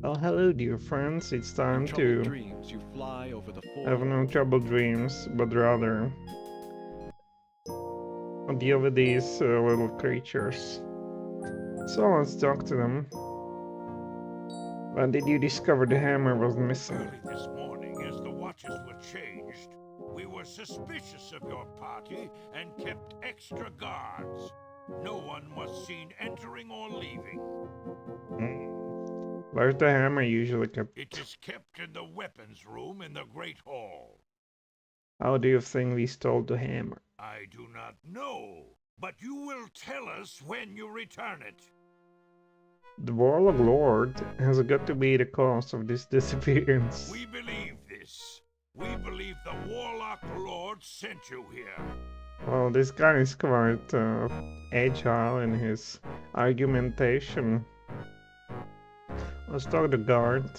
Oh, hello, dear friends. It's time In troubled to dreams, you fly over the have no forlorn. troubled dreams, but rather deal with these little creatures. So let's talk to them. When did you discover the hammer was missing? Early this morning, as the watches were changed, we were suspicious of your party and kept extra guards. No one was seen entering or leaving. Where's the hammer usually It kept? is kept in the weapons room in the Great Hall. How do you think we stole the hammer? I do not know, but you will tell us when you return it. The Warlock Lord has got to be the cause of this disappearance. We believe this. We believe the Warlock Lord sent you here. Well, this guy is quite agile in his argumentation. Let's talk to the guard.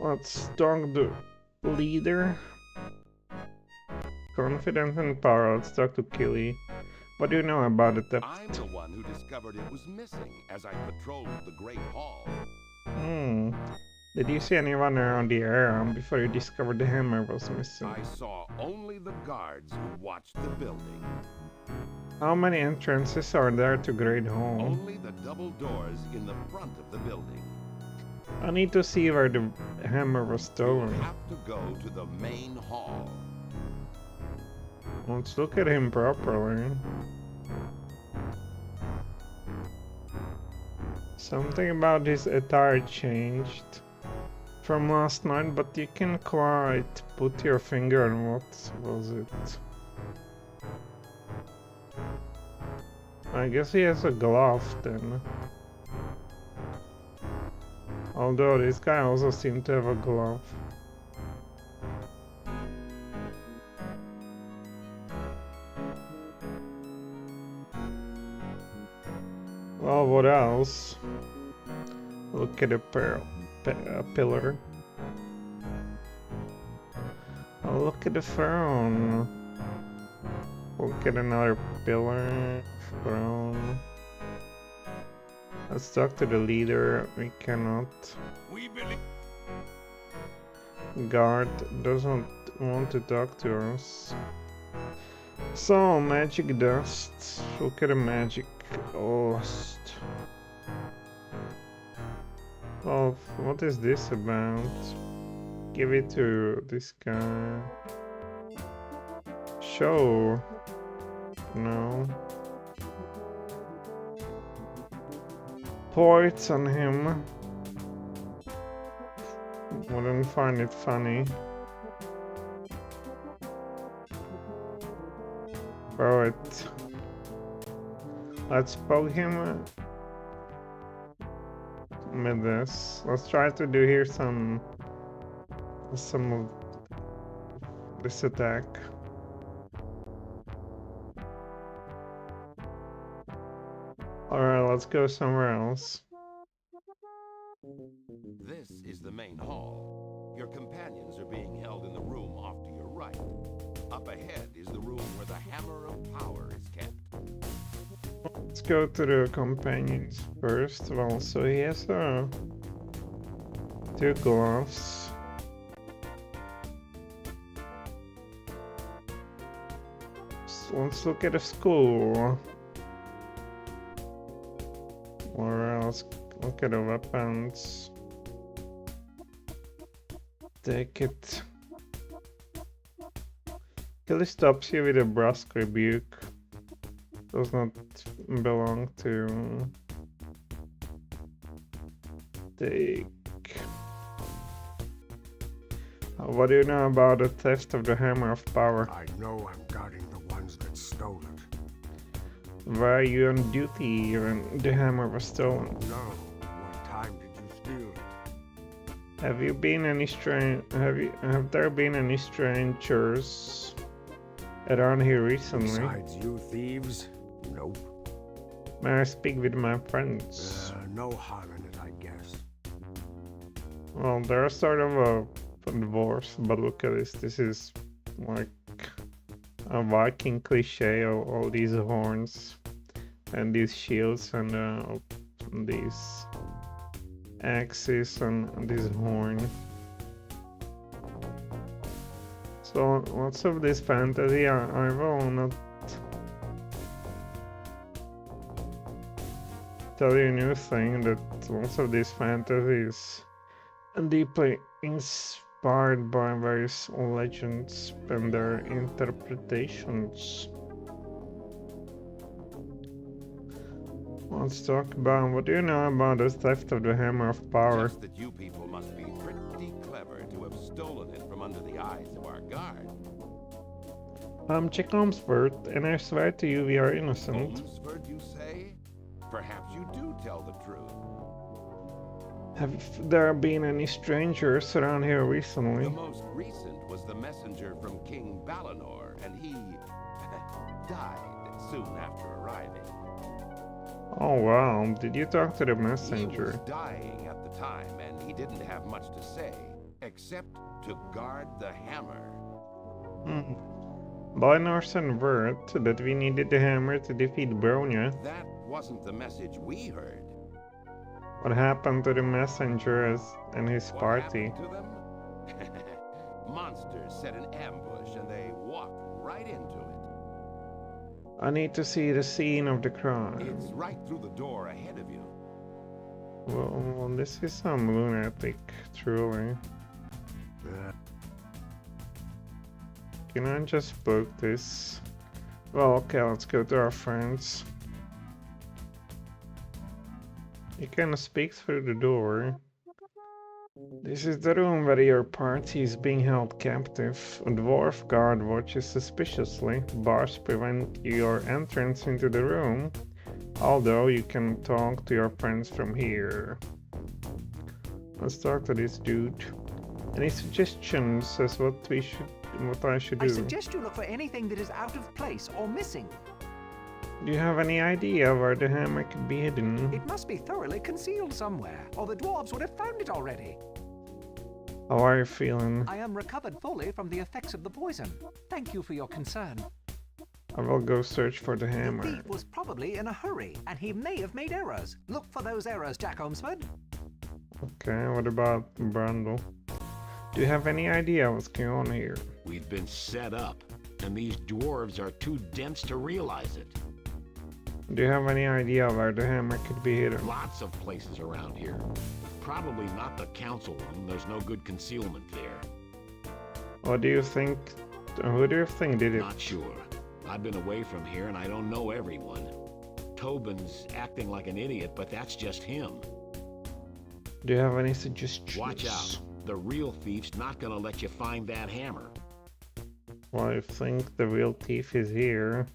Let's talk to the leader. Confidence and power. Let's talk to Killy. What do you know about the theft? I'm the one who discovered it was missing as I patrolled the Great Hall. Did you see anyone around the area before you discovered the hammer was missing? I saw only the guards who watched the building. How many entrances are there to Great Hall? Only the double doors in the front of the building. I need to see where the hammer was You will stolen. have to go to the main hall. Let's look at him properly. Something about his attire changed from last night, but you can quite put your finger on what was it. I guess he has a glove then. Although this guy also seemed to have a glove. Well, what else? Look at the pillar. Oh, look at the throne. Look at another pillar. Throne. Let's talk to the leader. We cannot. We believe Guard doesn't want to talk to us. So, magic dust. Look at the magic dust. Well, what is this about? Give it to this guy. Show. No. Points on him. Wouldn't find it funny. Throw it. Let's poke him with this. Let's try to do here some of this attack. Alright, let's go somewhere else. This is the main hall. Your companions are being held in the room off to your right. Up ahead is the room where the Hammer of Power is kept. Let's go to the companions first. Well, so he has two gloves. So let's look at the school. Or let's look at the weapons. Take it. Killy stops you with a brusque rebuke. Does not belong to take. What do you know about the theft of the Hammer of Power? I know I'm guarding the ones that stole it. Were you on duty when the hammer was stolen? No. What time did you steal it? Have you been any have there been any strangers around here recently? Besides you thieves? Nope. May I speak with my friends? No harm in it, I guess. Well, they're sort of a dwarves, but look at this. This is like a Viking cliche of all these horns and these shields and these axes and this horn. So lots of this fantasy. I will not tell you a new thing, that lots of this fantasy is deeply inspired by various legends and their interpretations. Let's talk about, what do you know about the theft of the Hammer of Power? Just that you people must be pretty clever to have stolen it from under the eyes of our guard. I'm Jak Ohmsford, and I swear to you we are innocent. Ohmsford, you say? Perhaps you do tell the truth. Have there been any strangers around here recently? The most recent was the messenger from King Balinor, and he died soon after arriving. Oh wow, did you talk to the He messenger? was dying at the time, and he didn't have much to say, except to guard the hammer. Balinor sent word that we needed the hammer to defeat Bronya. That wasn't the message we heard. What happened to the messenger and his What party? happened to them? Monsters set an ambush, and they walked right into it. I need to see the scene of the crime. It's right through the door ahead of you. Well, this is some lunatic, truly. Can I just book this? Well, okay, let's go to our friends. You can speak through the door. This is the room where your party is being held captive. A dwarf guard watches suspiciously. Bars prevent your entrance into the room, although you can talk to your friends from here. Let's talk to this dude. Any suggestions as what I should do? I suggest you look for anything that is out of place or missing. Do you have any idea where the hammer could be hidden? It must be thoroughly concealed somewhere, or the dwarves would have found it already. How are you feeling? I am recovered fully from the effects of the poison. Thank you for your concern. I will go search for the The hammer. thief was probably in a hurry, and he may have made errors. Look for those errors, Jak Ohmsford. Okay, what about Brundle? Do you have any idea what's going on here? We've been set up, and these dwarves are too dense to realize it. Do you have any idea where the hammer could be hidden? Lots of places around here. Probably not the council room. There's no good concealment there. What do you think? Who do you think did it? Not sure. I've been away from here and I don't know everyone. Tobin's acting like an idiot, but that's just him. Do you have any suggestions? Watch out. The real thief's not gonna let you find that hammer. Well, I think the real thief is here.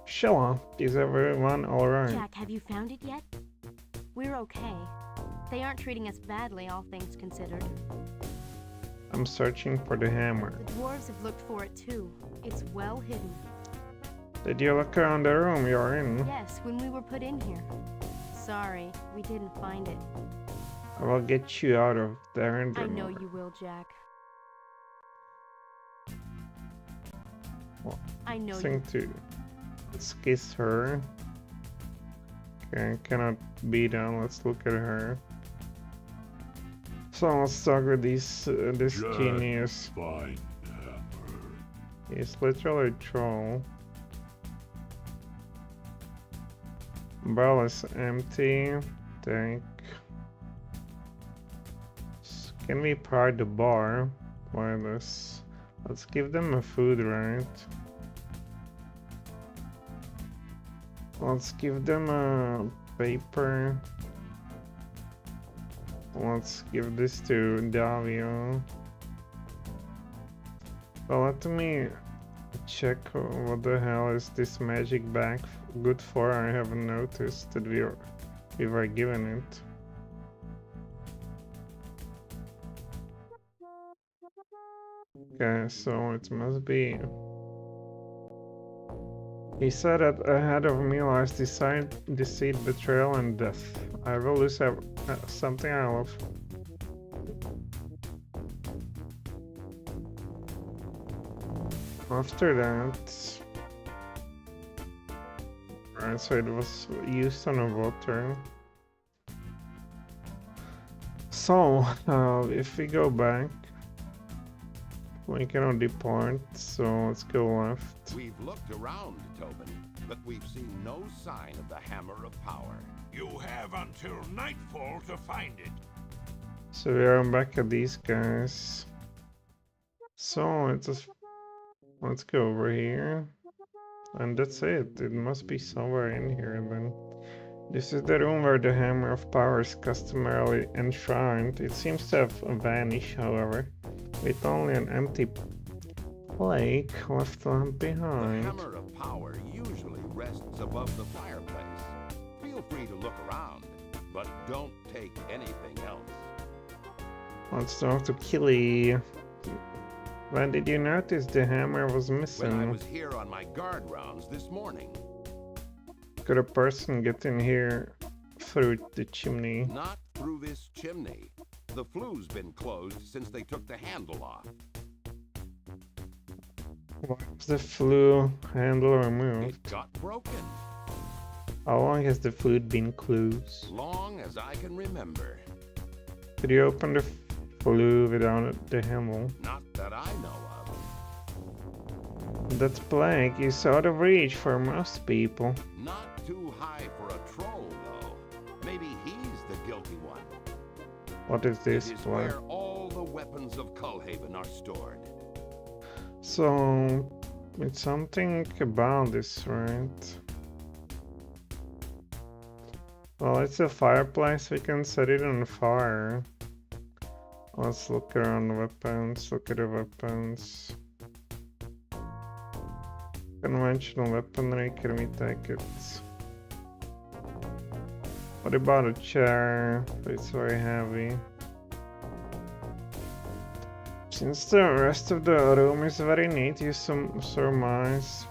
Sheila, is everyone alright? Jack, have you found it yet? We're okay. They aren't treating us badly, all things considered. I'm searching for the hammer. The dwarves have looked for it too. It's well hidden. Did you look around the room you're in? Yes, when we were put in here. Sorry, we didn't find it. I will get you out of there and I know you will, Jack. Well, I know you. Think to let's kiss her. Okay, cannot be done. Let's look at her. So let's talk with this genius. Find hammer. He's literally a troll. Barrel is empty. Take. Can we pry the bar? Wireless. Let's give them a food, right? Let's give them a paper. Let's give this to Davio. Well, let me check what the hell is this magic bag good for. I haven't noticed that we were given it. Okay, so it must be. He said that ahead of me lies deceit, betrayal, and death. I will lose something I love. After that, right, so it was used on a water. So, if we go back, we cannot depart, so let's go left. We've looked around, Tobin, but we've seen no sign of the Hammer of Power. You have until nightfall to find it. So we are back at these guys. So let's go over here. And that's it. It must be somewhere in here then. This is the room where the Hammer of Power is customarily enshrined. It seems to have vanished, however, with only an empty plate left behind. The Hammer of Power usually rests above the fireplace. Feel free to look around, but don't take anything else. Let's talk to Killy. When did you notice the hammer was missing? When I was here on my guard rounds this morning. Could a person get in here through the chimney? Not through this chimney. The flue's been closed since they took the handle off. Why was the flue handle removed? It got broken. How long has the flue been closed? Long as I can remember. Could you open the flue without the handle? Not that I know of. That plague is out of reach for most people. Not too high for a troll, though. Maybe he's the guilty one. What is this It is plague? where all the weapons of Cullhaven are stored. So, it's something about this, right? Well, it's a fireplace, we can set it on fire. Let's look around the weapons, look at the weapons. Conventional weaponry, can we take it? What about a chair? It's very heavy. Since the rest of the room is very neat, you surmise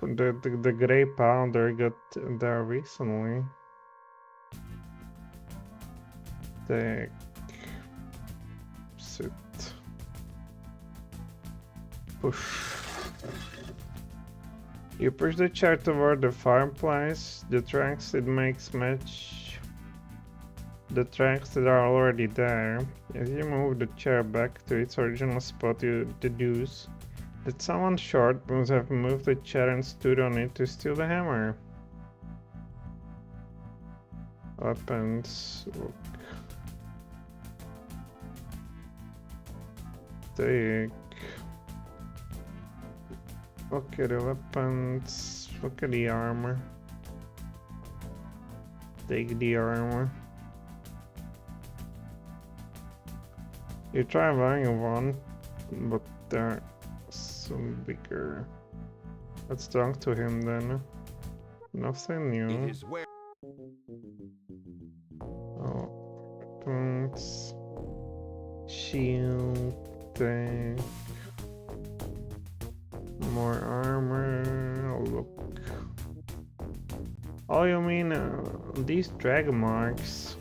the grey powder got there recently. Take. Sit. Push. You push the chair toward the fireplace. The tracks it makes match the tracks that are already there. As you move the chair back to its original spot, you deduce that someone short must have moved the chair and stood on it to steal the hammer. Weapons. Look. Take. Look at the weapons. Look at the armor. Take the armor. You try buying one, but they're so bigger. Let's talk to him then. Nothing new. It is where Oh, weapons. Shield. Take. More armor. Look. Oh, you mean these drag marks?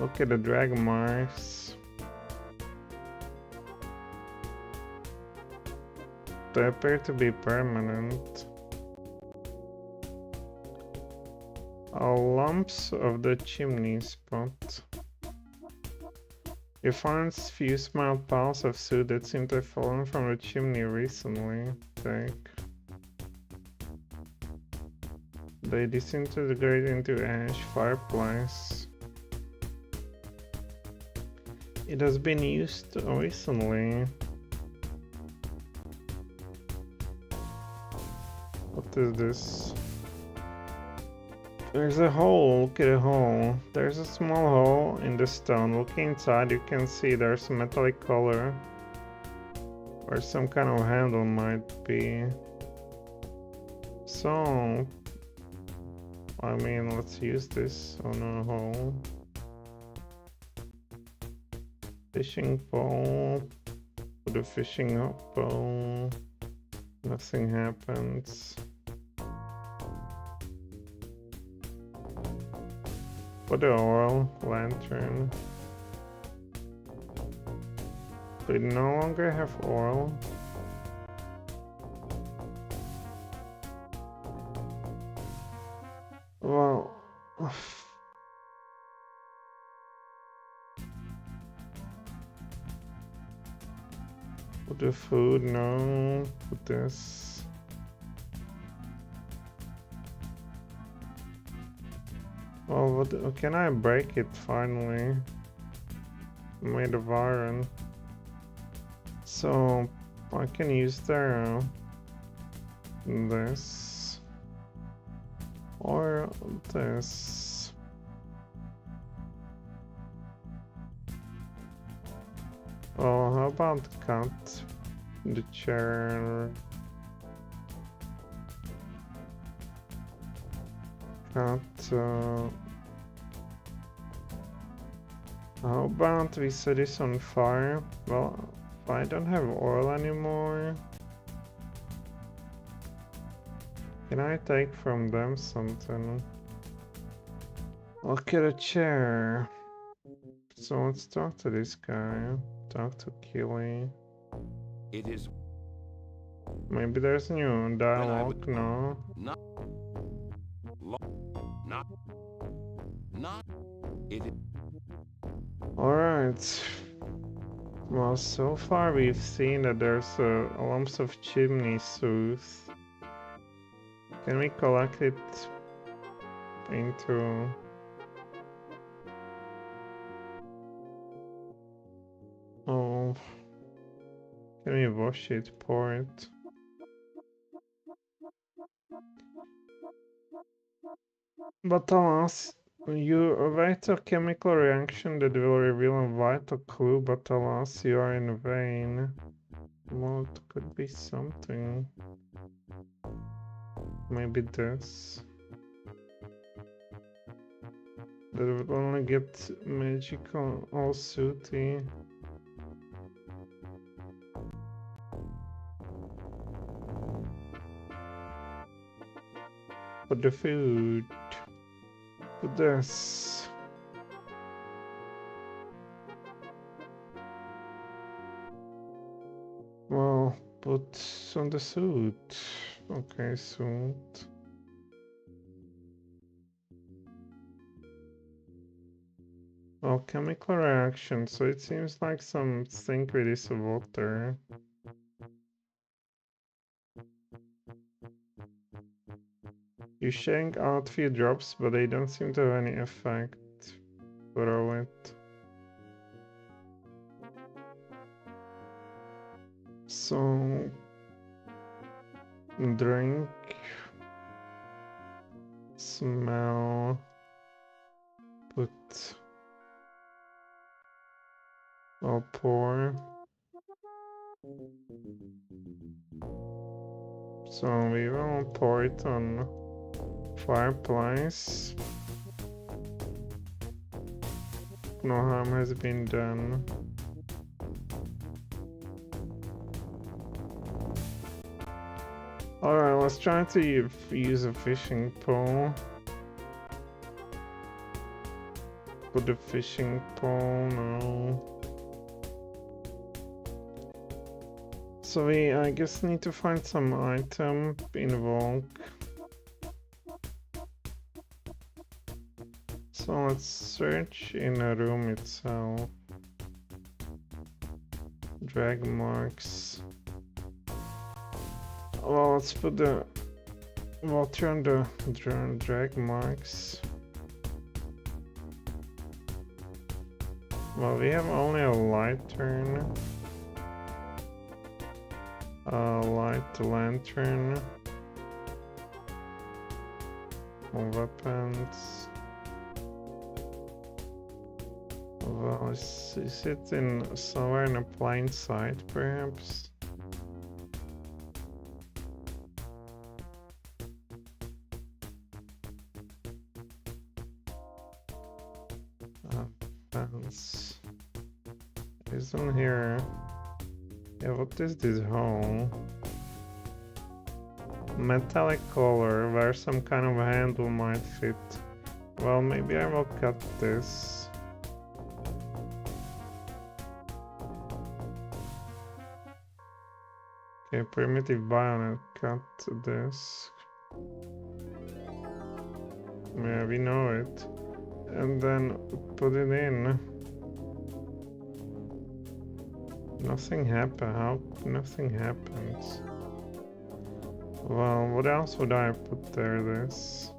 Look at the drag marks. They appear to be permanent. Lumps of the chimney spot. You find few small piles of soot that seem to have fallen from the chimney recently. Take. They disintegrate into ash fireplace. It has been used recently. What is this? There's a hole, look at a hole. There's a small hole in the stone. Looking inside you can see there's a metallic color. Or some kind of handle might be. So, I mean, let's use this on a hole. Fishing pole. Put a fishing pole. Nothing happens. Put the oil lantern. We no longer have oil. Well, Put the food, no. Put this. Well, what can I break it finally? Made of iron. So I can use this or this. Oh, how about cut the chair? Cut. How about we set this on fire? Well, I don't have oil anymore. Can I take from them something? Look at a chair. So let's talk to this guy. Talk to Keely. It is Maybe there's new dialogue, would- no? not it is Alright. Well, so far we've seen that there's lumps of chimney soot. Can we collect it into... Oh... Can we wash it, pour it? But alas, you await a chemical reaction that will reveal a vital clue, but alas, you are in vain. Well, it could be something. Maybe this. That would only get magical, all sooty. Put the food. Put this. Well, put on the suit. Okay, suit. Well, chemical reaction, so it seems like something with this water. You shank out few drops, but they don't seem to have any effect. Throw it. So... drink. Smell. Put... I'll pour. So we will pour it on fireplace. No harm has been done. Alright, let's try to use a fishing pole. Put the fishing pole, no. So we, I guess, need to find some item involved. So let's search in a room itself. Drag marks. Well, let's put the water on the drag marks. Well, we have only a lantern. Light lantern. Weapons. Well, is it in somewhere in a plain sight, perhaps? Weapons. Isn't here? Yeah, what is this hole? Metallic color, where some kind of handle might fit. Well, maybe I will cut this. Okay, primitive bayonet, cut this. Yeah, we know it. And then put it in. Nothing happened. How? Nothing happened. Well, what else would I put there? This.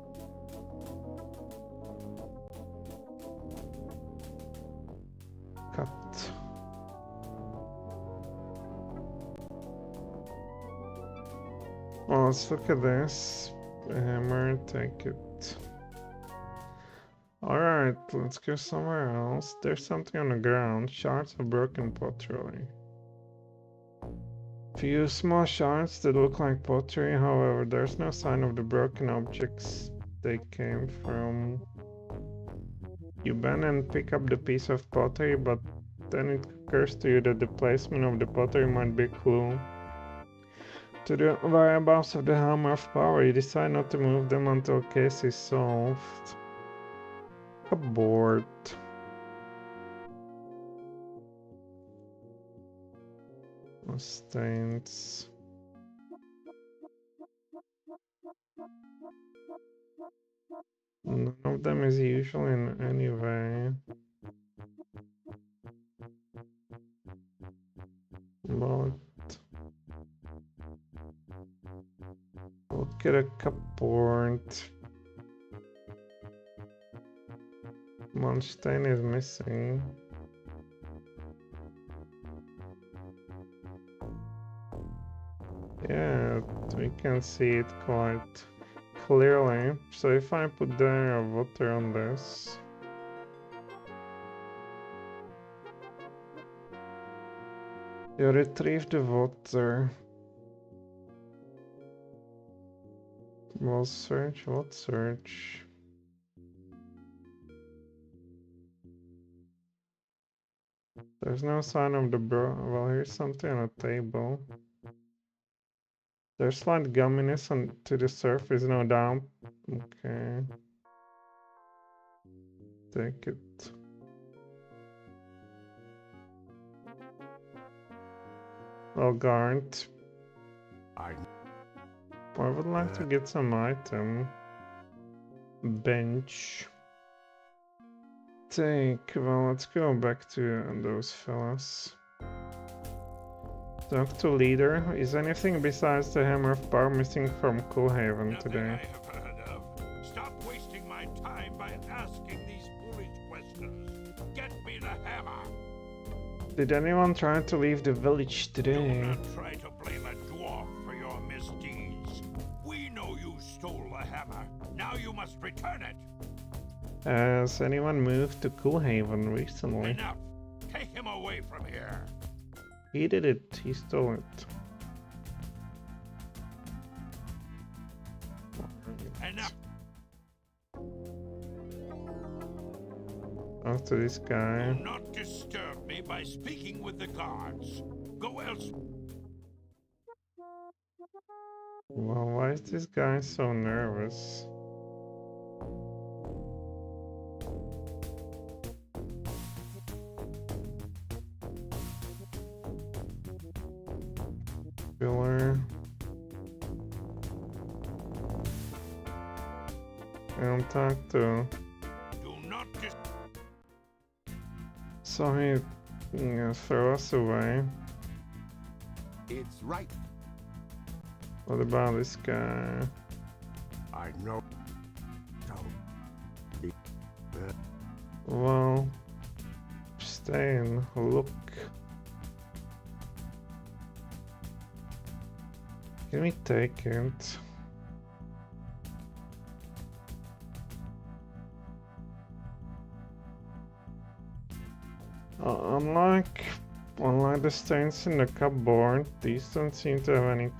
Cut. Well, let's look at this. Hammer, take it. Alright, let's go somewhere else. There's something on the ground. Shards of broken pottery. Few small shards that look like pottery, however, there's no sign of the broken objects they came from. You bend and pick up the piece of pottery, but then it occurs to you that the placement of the pottery might be a clue to the whereabouts of the Hammer of Power. You decide not to move them until case is solved. Abort. Stains. None of them is usual in any way. But look at a cupboard. One stain is missing. Yeah, we can see it quite clearly. So if I put there a water on this, you retrieve the water. We'll search, what search? There's no sign of the well, here's something on a table. There's slight gumminess on to the surface, no doubt. Okay. Take it. Well, guard. I would like to get some item. Bench. Take. Well, let's go back to those fellas. Talk to leader. Is anything besides the Hammer of Power missing from Coolhaven today? I have heard of. Stop wasting my time by asking these foolish questions. Get me the hammer. Did anyone try to leave the village Do today? not try to blame a dwarf for your misdeeds. We know you stole the hammer. Now you must return it. Has anyone moved to Coolhaven recently? Enough. Take him away from here. He did it. He stole it. Enough. After this guy. Do not disturb me by speaking with the guards. Go elsewhere. Well, why is this guy so nervous? Pillar. And talk to. Do not dis- So he throw us away. It's right. What about this guy? I know. Well, stay and look. Can we take it? Unlike the stains in the cupboard, these don't seem to have any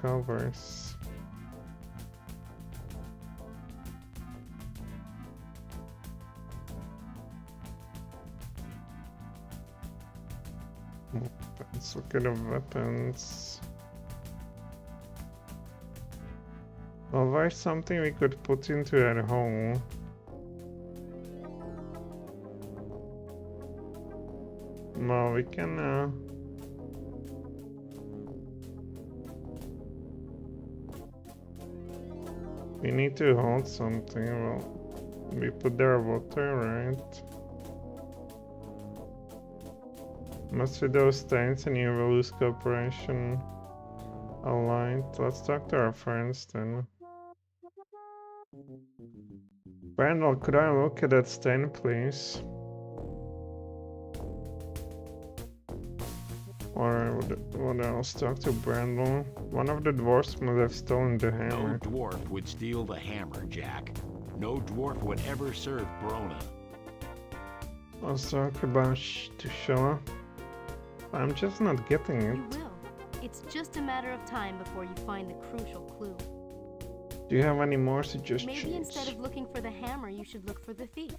covers. Let's look at the weapons. Well, there's something we could put into that hole. Well, we can we need to hold something. Well, we put there water, right? Must with those stains and you will lose cooperation. Alright, let's talk to our friends then. Brandel, could I look at that stain, please? Or what else? Talk to Brandel. One of the dwarfs must have stolen the No hammer. dwarf would steal the hammer, Jack. No dwarf would ever serve Brona. Let's talk about Shea. I'm just not getting You it. will. It's just a matter of time before you find the crucial clue. Do you have any more suggestions? Maybe instead of looking for the hammer, you should look for the thief.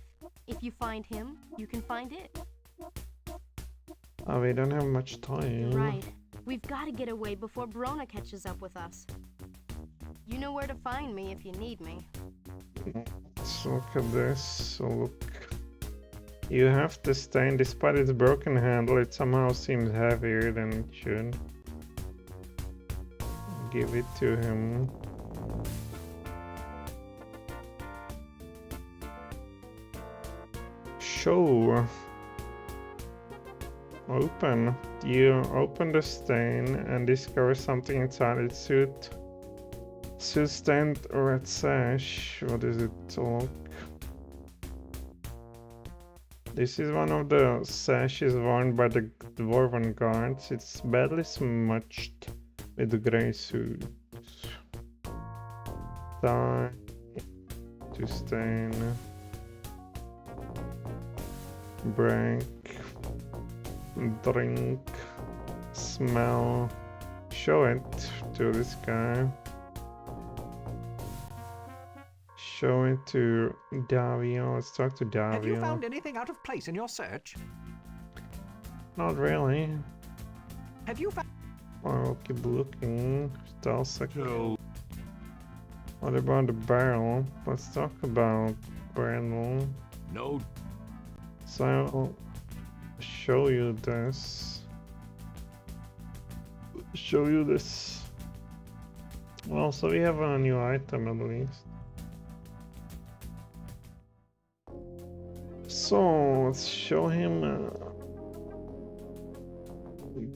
If you find him, you can find it. Oh, we don't have much time. Right. We've got to get away before Brona catches up with us. You know where to find me if you need me. Let's look at this. So look. You have the stain. Despite its broken handle, it somehow seems heavier than it should. Give it to him. Show. Open. You open the stain and discover something inside its suit. Suit stained red sash. What is it? Look. This is one of the sashes worn by the dwarven guards. It's badly smudged with the grey suit. Tie to stain. Break. Drink. Smell. Show it to this guy. Show it to Davio. Let's talk to Davio. Have you found anything out of place in your search? Not really. Have you found... I'll keep looking. Still So, What about the barrel? Let's talk about Brandel. no. So I'll show you this. Show you this. Well, so we have a new item at least. So let's show him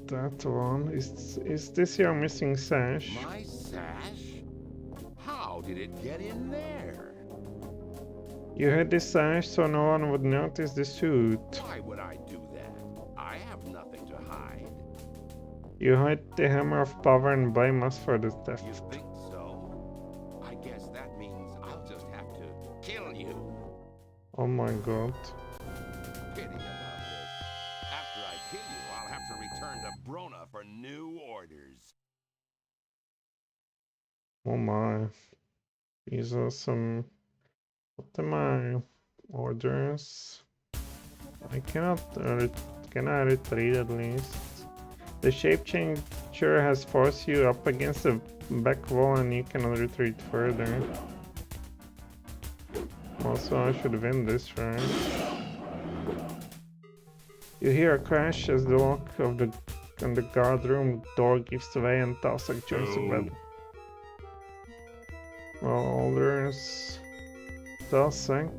that one. Is this your missing sash? My sash? How did it get in there? You had this sash so no one would notice the suit. Why would I do that? I have nothing to hide. You hide the hammer of power and blame us for the theft. You think so? I guess that means I'll just have to kill you. Oh my god. Pity about this. After I kill you, I'll have to return to Brona for new orders. Oh my. These are some... What are my orders? I cannot can I retreat at least? The shape changer has forced you up against the back wall and you cannot retreat further. Also, I should win this, right? You hear a crash as the lock of the guard room door gives way and Talsak joins the battle. Well, orders. Talsak.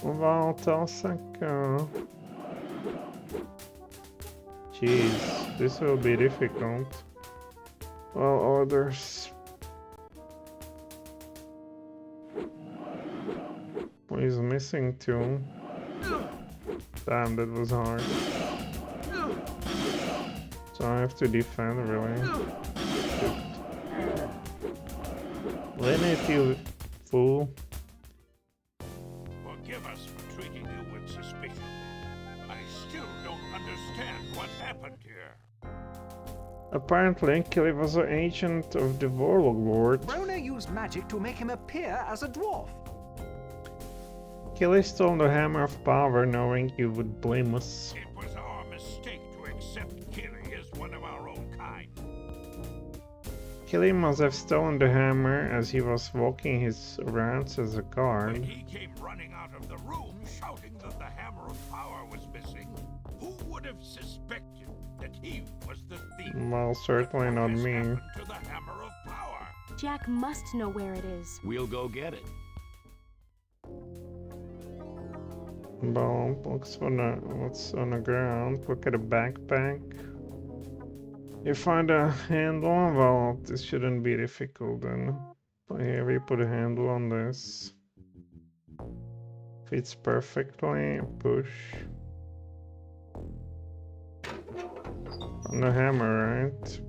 Well, Talsak. Jeez, this will be difficult. Well, orders. He's missing two. Damn, that was hard. So I have to defend, really. Win it, you fool. Forgive us for treating you with suspicion. I still don't understand what happened here. Apparently, Killy was an agent of the Warlock Lord. Brona used magic to make him appear as a dwarf. Killy stole the hammer of power knowing you would blame us. It was our mistake to accept Killy as one of our own kind. Killy must have stolen the hammer as he was walking his rounds as a When guard. he came running out of the room shouting that the hammer of power was missing, who would have suspected that he was the thief? Well, certainly not What has me. happened to the hammer of power? Jack must know where it is. We'll go get it. Well, looks for what's on the ground. Look at a backpack. You find a handle? Well, this shouldn't be difficult then. But here we put a handle on this. Fits perfectly. Push. On the hammer, right?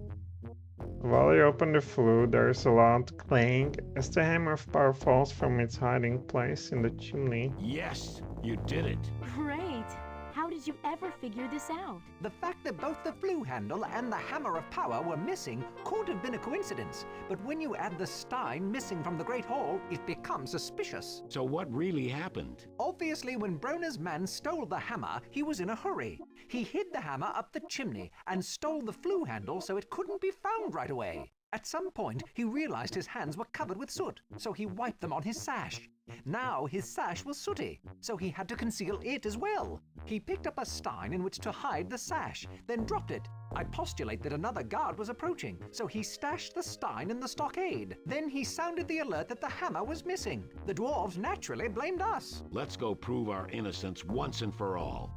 While you open the flue, there's a loud clang as the hammer of power falls from its hiding place in the chimney. Yes, you did it. Great. How did you ever figure this out? The fact that both the flue handle and the hammer of power were missing could have been a coincidence, but when you add the stein missing from the Great Hall, it becomes suspicious. So what really happened? Obviously, when Brona's man stole the hammer, he was in a hurry. He hid the hammer up the chimney and stole the flue handle so it couldn't be found right away. At some point, he realized his hands were covered with soot, so he wiped them on his sash. Now his sash was sooty, so he had to conceal it as well. He picked up a stein in which to hide the sash, then dropped it. I postulate that another guard was approaching, so he stashed the stein in the stockade. Then he sounded the alert that the hammer was missing. The dwarves naturally blamed us. Let's go prove our innocence once and for all.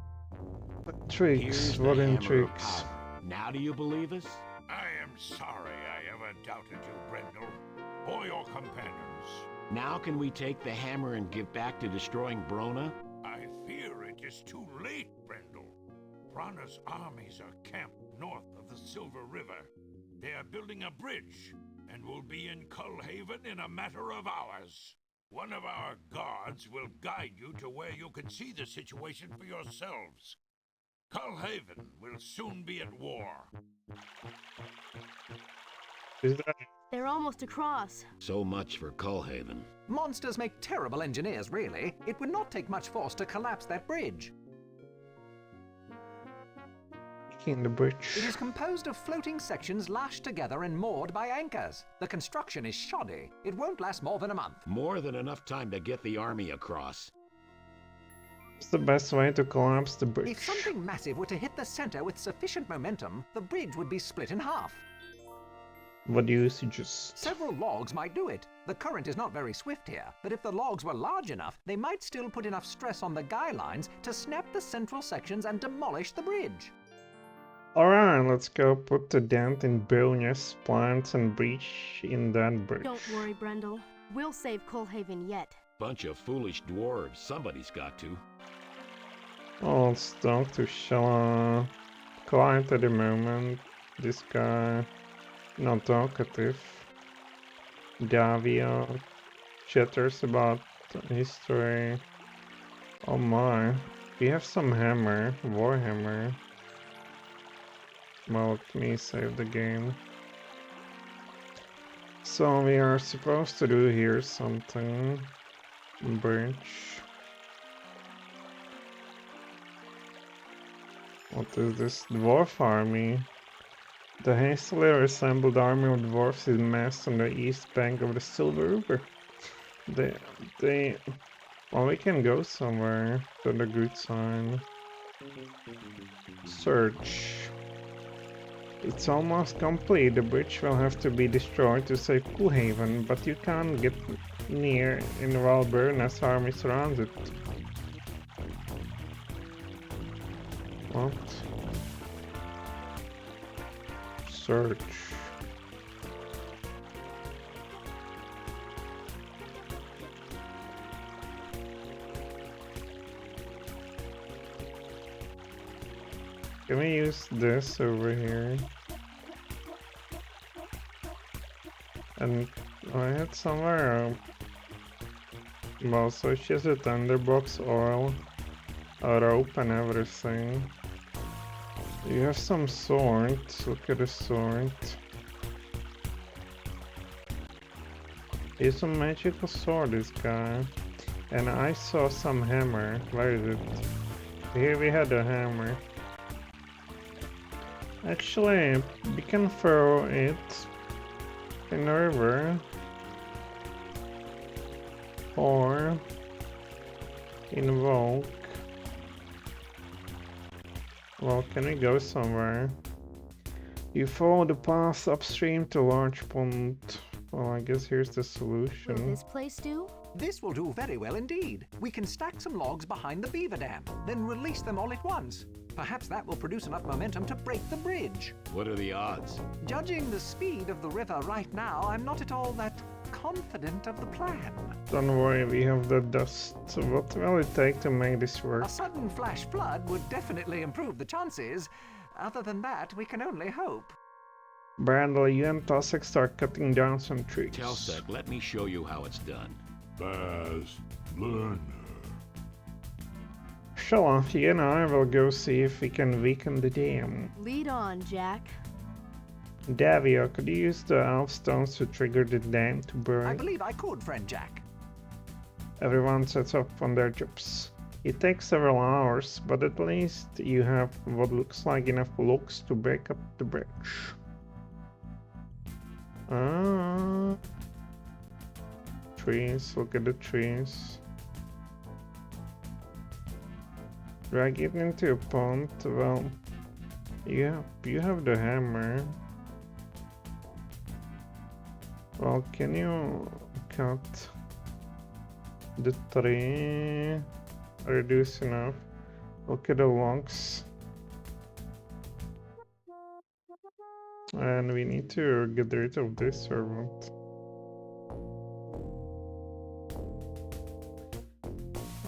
Tricks, Here's the what in hammer of tricks? power. Now do you believe us? I am sorry I ever doubted you, Brendel, or your companions. Now can we take the hammer and get back to destroying Brona? I fear it is too late, Brendel. Brana's armies are camped north of the Silver River. They are building a bridge and will be in Cullhaven in a matter of hours. One of our guards will guide you to where you can see the situation for yourselves. Cullhaven will soon be at war. Is that They're almost across. So much for Cullhaven. Monsters make terrible engineers, really. It would not take much force to collapse that bridge. in the bridge? It is composed of floating sections lashed together and moored by anchors. The construction is shoddy. It won't last more than a month. More than enough time to get the army across. What's the best way to collapse the bridge? If something massive were to hit the center with sufficient momentum, the bridge would be split in half. What do you suggest? Several logs might do it. The current is not very swift here, but if the logs were large enough, they might still put enough stress on the guy lines to snap the central sections and demolish the bridge. Alright, let's go put the dent in Billion's plants and breach in that bridge. Don't worry, Brendel. We'll save Cullhaven yet. Bunch of foolish dwarves. Somebody's got to. Oh, let's talk to Shella. Quiet at the moment. This guy, not talkative. Davia chatters about history. Oh my, we have some hammer, warhammer. Well, let me save the game. So we are supposed to do here something. Bridge. What is this? Dwarf army. The hastily assembled army of dwarfs is massed on the east bank of the Silver River. Well, we can go somewhere. To the good sign. Search. It's almost complete. The bridge will have to be destroyed to save Cullhaven, but you can't get near in while Berna's army surrounds it. What? Search. Can we use this over here? And I had somewhere well, so she has a tinderbox, oil, a rope and everything. You have some sword. Look at the sword. He's a magical sword, this guy. And I saw some hammer. Where is it? Here we had a hammer. Actually, we can throw it in the river. Or invoke. Well, can we go somewhere? You follow the path upstream to large pond. Well, I guess here's the Will solution. this place do? This will do very well indeed. We can stack some logs behind the beaver dam, then release them all at once. Perhaps that will produce enough momentum to break the bridge. What are the odds? Judging the speed of the river right now, I'm not at all that confident of the plan. Don't worry, we have the dust. So what will it take to make this work? A sudden flash flood would definitely improve the chances. Other than that, we can only hope. Brandel, you and Tosek start cutting down some trees. Telsec, let me show you how it's done. Fast learner. Shalom, you and I will go see if we can weaken the dam. Lead on, Jack. Davio, could you use the elf stones to trigger the dam to I burn? believe I could, friend Jack. Everyone sets up on their jobs. It takes several hours, but at least you have what looks like enough logs to break up the bridge. Trees, look at the trees. Drag it into a pond. Well, you have the hammer. Well, can you cut the tree? Reduce enough. Look at the logs. And we need to get rid of this or what?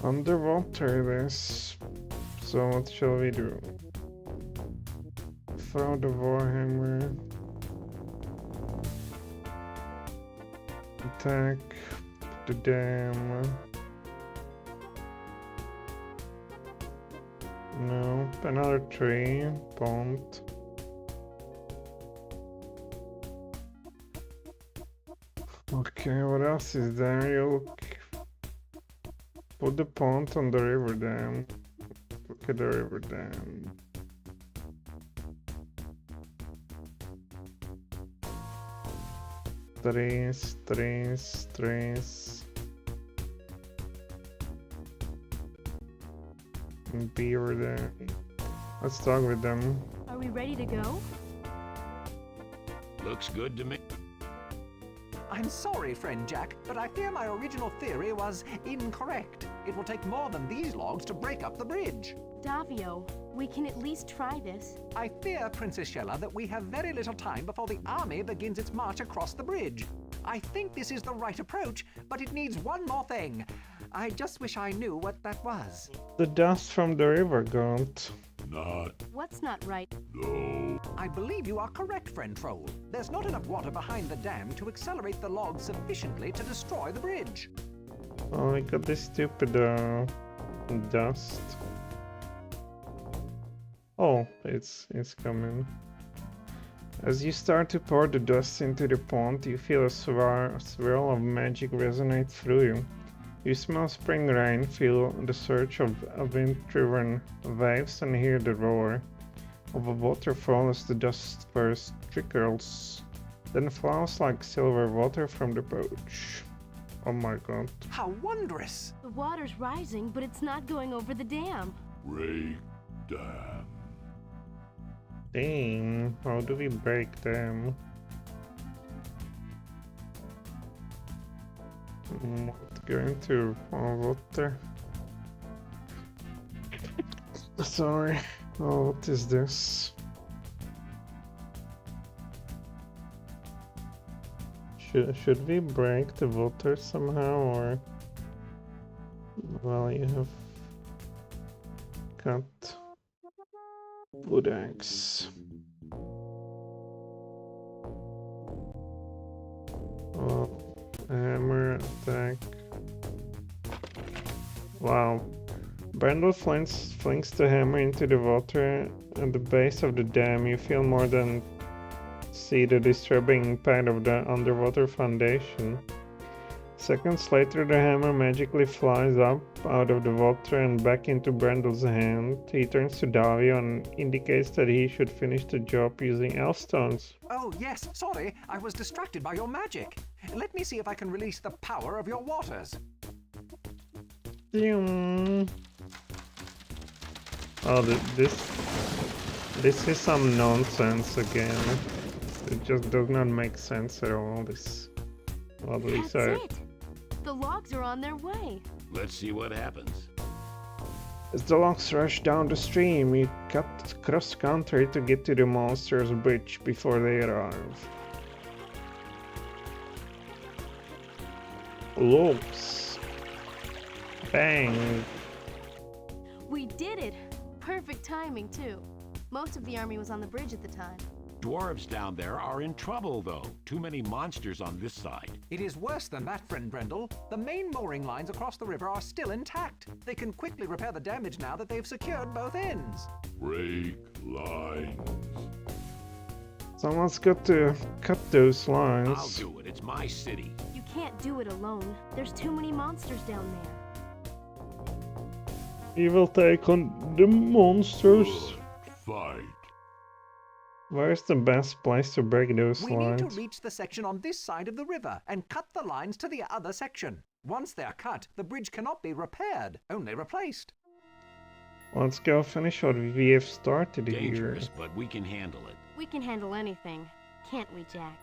Underwater this. So what shall we do? Throw the warhammer. Attack the dam. No, another tree, pond. Okay, what else is there? You put the pond on the river dam. Look at the river dam. Trees. Beaver there. Let's talk with them. Are we ready to go? Looks good to me. I'm sorry, friend Jack, but I fear my original theory was incorrect. It will take more than these logs to break up the bridge. Davio, we can at least try this. I fear, Princess Shella, that we have very little time before the army begins its march across the bridge. I think this is the right approach, but it needs one more thing. I just wish I knew what that was. The dust from the river god. Not. What's not right? No. I believe you are correct, friend Troll. There's not enough water behind the dam to accelerate the logs sufficiently to destroy the bridge. Oh, we got this stupid dust. Oh, it's coming. As you start to pour the dust into the pond, you feel a swirl of magic resonate through you. You smell spring rain, feel the surge of wind-driven waves, and hear the roar of a waterfall as the dust first trickles, then flows like silver water from the pouch. Oh my god. How wondrous! The water's rising, but it's not going over the dam. Break dam. Dang, how do we break them? Going to water. Sorry. Oh, what is this? Should we break the water somehow, or? Well, you have cut wood axe. Oh, hammer attack. Wow. Brandel flings the hammer into the water at the base of the dam. You feel more than see the disturbing impact of the underwater foundation. Seconds later, the hammer magically flies up out of the water and back into Brandel's hand. He turns to Davio and indicates that he should finish the job using elf stones. Oh, yes, sorry, I was distracted by your magic. Let me see if I can release the power of your waters. Oh, this is some nonsense again. It just does not make sense at all. This Well, at That's least I... it. The logs are on their way. Let's see what happens. As the logs rush down the stream, you cut cross-country to get to the monster's bridge before they arrive. Logs. Bang. We did it. Perfect timing, too. Most of the army was on the bridge at the time. Dwarves down there are in trouble, though. Too many monsters on this side. It is worse than that, friend Brendel. The main mooring lines across the river are still intact. They can quickly repair the damage now that they've secured both ends. Break lines. Someone's got to cut those I'll lines. do it. It's my city. You can't do it alone. There's too many monsters down there. He will take on the monsters. Fight. Where's the best place to break those We lines? need to reach the section on this side of the river and cut the lines to the other section. Once they're cut, the bridge cannot be repaired, only replaced. Let's go finish what we have started here. Dangerous, but we can handle it. We can handle anything, can't we, Jack?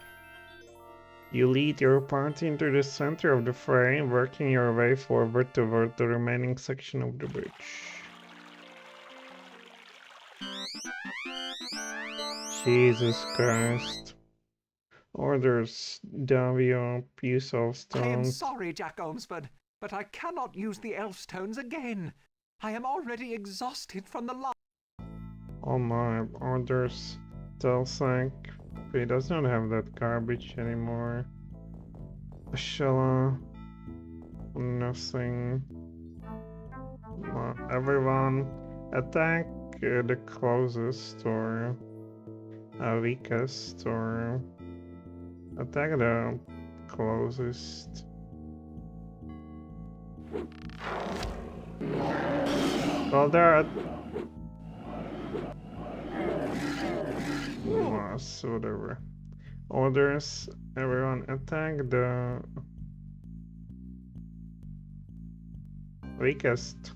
You lead your party into the center of the fray, working your way forward toward the remaining section of the bridge. Jesus Christ. Orders, Davio, use of I am stones. sorry, Jak Ohmsford, but I cannot use the elf stones again. I am already exhausted from the Oh my, orders, Telsank. He does not have that garbage anymore. Shella, nothing. Everyone, attack the closest or weakest, or attack the closest. Well, there. Whatever. Orders, everyone attack the weakest.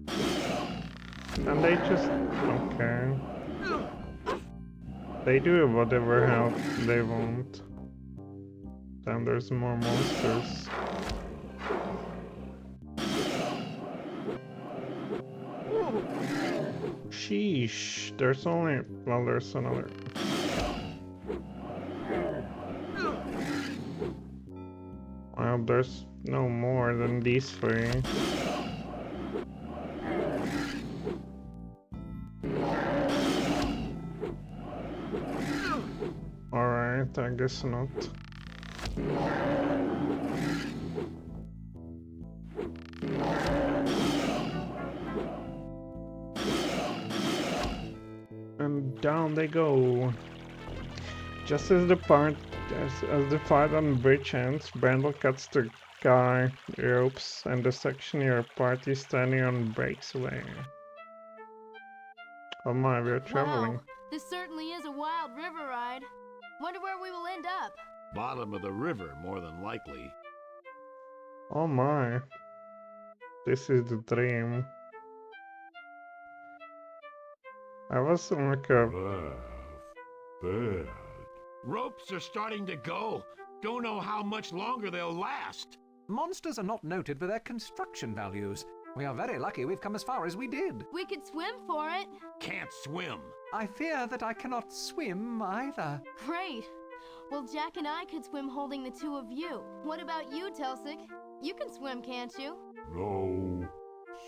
And they just, okay. They do whatever help they want. Then there's more monsters. Sheesh, there's only, well, there's another. Well, there's no more than these three. Alright, I guess not. And down they go. Just as the fight on the bridge ends, Brendel cuts the guy ropes and the section your party standing on breaks away. Oh my, we're traveling. Wow, this certainly is a wild river ride. Wonder where we will end up. Bottom of the river, more than likely. Oh my. This is the dream. I was like a... Bad. Ropes are starting to go. Don't know how much longer they'll last. monsters are not noted for their construction values. We are very lucky we've come as far as we did. We could swim for it. Can't swim. I fear that I cannot swim either. Great. Well, Jack and I could swim holding the two of you. What about you, Telsic? You can swim, can't you? No.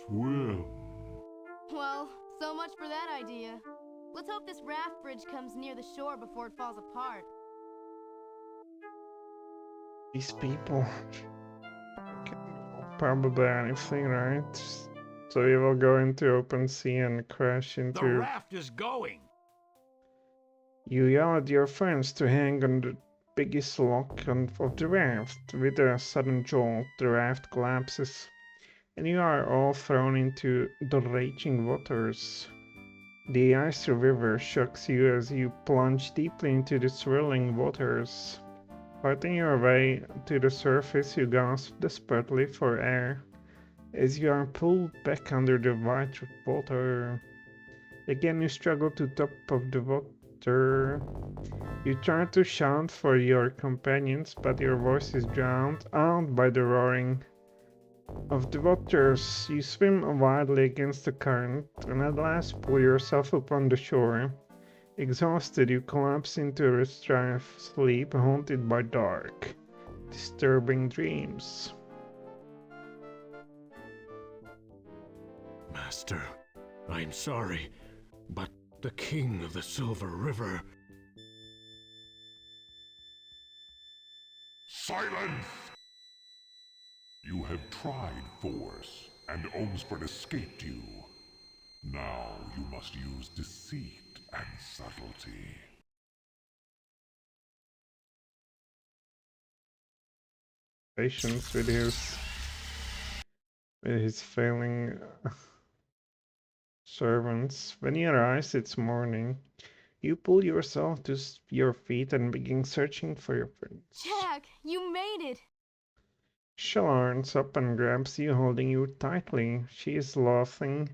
Swim. Well, so much for that idea. Let's hope this raft bridge comes near the shore before it falls apart. These people can probably anything, right? So you will go into open sea and crash The into... raft is going. You yell at your friends to hang on the biggest lock of the raft. With a sudden jolt, the raft collapses, and you are all thrown into the raging waters. The icy river shocks you as you plunge deeply into the swirling waters. Fighting your way to the surface, you gasp desperately for air as you are pulled back under the white water. Again, you struggle to top of the stir. You try to shout for your companions, but your voice is drowned out by the roaring of the waters. You swim wildly against the current and at last pull yourself up on the shore. Exhausted, you collapse into a restorative sleep haunted by dark, disturbing dreams. Master, I'm sorry, but the King of the Silver River... Silence! You have tried force, and Ohmsford escaped you. Now you must use deceit and subtlety. Patience with his failing servants. When you arise, it's morning. You pull yourself to your feet and begin searching for your friends. Jak, you made it! Shea runs up and grabs you, holding you tightly. She is laughing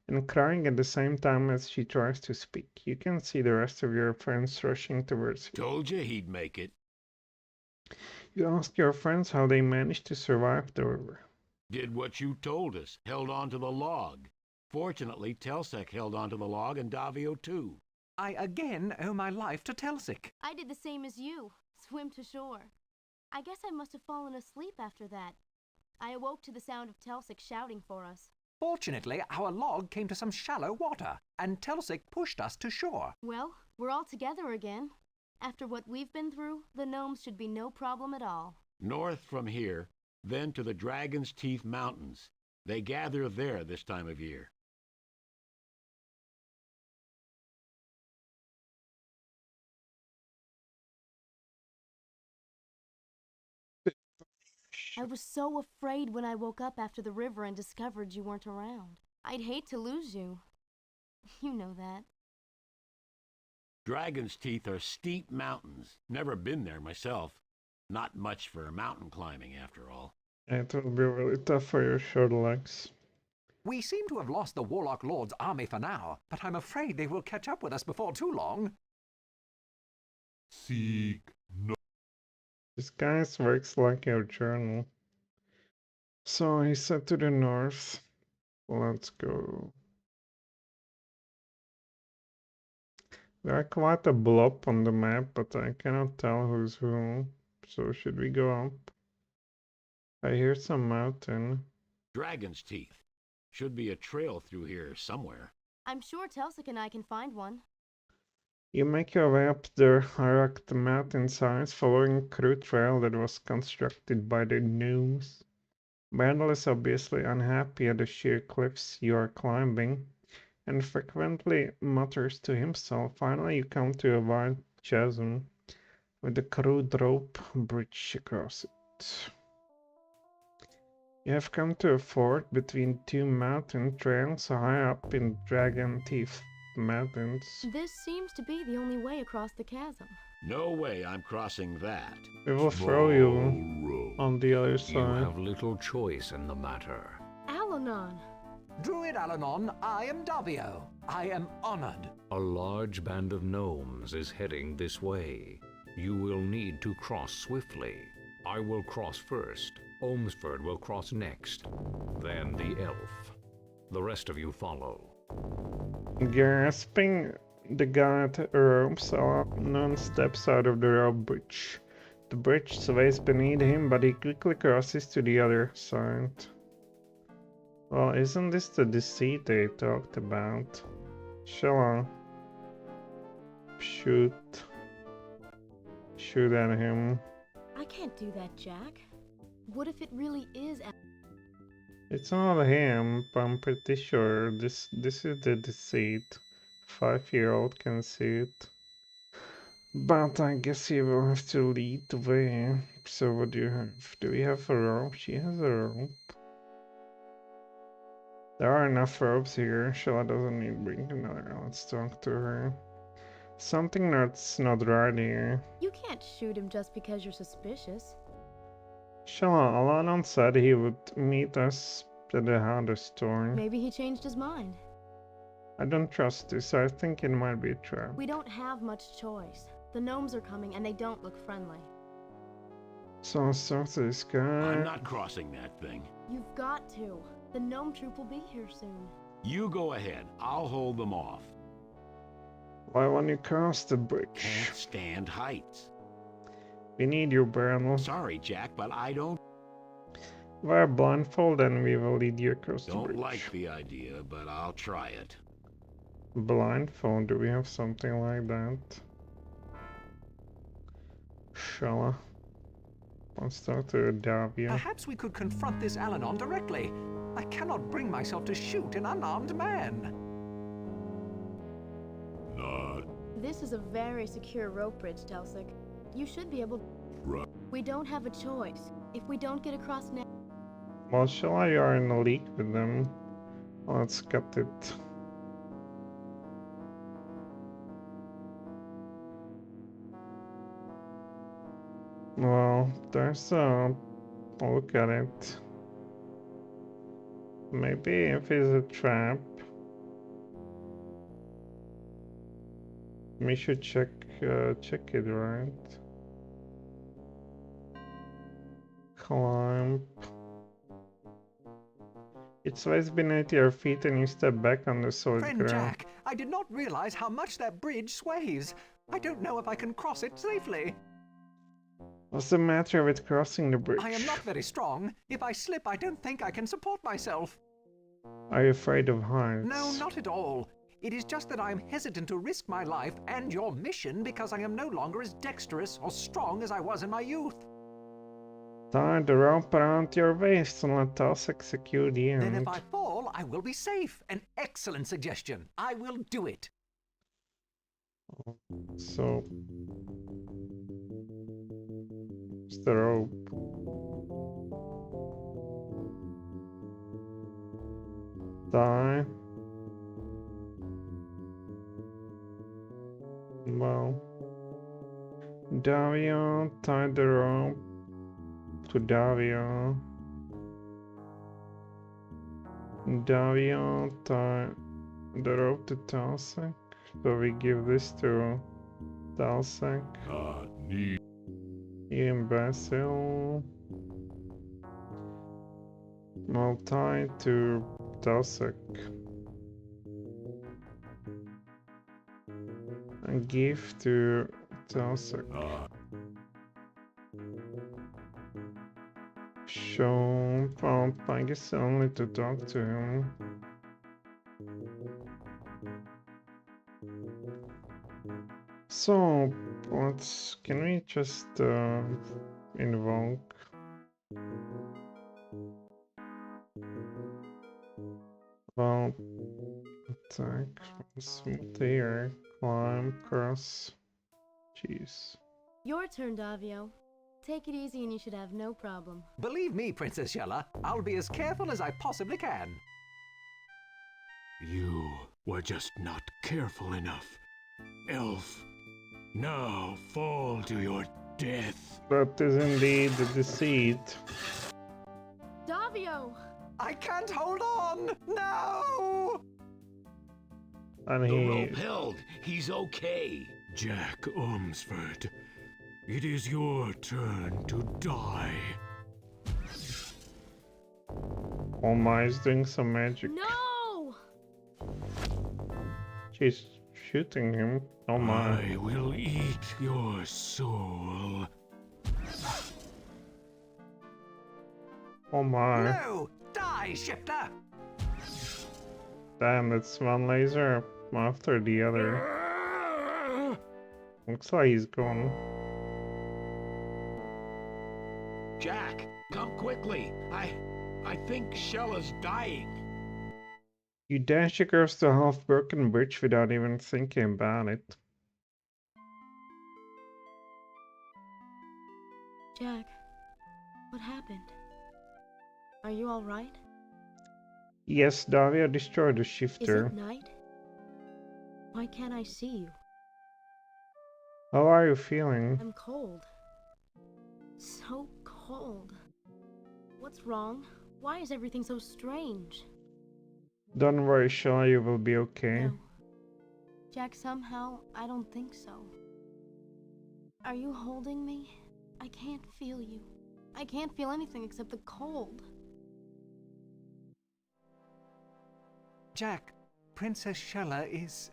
and crying at the same time as she tries to speak. You can see the rest of your friends rushing towards you. Told you he'd make it. You ask your friends how they managed to survive the river. Did what you told us. Held on to the log. Fortunately, Telsek held on to the log and Davio too. I again owe my life to Telsek. I did the same as you. Swim to shore. I guess I must have fallen asleep after that. I awoke to the sound of Telsek shouting for us. Fortunately, our log came to some shallow water, and Telsek pushed us to shore. Well, we're all together again. After what we've been through, the gnomes should be no problem at all. North from here, then to the Dragon's Teeth Mountains. They gather there this time of year. I was so afraid when I woke up after the river and discovered you weren't around. I'd hate to lose you. You know that. Dragon's Teeth are steep mountains. Never been there myself. Not much for mountain climbing, after all. It will be really tough for your short legs. We seem to have lost the Warlock Lord's army for now, but I'm afraid they will catch up with us before too long. Seek no... This guy works like your journal. So he said to the north. Let's go. There are quite a blob on the map, but I cannot tell who's who. So should we go up? I hear some mountain. Dragon's Teeth. Should be a trail through here somewhere. I'm sure Telsek and I can find one. You make your way up the rugged mountainsides, following a crude trail that was constructed by the gnomes. Bandle is obviously unhappy at the sheer cliffs you are climbing, and frequently mutters to himself. Finally, you come to a wide chasm with a crude rope bridge across it. You have come to a ford between two mountain trails high up in Dragon Teeth Mountains. This seems to be the only way across the chasm. No way I'm crossing that. We will throw you on the other You side. have little choice in the matter. Allanon! Druid Allanon, I am Davio. I am honored. A large band of gnomes is heading this way. You will need to cross swiftly. I will cross first. Ohmsford will cross next. Then the elf. The rest of you follow. Grasping the guard ropes, Allanon steps out of the rope bridge. The bridge sways beneath him, but he quickly crosses to the other side. Well, isn't this the deceit they talked about? Shall I shoot at him? I can't do that, Jak. What if it really is It's not him, but I'm pretty sure this is the deceit. 5-year-old can see it. But I guess he will have to lead the way. So what do you have? Do we have a rope? She has a rope. There are enough ropes here. Shella doesn't need to bring another. Let's talk to her. Something that's not right here. You can't shoot him just because you're suspicious. Shella, Allanon said he would meet us at the Thunderstorm. Maybe he changed his mind. I don't trust this. I think it might be a trap. We don't have much choice. The gnomes are coming and they don't look friendly. So I'll start this guy. I'm not crossing that thing. You've got to. The gnome troop will be here soon. You go ahead. I'll hold them off. Why won't you cross the bridge? Can't stand heights. We need your barrel. Sorry, Jack, but I don't Wear blindfold and we will lead you across the bridge. like the idea, but I'll try it. Blindfold, do we have something like that? Shall let's start to Davia. Perhaps we could confront this Allanon directly. I cannot bring myself to shoot an unarmed man. This is a very secure rope bridge, Telsik. You should be able. Right. We don't have a choice. If we don't get across now. Well, shall I are in a league with them? Let's cut it. Well, there's a look at it. Maybe if it's a trap, we should check it, right? Climb. It's always been at your feet and you step back on the solid Friend ground. Jack, I did not realize how much that bridge sways. I don't know if I can cross it safely. What's the matter with crossing the bridge? I am not very strong. If I slip, I don't think I can support myself. Are you afraid of heights? No, not at all. It is just that I am hesitant to risk my life and your mission because I am no longer as dexterous or strong as I was in my youth. Tie the rope around your waist and let us execute the end. Then if I fall, I will be safe. An excellent suggestion. I will do it. So... it's the rope. Die. Well... Davia, tie the rope to Davia. Davia, tie the rope to Talsek. So we give this to Talsek. You imbecile. I'll tie to Talsek. And give to Talsek. Show, well, I guess only to talk to him. So, can we just invoke? Well, attack, smooth here, climb, cross, jeez. Your turn, Davio. Take it easy and you should have no problem. Believe me, Princess Yella, I'll be as careful as I possibly can. You were just not careful enough. Elf, now fall to your death. That is indeed the deceit. Davio! I can't hold on! No! And The he... rope held. He's okay. Jak Ohmsford, it is your turn to die. Oh my, he's doing some magic. No! She's shooting him. Oh my. I will eat your soul. Oh my. No! Die, shifter! Damn, that's one laser after the other. Looks like he's gone. Jack, come quickly. I think Shella's dying. You dash across the half-broken bridge without even thinking about it. Jack, what happened? Are you alright? Yes, Davia destroyed the Is shifter. it night? Why can't I see you? How are you feeling? I'm cold. So cold. What's wrong? Why is everything so strange? Don't worry, Shea, you will be okay. No. Jak, somehow, I don't think so. Are you holding me? I can't feel you. I can't feel anything except the cold. Jak, Princess Shella is...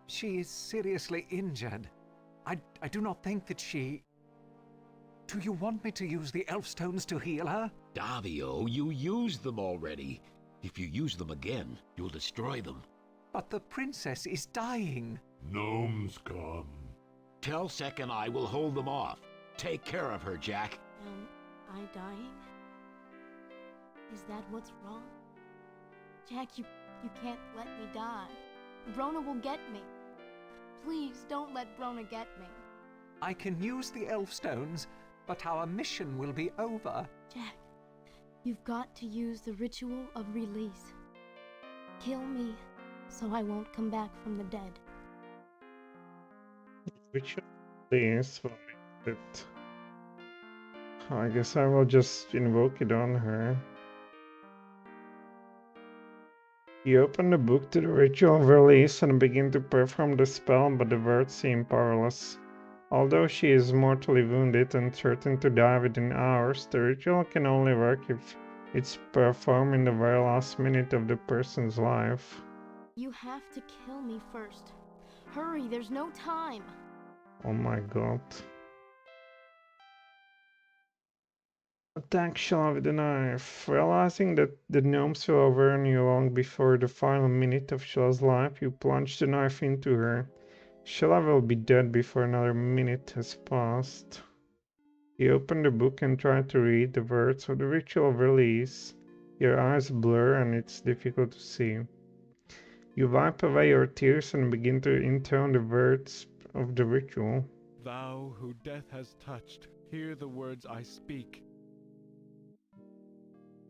She is seriously injured. I do not think that she... Do you want me to use the elf stones to heal her? Davio, you used them already. If you use them again, you'll destroy them. But the princess is dying. Gnomes come. Telsec and I will hold them off. Take care of her, Jak. Am I dying? Is that what's wrong? Jak, you can't let me die. Brona will get me. Please don't let Brona get me. I can use the elf stones, but our mission will be over. Jak, you've got to use the ritual of release. Kill me, so I won't come back from the dead. Which is will make it. I guess I will just invoke it on her. You open the book to the ritual of release and begin to perform the spell, but the words seem powerless. Although she is mortally wounded and certain to die within hours, the ritual can only work if it's performed in the very last minute of the person's life. You have to kill me first. Hurry, there's no time. Oh my god. Attack Shella with a knife. Realizing that the gnomes will overrun you long before the final minute of Shella's life, you plunge the knife into her. Shella will be dead before another minute has passed. You open the book and try to read the words of the ritual of release. Your eyes blur and it's difficult to see. You wipe away your tears and begin to intone the words of the ritual. Thou who death has touched, hear the words I speak.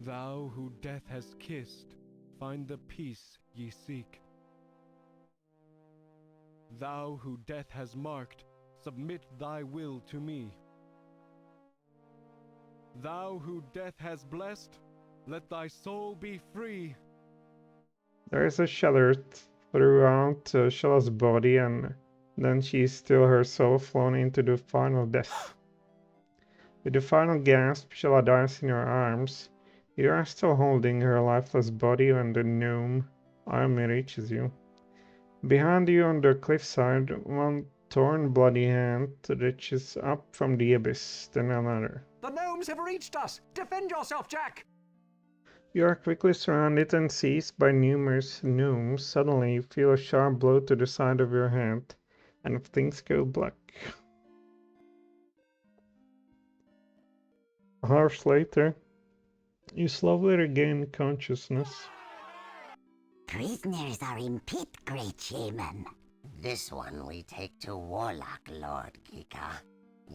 Thou who death has kissed, find the peace ye seek. Thou who death has marked, submit thy will to me. Thou who death has blessed, let thy soul be free. There is a shudder throughout Shella's body, and then she is still her soul flown into the final death. With the final gasp, Shella dies in your arms. You are still holding her lifeless body when the gnome army reaches you. Behind you on the cliffside, one torn, bloody hand reaches up from the abyss, then another. The gnomes have reached us! Defend yourself, Jak! You are quickly surrounded and seized by numerous gnomes. Suddenly, you feel a sharp blow to the side of your head, and things go black. Hours later, you slowly regain consciousness. Prisoners are in pit, great shaman. This one we take to Warlock Lord, Gika.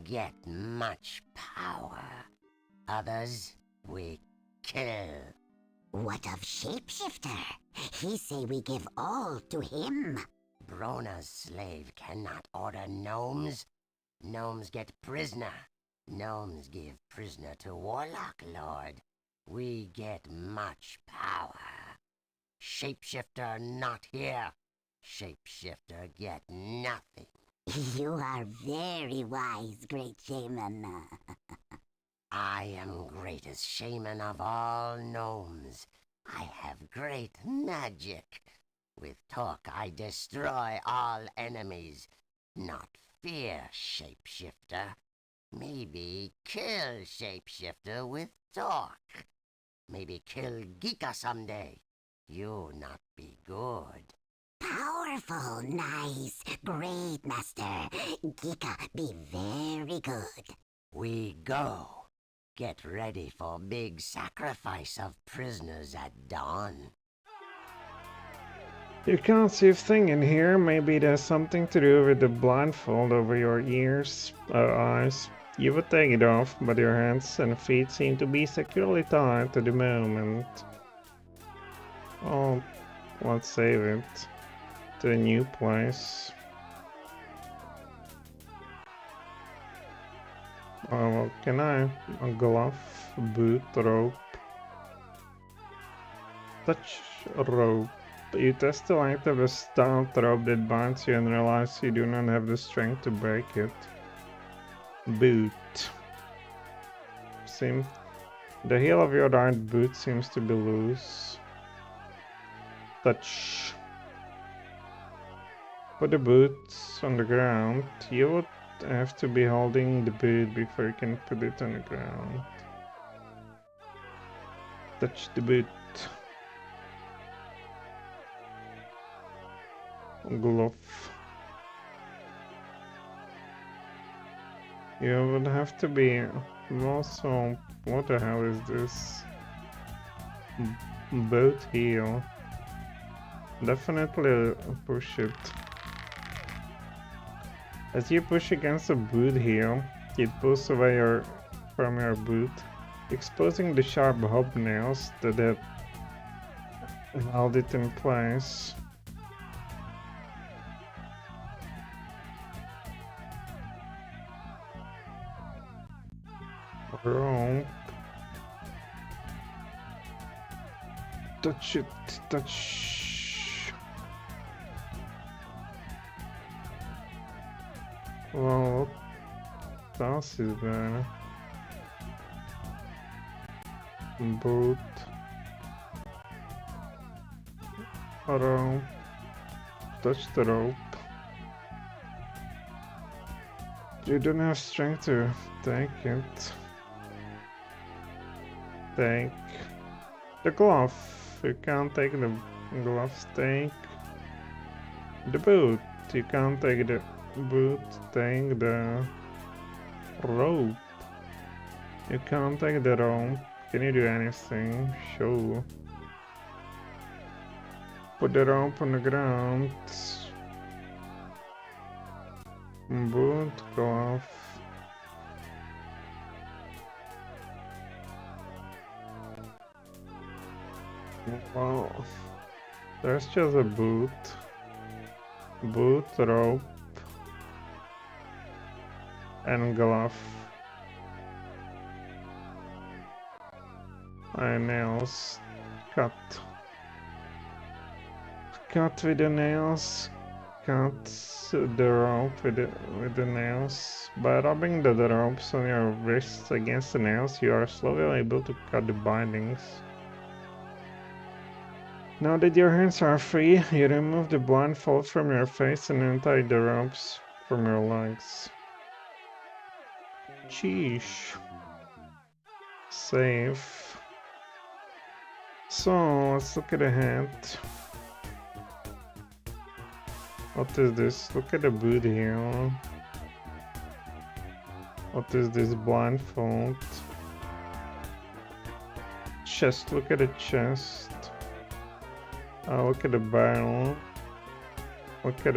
Get much power. Others we kill. What of Shapeshifter? He say we give all to him. Brona's slave cannot order gnomes. Gnomes get prisoner. Gnomes give prisoner to Warlock Lord. We get much power. Shapeshifter not here. Shapeshifter get nothing. You are very wise, great shaman. I am greatest shaman of all gnomes. I have great magic. With talk I destroy all enemies. Not fear Shapeshifter. Maybe kill Shapeshifter with talk. Maybe kill Gika someday. You not be good. Powerful, nice, great master. Gika be very good. We go. Get ready for big sacrifice of prisoners at dawn. You can't see a thing in here. Maybe it has something to do with the blindfold over your ears or eyes. You would take it off, but your hands and feet seem to be securely tied to the moment. Oh, let's save it to a new place. Oh, what can I? A glove, boot, rope. Touch rope. You test the length of the stout rope that binds you and realize you do not have the strength to break it. Boot. The heel of your right boot seems to be loose. Touch. Put the boots on the ground. You would have to be holding the boot before you can put it on the ground. Touch the boot. Glove. You would have to be also. What the hell is this? Boat heel. Definitely push it. As you push against the boot heel, it pulls away from your boot, exposing the sharp hobnails that had held it in place. Rope. Touch it, touch. Well, what else is there? Boot. Rope. Touch the rope. You don't have strength to take it. Take the glove. You can't take the gloves. Take the boot. You can't take the boot. Take the rope. You can't take the rope. Can you do anything? Sure. Put the rope on the ground. Boot, glove. Well, there's just a boot. Boot, rope, and glove. And nails. Cut. Cut with the nails. Cut the rope with the nails. By rubbing the ropes on your wrists against the nails, you are slowly able to cut the bindings. Now that your hands are free, you remove the blindfold from your face and untie the ropes from your legs. Sheesh. Save. So, let's look at the head. What is this? Look at the boot here. What is this blindfold? Chest, look at the chest. Look at the barrel. Look at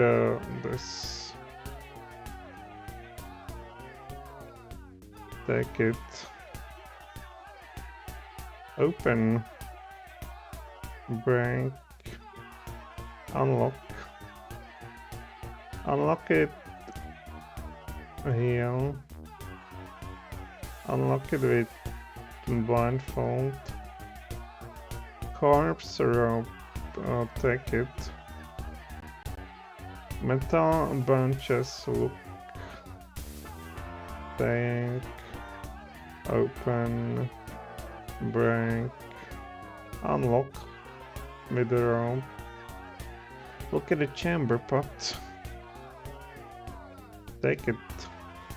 this. Take it. Open. Break. Unlock. Unlock it. Here. Unlock it with blindfold. Corpse rope. I'll take it. Metal bunches. Look. Take. Open. Break. Unlock. With the rope. Look at the chamber pot. Take it.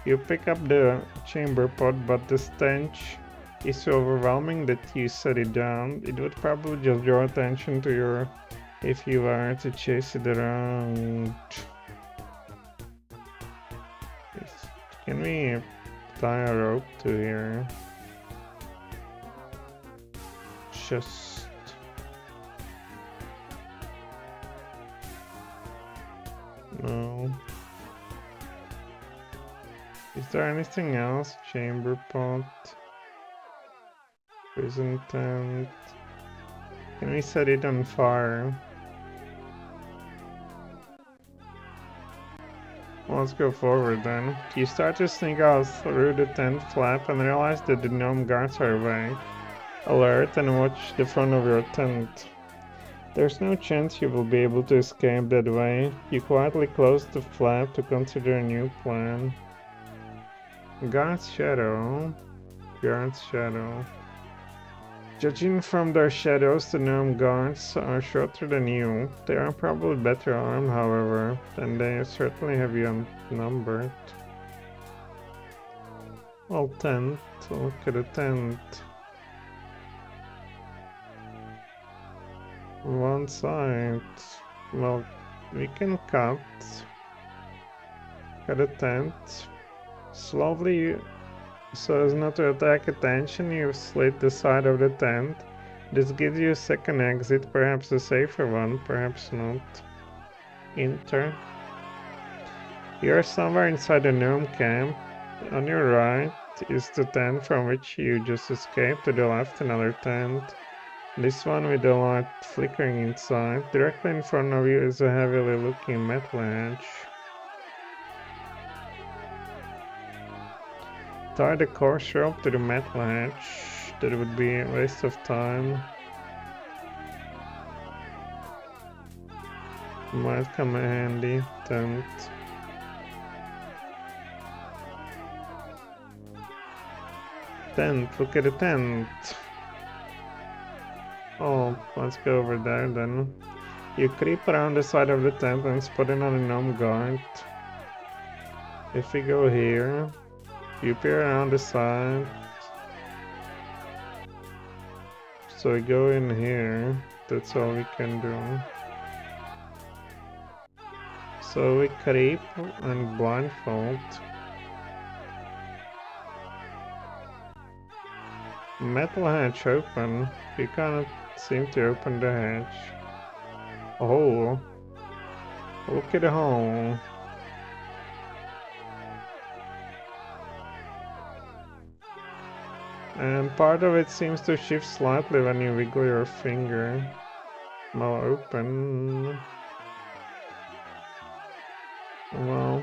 You pick up the chamber pot, but the stench is so overwhelming that you set it down. It would probably just draw attention to your if you were to chase it around. Can we tie a rope to here? Just no. Is there anything else? Chamber pot. Prison tent. Can we set it on fire? Well, let's go forward then. You start to sneak out through the tent flap and realize that the gnome guards are awake, alert, and watch the front of your tent. There's no chance you will be able to escape that way. You quietly close the flap to consider a new plan. Guard's Shadow. Guard's Shadow. Judging from their shadows, the gnome guards are shorter than you. They are probably better armed, however, and they certainly have you outnumbered. Well, tent. Look at the tent. One side. Well, we can cut a tent. Slowly, so as not to attack attention, you slit the side of the tent. This gives you a second exit, perhaps a safer one, perhaps not. Enter. You're somewhere inside the gnome camp. On your right is the tent from which you just escaped. To the left, another tent. This one with the light flickering inside. Directly in front of you is a heavily looking metal hatch. Tie the course rope to the metal hatch. That would be a waste of time. Might come in handy. Tent. Tent, look at the tent. Oh, let's go over there then. You creep around the side of the tent and spot it on a gnome guard. If we go here, you peer around the side. So we go in here. That's all we can do. So we creep and blindfold. Metal hatch open. You cannot seem to open the hatch. A hole. Look at the hole. And part of it seems to shift slightly when you wiggle your finger. Now open. Well,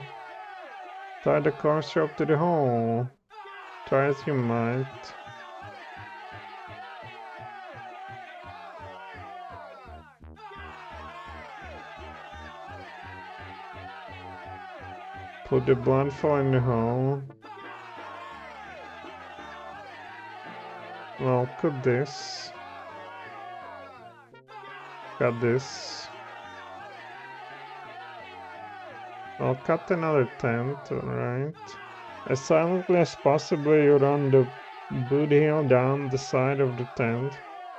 tie the course rope to the hole. Try as you might. Put the blindfold in the hole. Well, cut this. Cut this. I'll cut another tent, alright. As silently as possible, you run the boot heel down the side of the tent.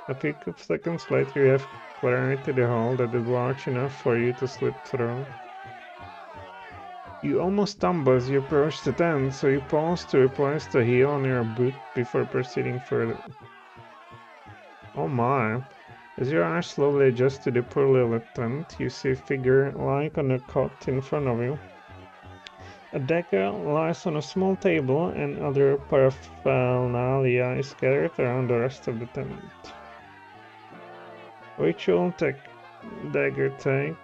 A few seconds later, you have clarity the hole that is large enough for you to slip through. You almost stumble as you approach the tent, so you pause to replace the heel on your boot before proceeding further. Oh my! As your eyes slowly adjust to the poorly lit tent, you see a figure lying on a cot in front of you. A dagger lies on a small table, and other paraphernalia is scattered around the rest of the tent. Which will take dagger take?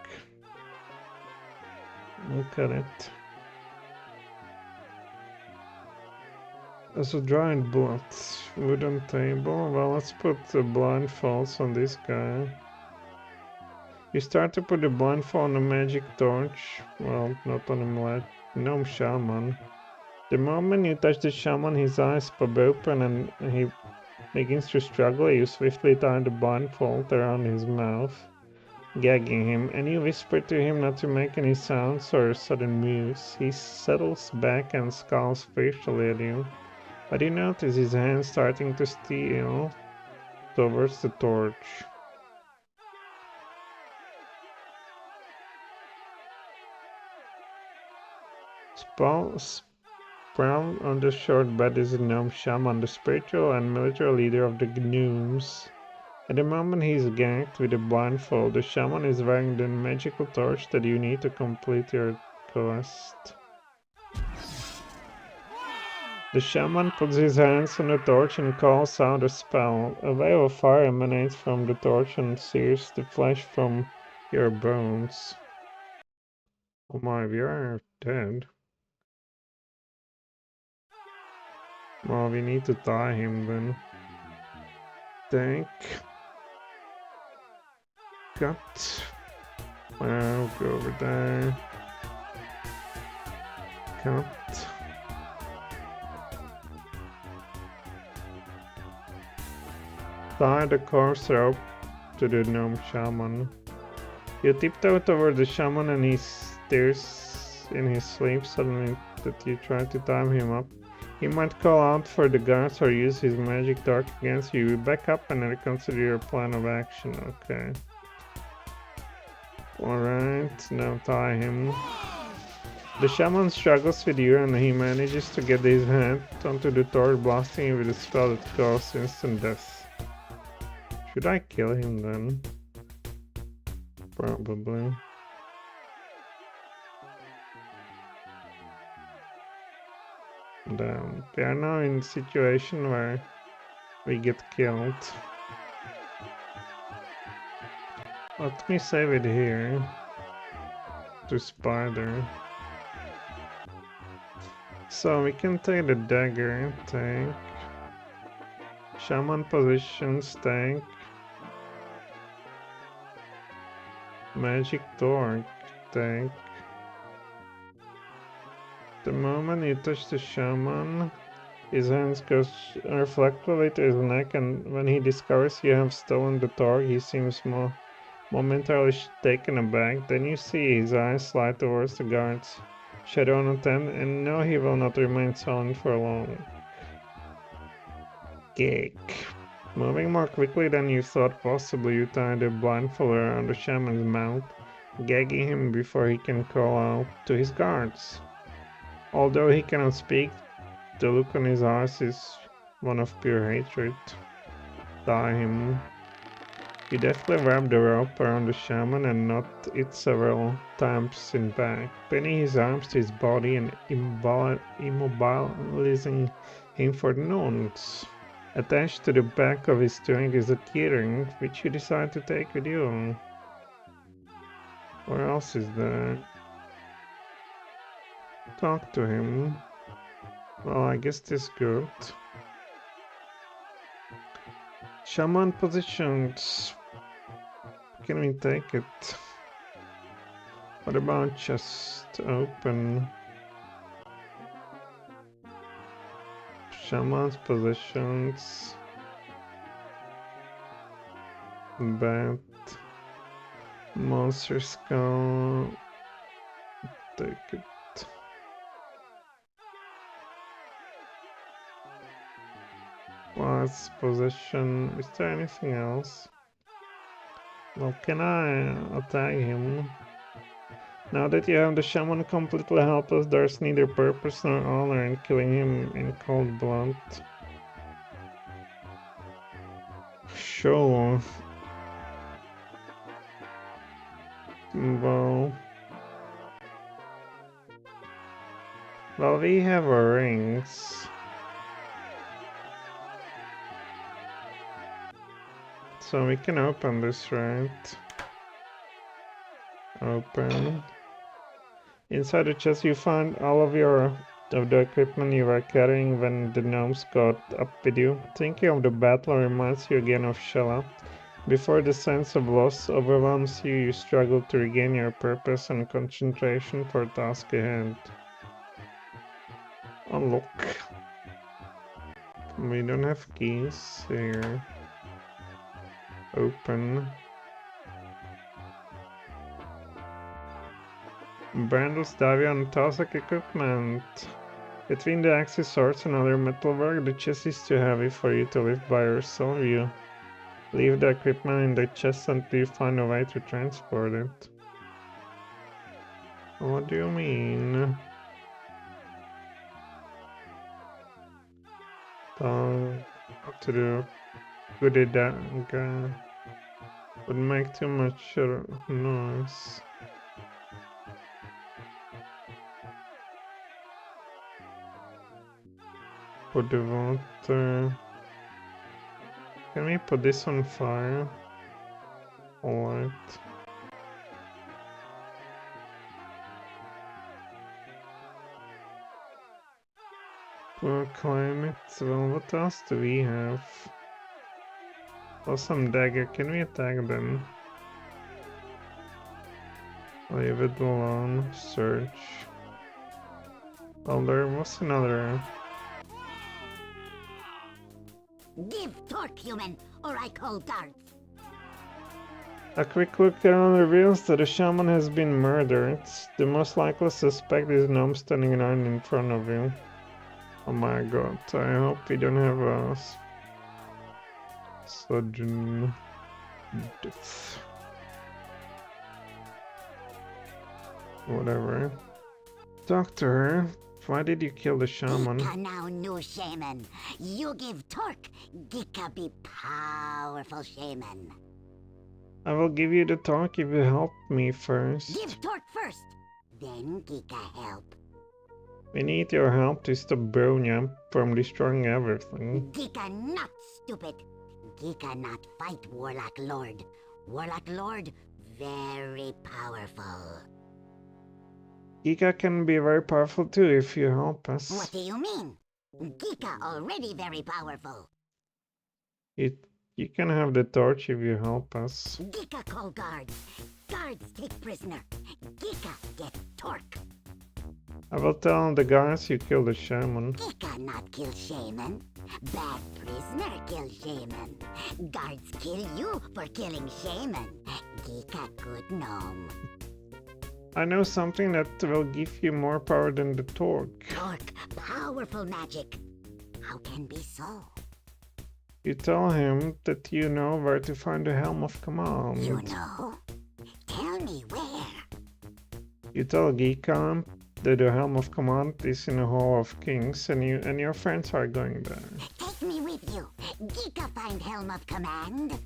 Look at it. As a dried blood. Wooden table. Well, let's put the blindfolds on this guy. You start to put the blindfold on a magic torch. Well, not on a gnome shaman. The moment you touch the shaman, his eyes pop open and he begins to struggle. You swiftly tie the blindfold around his mouth, gagging him, and you whisper to him not to make any sounds or sudden moves. He settles back and scowls fiercely at you, but you notice his hand starting to steal towards the torch. Sprawled on the short bed is a gnome shaman, the spiritual and military leader of the gnomes. At the moment he is gagged with a blindfold, the shaman is wearing the magical torch that you need to complete your quest. The shaman puts his hands on the torch and calls out a spell. A wave of fire emanates from the torch and sears the flesh from your bones. Oh my, we are dead. Well, we need to tie him then. Tank. cut. I'll go over there. Cut. Tie the corpse rope to the gnome shaman. You tiptoe toward the shaman and he stirs in his sleep suddenly that you try to tie him up. He might call out for the guards or use his magic dart against you. You back up and reconsider your plan of action. Okay. Alright, now tie him. The shaman struggles with you and he manages to get his hand onto the torch, blasting you with a spell that causes instant death. Should I kill him then? Probably. Damn. We are now in a situation where we get killed. Let me save it here. To spider. So we can take the dagger, tank. Shaman positions, tank. Magic torch, tank. The moment you touch the shaman, his hands go reflectively to his neck, and when he discovers you have stolen the torch, he seems momentarily taken aback. Then you see his eyes slide towards the guards, shadow on a tent, and no, he will not remain silent for long. Kick. Moving more quickly than you thought possible, you tie the blindfold around the shaman's mouth, gagging him before he can call out to his guards. Although he cannot speak, the look on his eyes is one of pure hatred. Tie him. You deftly wrap the rope around the shaman and knot it several times in back, pinning his arms to his body and immobilizing him for the nonce. Attached to the back of his tunic is a keyring, which you decide to take with you. What else is there? Talk to him. Well, I guess this is good. Shaman positions. Can we take it? What about chest open? Shaman's positions. Bat. Monster skull. Take it. Last position. Is there anything else? Well, can I attack him? Now that you have the shaman completely helpless, there's neither purpose nor honor in killing him in cold blood. Sure. Well, we have our rings. So we can open this, right? Open. Inside the chest you find all of the equipment you were carrying when the gnomes got up with you. Thinking of the battle reminds you again of Shella. Before the sense of loss overwhelms you, you struggle to regain your purpose and concentration for the task ahead. Unlock. We don't have keys here. Open. Brandles Davion Tazak equipment. Between the axis swords and other metalwork, the chest is too heavy for you to lift by yourself. You leave the equipment in the chest until you find a way to transport it. What do you mean? What to do? Goody dagger would make too much noise. Put the water. Can we put this on fire? Alright. We'll climb it. Well, what else do we have? Awesome dagger. Can we attack them? Leave it alone. Search. Oh, there was another. Give torque, human, or I call guards. A quick look around reveals that a shaman has been murdered. The most likely suspect is Gnome standing right in front of you. Oh my god, I hope we don't have a sudden death. Whatever. Doctor, why did you kill the shaman? Gika now new shaman. You give torque, Gika be powerful shaman. I will give you the talk if you help me first. Give torque first, then Gika help. We need your help to stop Bronya from destroying everything. Gika not stupid. Gika not fight Warlock Lord. Warlock Lord very powerful. Gika can be very powerful too if you help us. What do you mean? Gika already very powerful. You can have the torch if you help us. Gika call guards. Guards take prisoner. Gika get torque. I will tell the guys you killed the shaman. Gika not kill shaman. Bad prisoner kill shaman. Guards kill you for killing shaman. Gika good gnome. I know something that will give you more power than the torque. Torque, powerful magic. How can be so? You tell him that you know where to find the Helm of Command. You know? Tell me where. You tell Gika that the Helm of Command is in the Hall of Kings and you and your friends are going there. Take me with you. Gika find Helm of Command.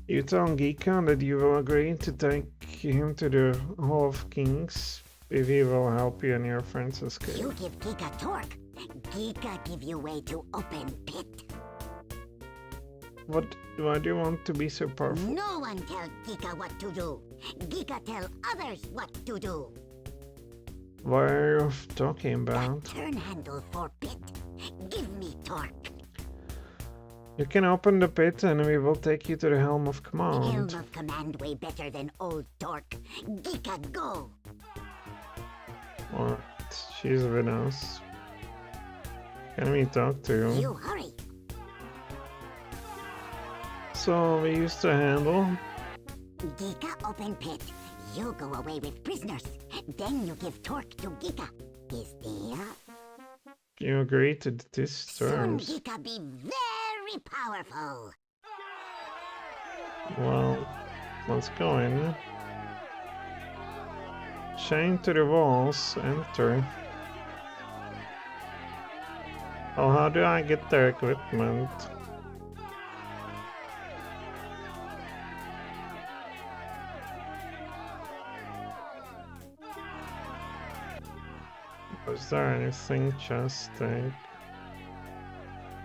You tell Gika that you will agree to take him to the Hall of Kings if he will help you and your friends escape. You give Gika torque. Gika give you way to open pit. Why do you want to be so powerful? No one tell Gika what to do. Gika tell others what to do. What are you talking about? That turn handle for pit. Give me torque. You can open the pit and we will take you to the Helm of Command. Helm of Command way better than old torque. Gika go. Alright, she's with us. Can we talk to you? You hurry. So we used to handle. Gika open pit. You go away with prisoners. Then you give torque to Gika. Is there? You agree to these terms. Soon Gika be very powerful. Well, let's go in. Chain to the walls, enter. Oh, how do I get their equipment? Was there anything just take?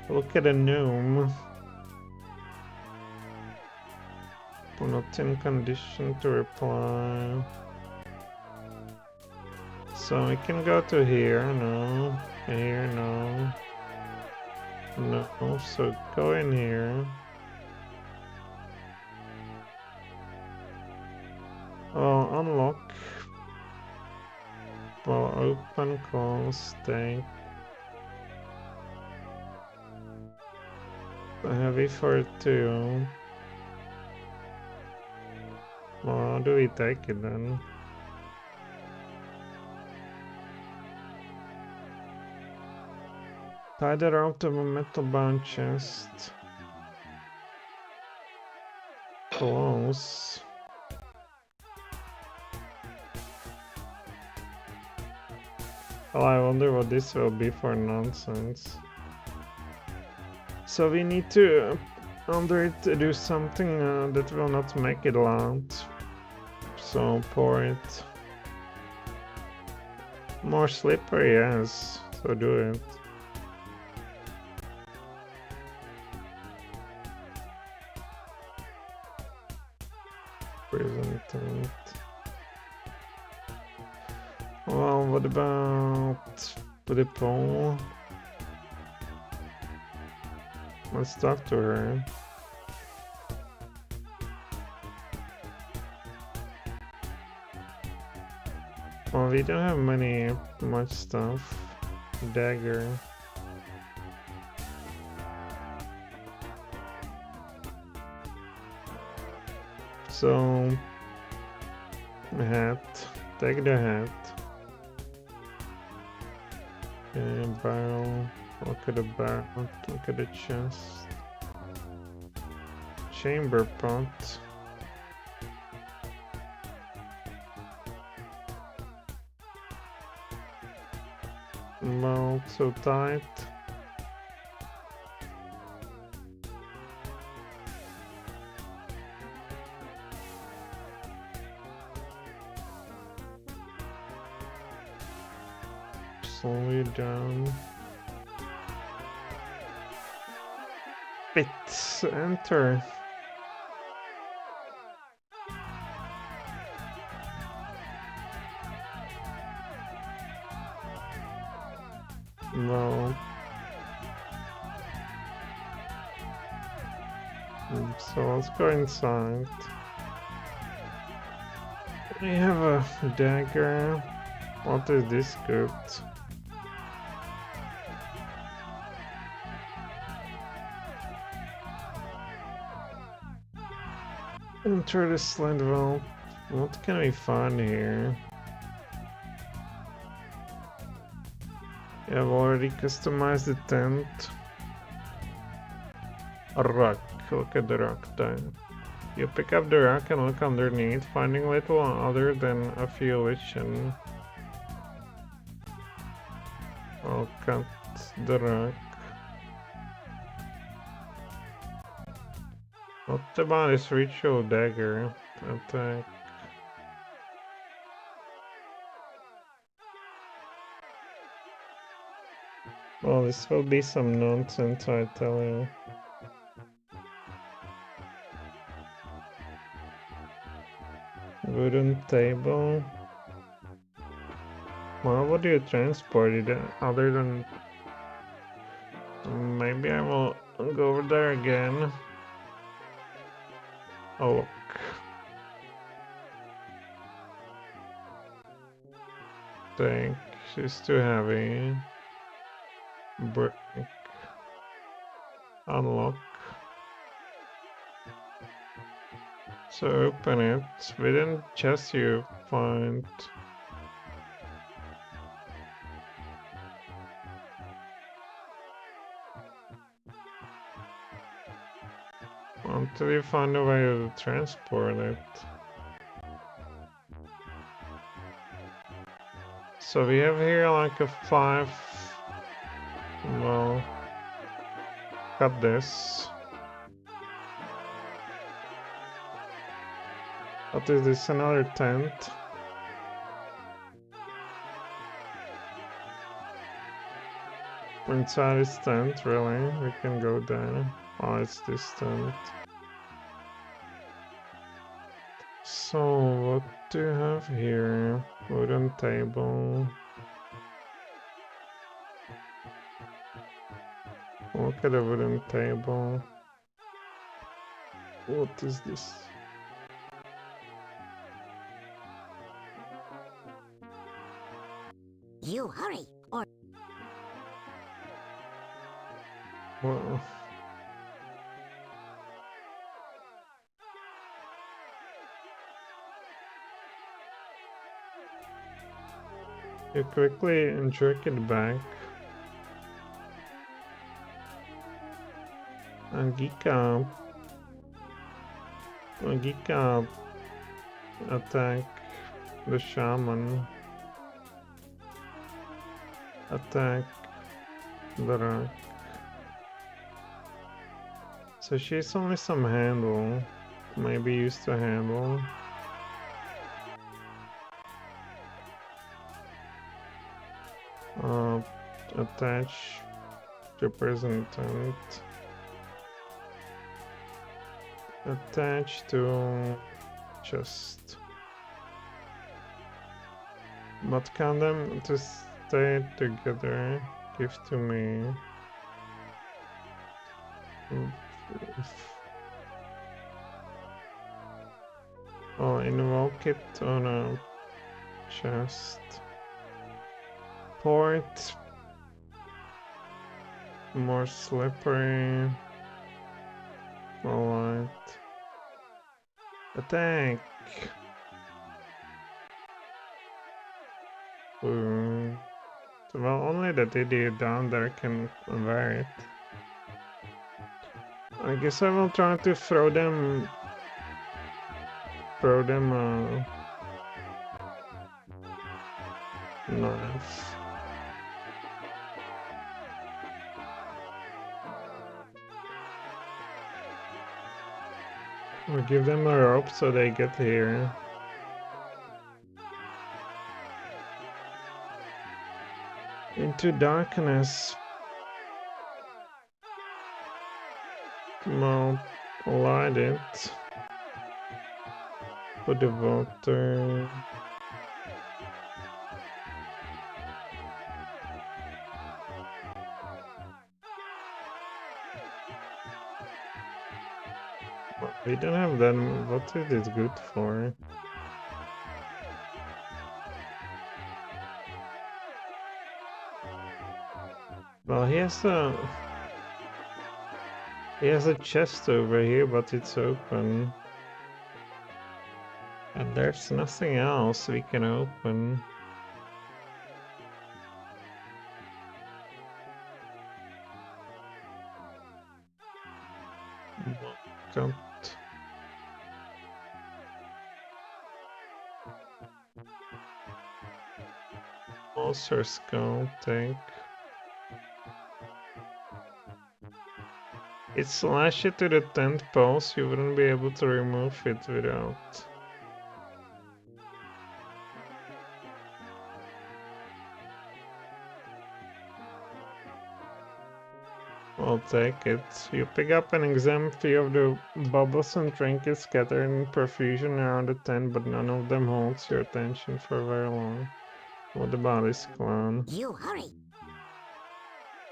Look at a gnome. We're not in condition to reply. So we can go to here, no. Here, no. No, so go in here. Oh, unlock. Well, open, close, take. Heavy for 2. Well, how do we take it then? Tie the rope to a metal bound chest. Close. Well, I wonder what this will be for nonsense. So we need to, under it, do something that will not make it loud. So pour it. More slippery, yes. So do it. Prison tent. Well, what about the pole? Let's talk to her. Well, we don't have much stuff. Dagger. So, hat. Take the hat. And barrel. Look at the barrel. Look at the chest. Chamber pot. Mount so tight. Slowly down. Bit. Enter. No. So let's go inside. We have a dagger. What is this good? Enter this Land of Shannara. What can we find here? I've already customized the tent. A rock. Look at the rock there. You pick up the rock and look underneath, finding little other than a fuelage, and I'll cut the rock. What about this ritual dagger? Attack. Well, this will be some nonsense, I tell you. Wooden table. Well, what do you transport it other than... Maybe I will go over there again. Oh, look. Think she's too heavy. Break. Unlock. So open it. Within chest you find until you find a way to transport it. So we have here like a 5. Well, cut this. What is this? Another tent? Inside this tent, really? We can go there. Oh, it's this tent. So, what do you have here? Wooden table. Look at the wooden table. What is this? You hurry, or... Well... You quickly jerk it back. And Gika attack the shaman. Attack the rock. So she's only some handle. Maybe used to handle. Attach representant. Attach to chest. But can them to stay together? Give to me. Oh, invoke it on a Chest. Port. More slippery. Alright. Attack. Ooh. Well, only that idiot down there can wear it. I guess I will try to throw them. Knife. Or give them a rope so they get here. Into darkness. Well, light it. Put the water. We don't have that. What is it good for? Well, he has a chest over here, but it's open. And there's nothing else we can open. Can't. Monster skull tank. It's slash it to the 10th pulse, you wouldn't be able to remove it without. I'll take it. You pick up an exempt few of the bubbles and trinkets scattered in profusion around the tent, but none of them holds your attention for very long. What about this clown? You hurry.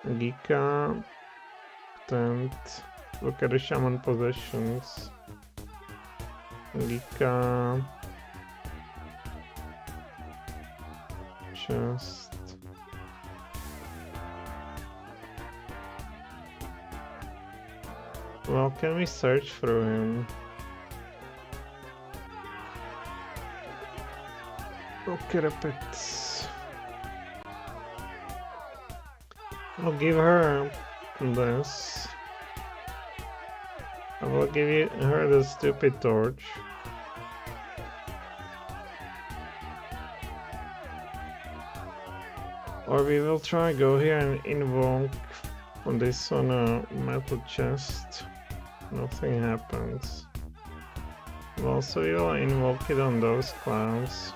Gika. Tent. Look at the shaman possessions. Gika. Chest. Well, can we search through him? Okay, the pets. I'll give her this. I will give her the stupid torch. Or we will try go here and invoke on this on a metal chest. Nothing happens. Well, so we will invoke it on those clouds.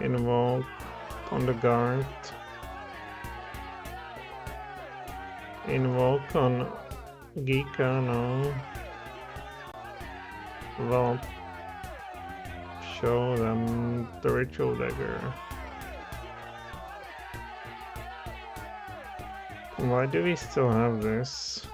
Invoke on the guard. Invoke on Gika, no. Well, show them the ritual dagger. Why do we still have this?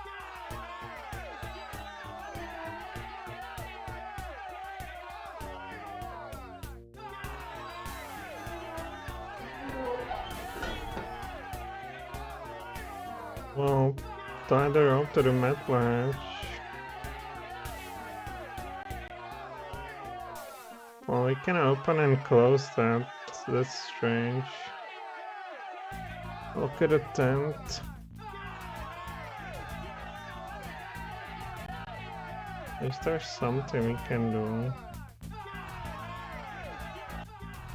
Well, tie the rope to the metal hatch. Well, we can open and close that. That's strange. Look at the tent. Is there something we can do?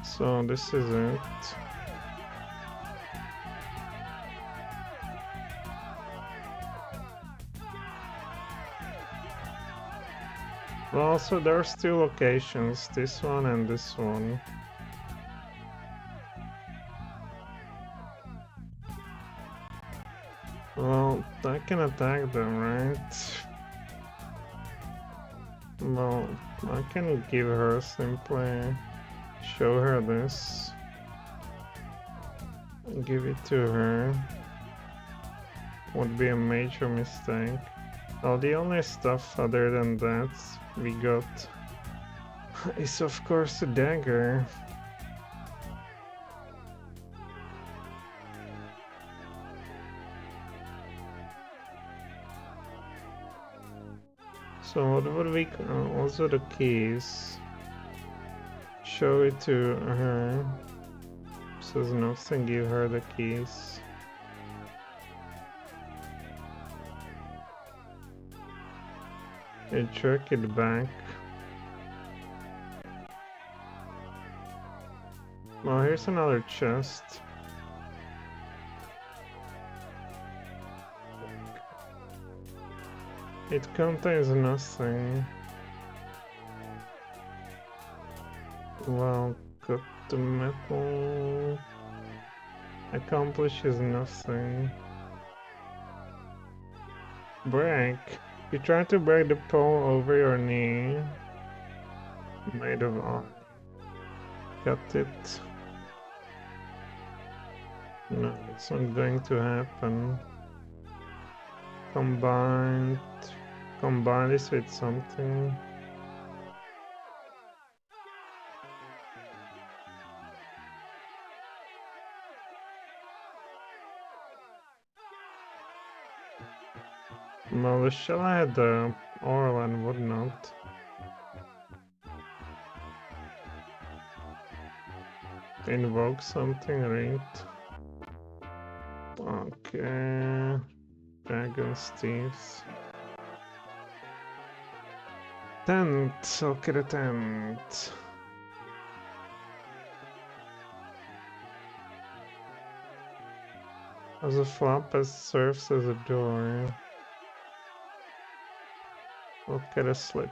So this is it. Well, so there's two locations, this one and this one. Well, I can attack them, right? Well, I can give her simply show her this. Give it to her. Would be a major mistake. Well, the only stuff other than that we got is of course a dagger. So what would we also the keys? Show it to her. Says nothing, give her the keys. And check it back. Well, here's another chest. It contains nothing. Well, cut the metal. Accomplishes nothing. Break. You try to break the pole over your knee. Made of iron. Cut it. No, it's not going to happen. Combine this with something. Well, the shell had the oil and would not. Invoke something, right? Okay. Dragons, thieves. Tent. Okay, the tent. As a flap as serves as a door. Okay, the slit.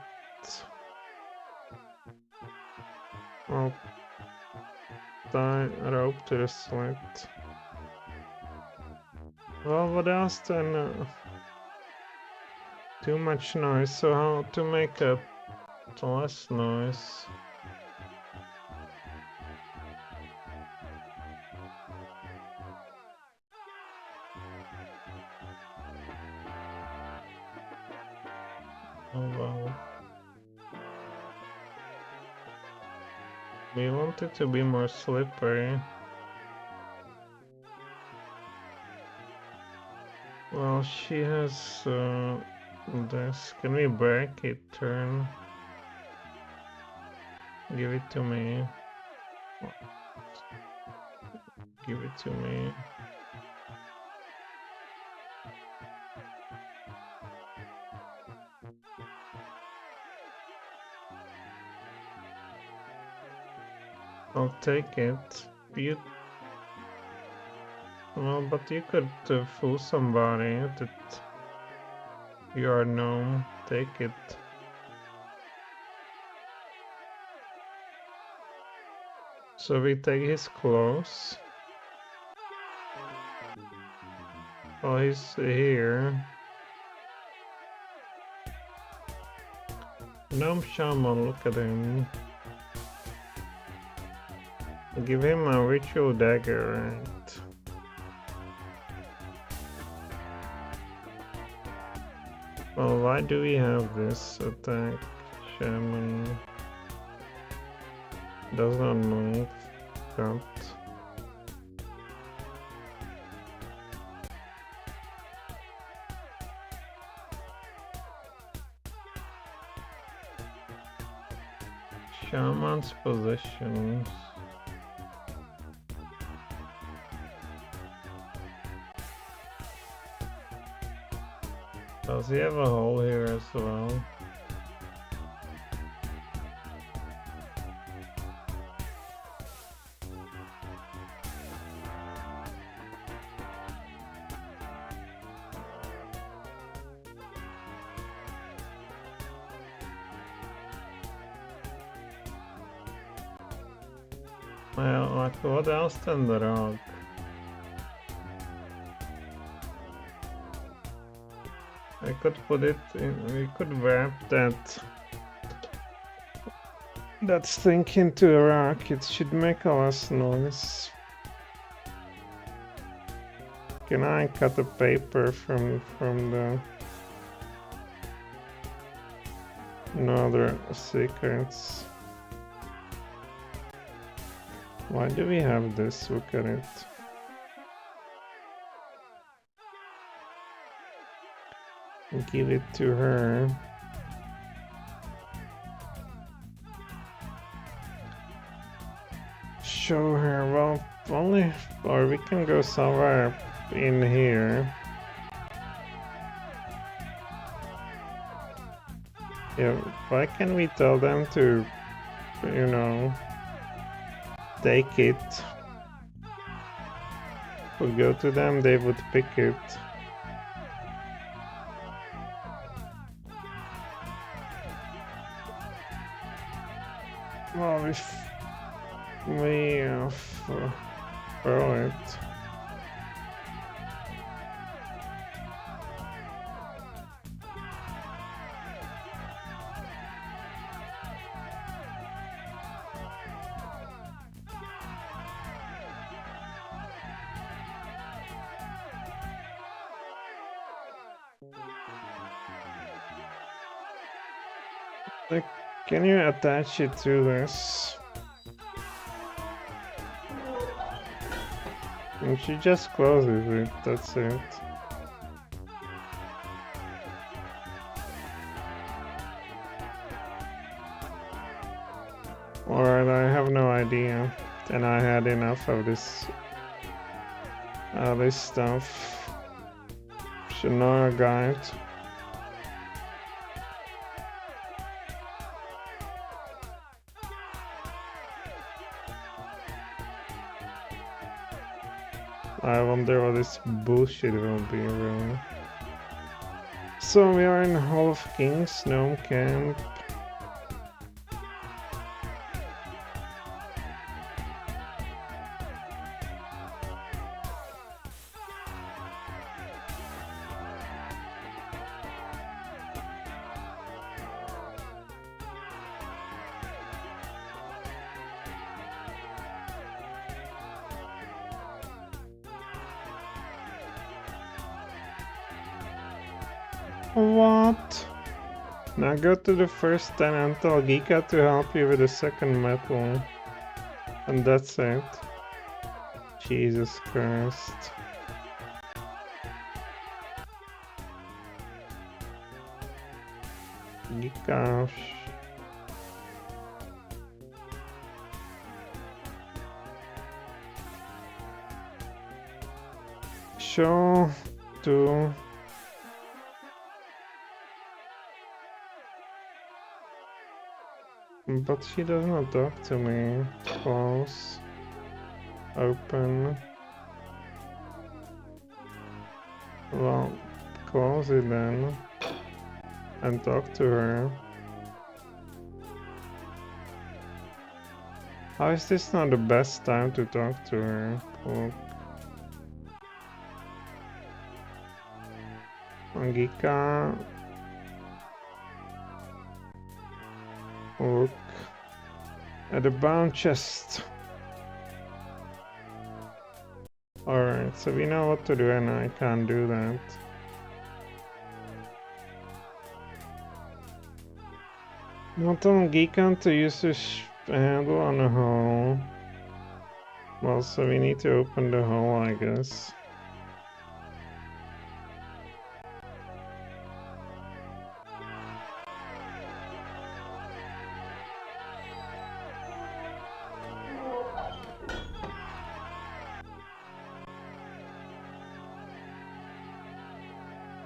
I'll tie a rope to the slit. Well, what else then? Too much noise, so how to make a less noise? Oh well. We want it to be more slippery. Well, she has this. Can we break it? Turn. Give it to me. Give it to me. I'll take it. Well, but you could fool somebody that you are gnome. Take it. So we take his clothes. Oh, he's here. Gnome shaman, look at him. Give him a ritual dagger, right? Well, why do we have this attack? Shaman does not move. Cut. Shaman's possessions. Does he have a hole here as well? Well, like what else than the rock? I could put it in, we could wrap that stink into a rock. It should make a less noise. Can I cut the paper from the no other secrets? Why do we have this? Look at it. Give it to her. Show her, well, only, or we can go somewhere in here. Yeah, why can't we tell them to, you know, take it? We'll go to them, they would pick it. Well, if we throw it. Like, can you attach it to this? And she just closes it, that's it. Alright, I have no idea. And I had enough of this stuff. Shannara guide. I wonder what this bullshit will be, really. So we are in Hall of Kings, Gnome Camp. What? Now go to the first 10 and tell Gika to help you with the second metal. And that's it. Jesus Christ. Gika. Show to... But she does not talk to me. Close. Open. Well, close it then. And talk to her. How is this not the best time to talk to her? Look. Angika. Look at the bound chest. Alright, so we know what to do and I can't do that. Not on Geekan to use this handle on the hole. Well, so we need to open the hole, I guess.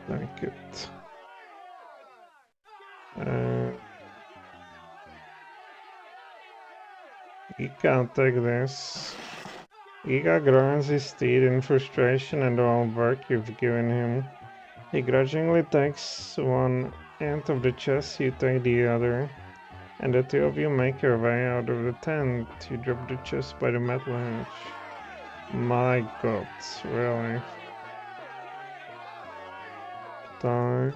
Like it. He can't take this. Giga grinds his teeth in frustration at all work you've given him. He grudgingly takes one end of the chest, you take the other, and the two of you make your way out of the tent. You drop the chest by the metal hatch. My god, really? Time.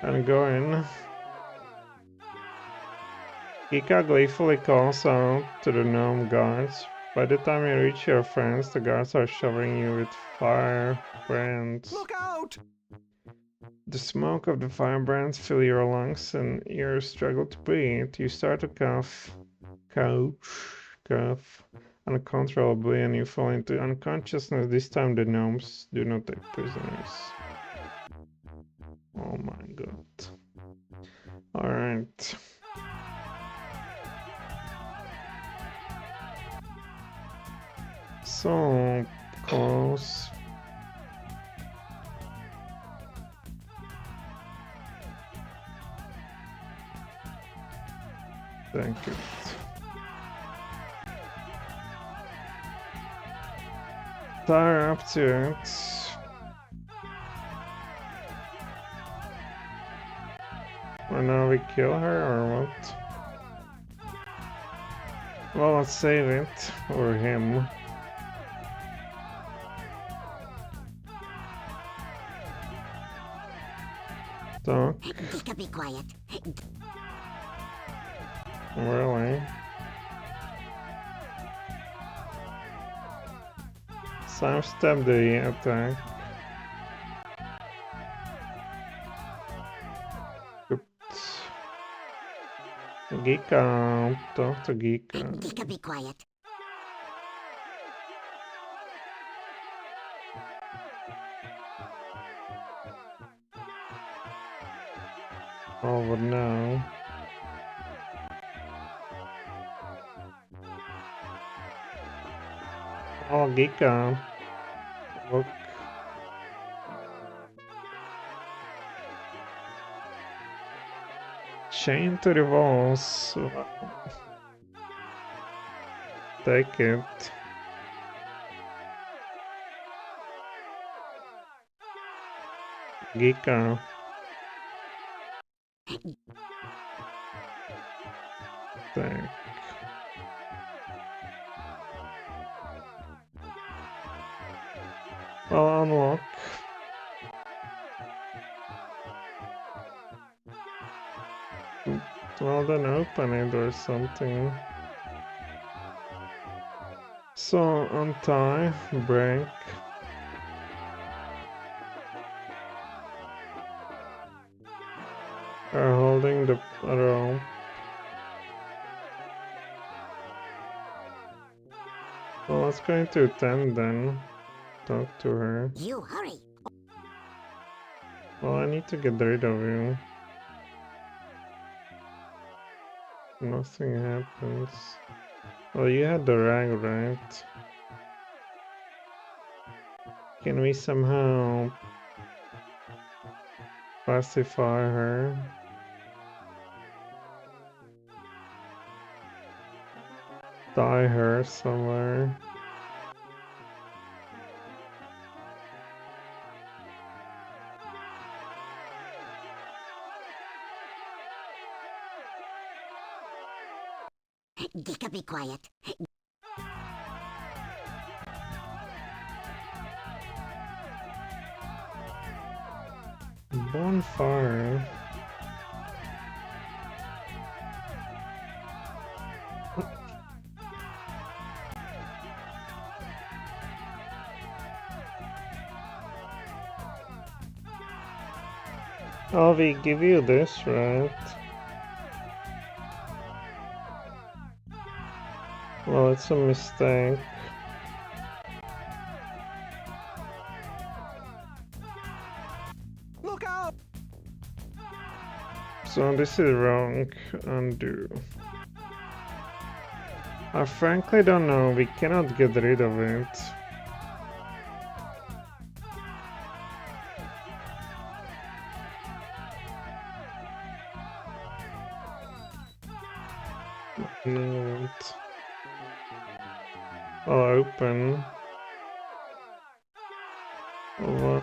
And go in. Kika gleefully calls out to the gnome guards. By the time you reach your friends, the guards are showering you with fire brands. Look out! The smoke of the firebrands fill your lungs and you struggle to breathe. You start to cough, cough uncontrollably, and you fall into unconsciousness. This time the gnomes do not take prisoners. Oh my god. Alright. So close. Thank you. Tie up to it. Or now we kill her or what? Well, let's save it. Or him. Talk. Be quiet. Really? Sidestep the attack. Oops. Geek out. Talk to Geek out. Be quiet. Oh, but no. Oh, Geeka. Look. Chain to the walls. Take it. Geeka. Take. Well, unlock. Well, then open it or something. So, untie, break. Holding the rope. Well, let's go into 10 then. Talk to her. You hurry. Well, I need to get rid of you. Nothing happens. Well, you had the rag, right? Can we somehow pacify her? Tie her somewhere. Dika, be quiet. Bonfire. Oh, we give you this, right? Well, it's a mistake. Look out! So this is wrong. Undo. I frankly don't know. We cannot get rid of it. No. I'll open. What?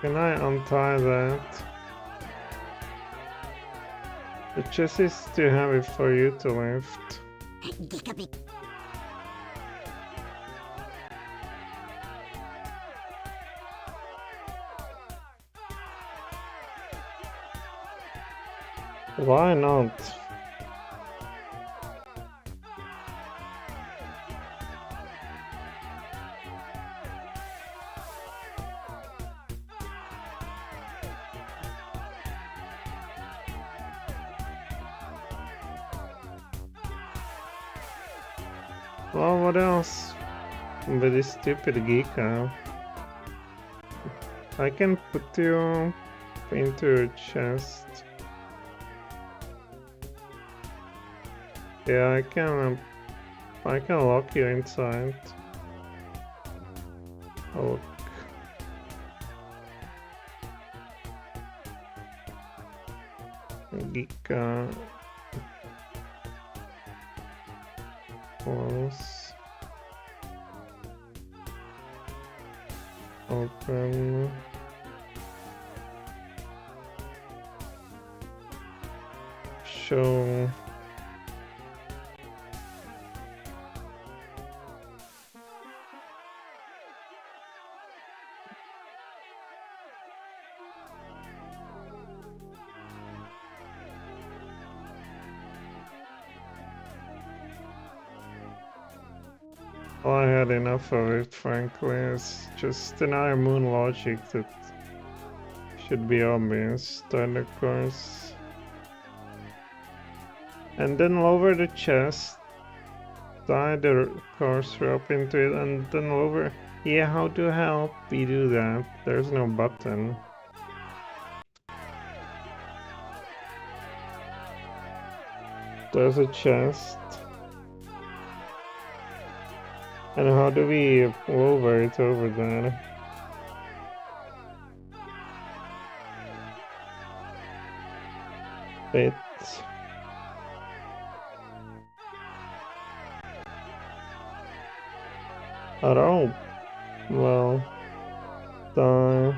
Can I untie that? The chest is too heavy for you to lift. Why not? Well, what else? With this stupid Geeka. I can put you into a chest. Yeah, I can lock you inside. Oh, look. Geeka. Close. Open. Show. Well, I had enough of it, frankly. It's just another moon logic that should be obvious. Start the course. And then lower the chest. Tie the cursor up into it and then lower. Yeah, how to help we do that? There's no button. There's a chest. And how do we lower it over there? Bit. Oh, well, die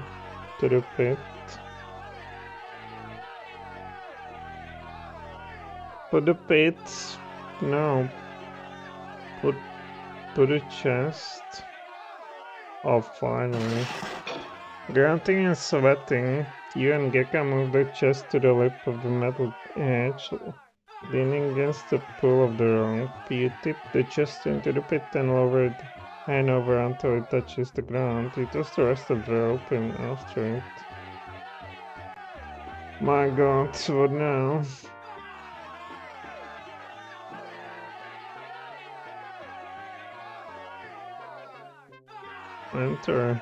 to the pit. Put the pit. No. Put a chest. Oh, finally. Grunting and sweating, you and Gekka move the chest to the lip of the metal edge. Leaning against the pull of the rope, you tip the chest into the pit and lower it hand over until it touches the ground. You toss the rest of the rope in after it. My god, what now? Enter.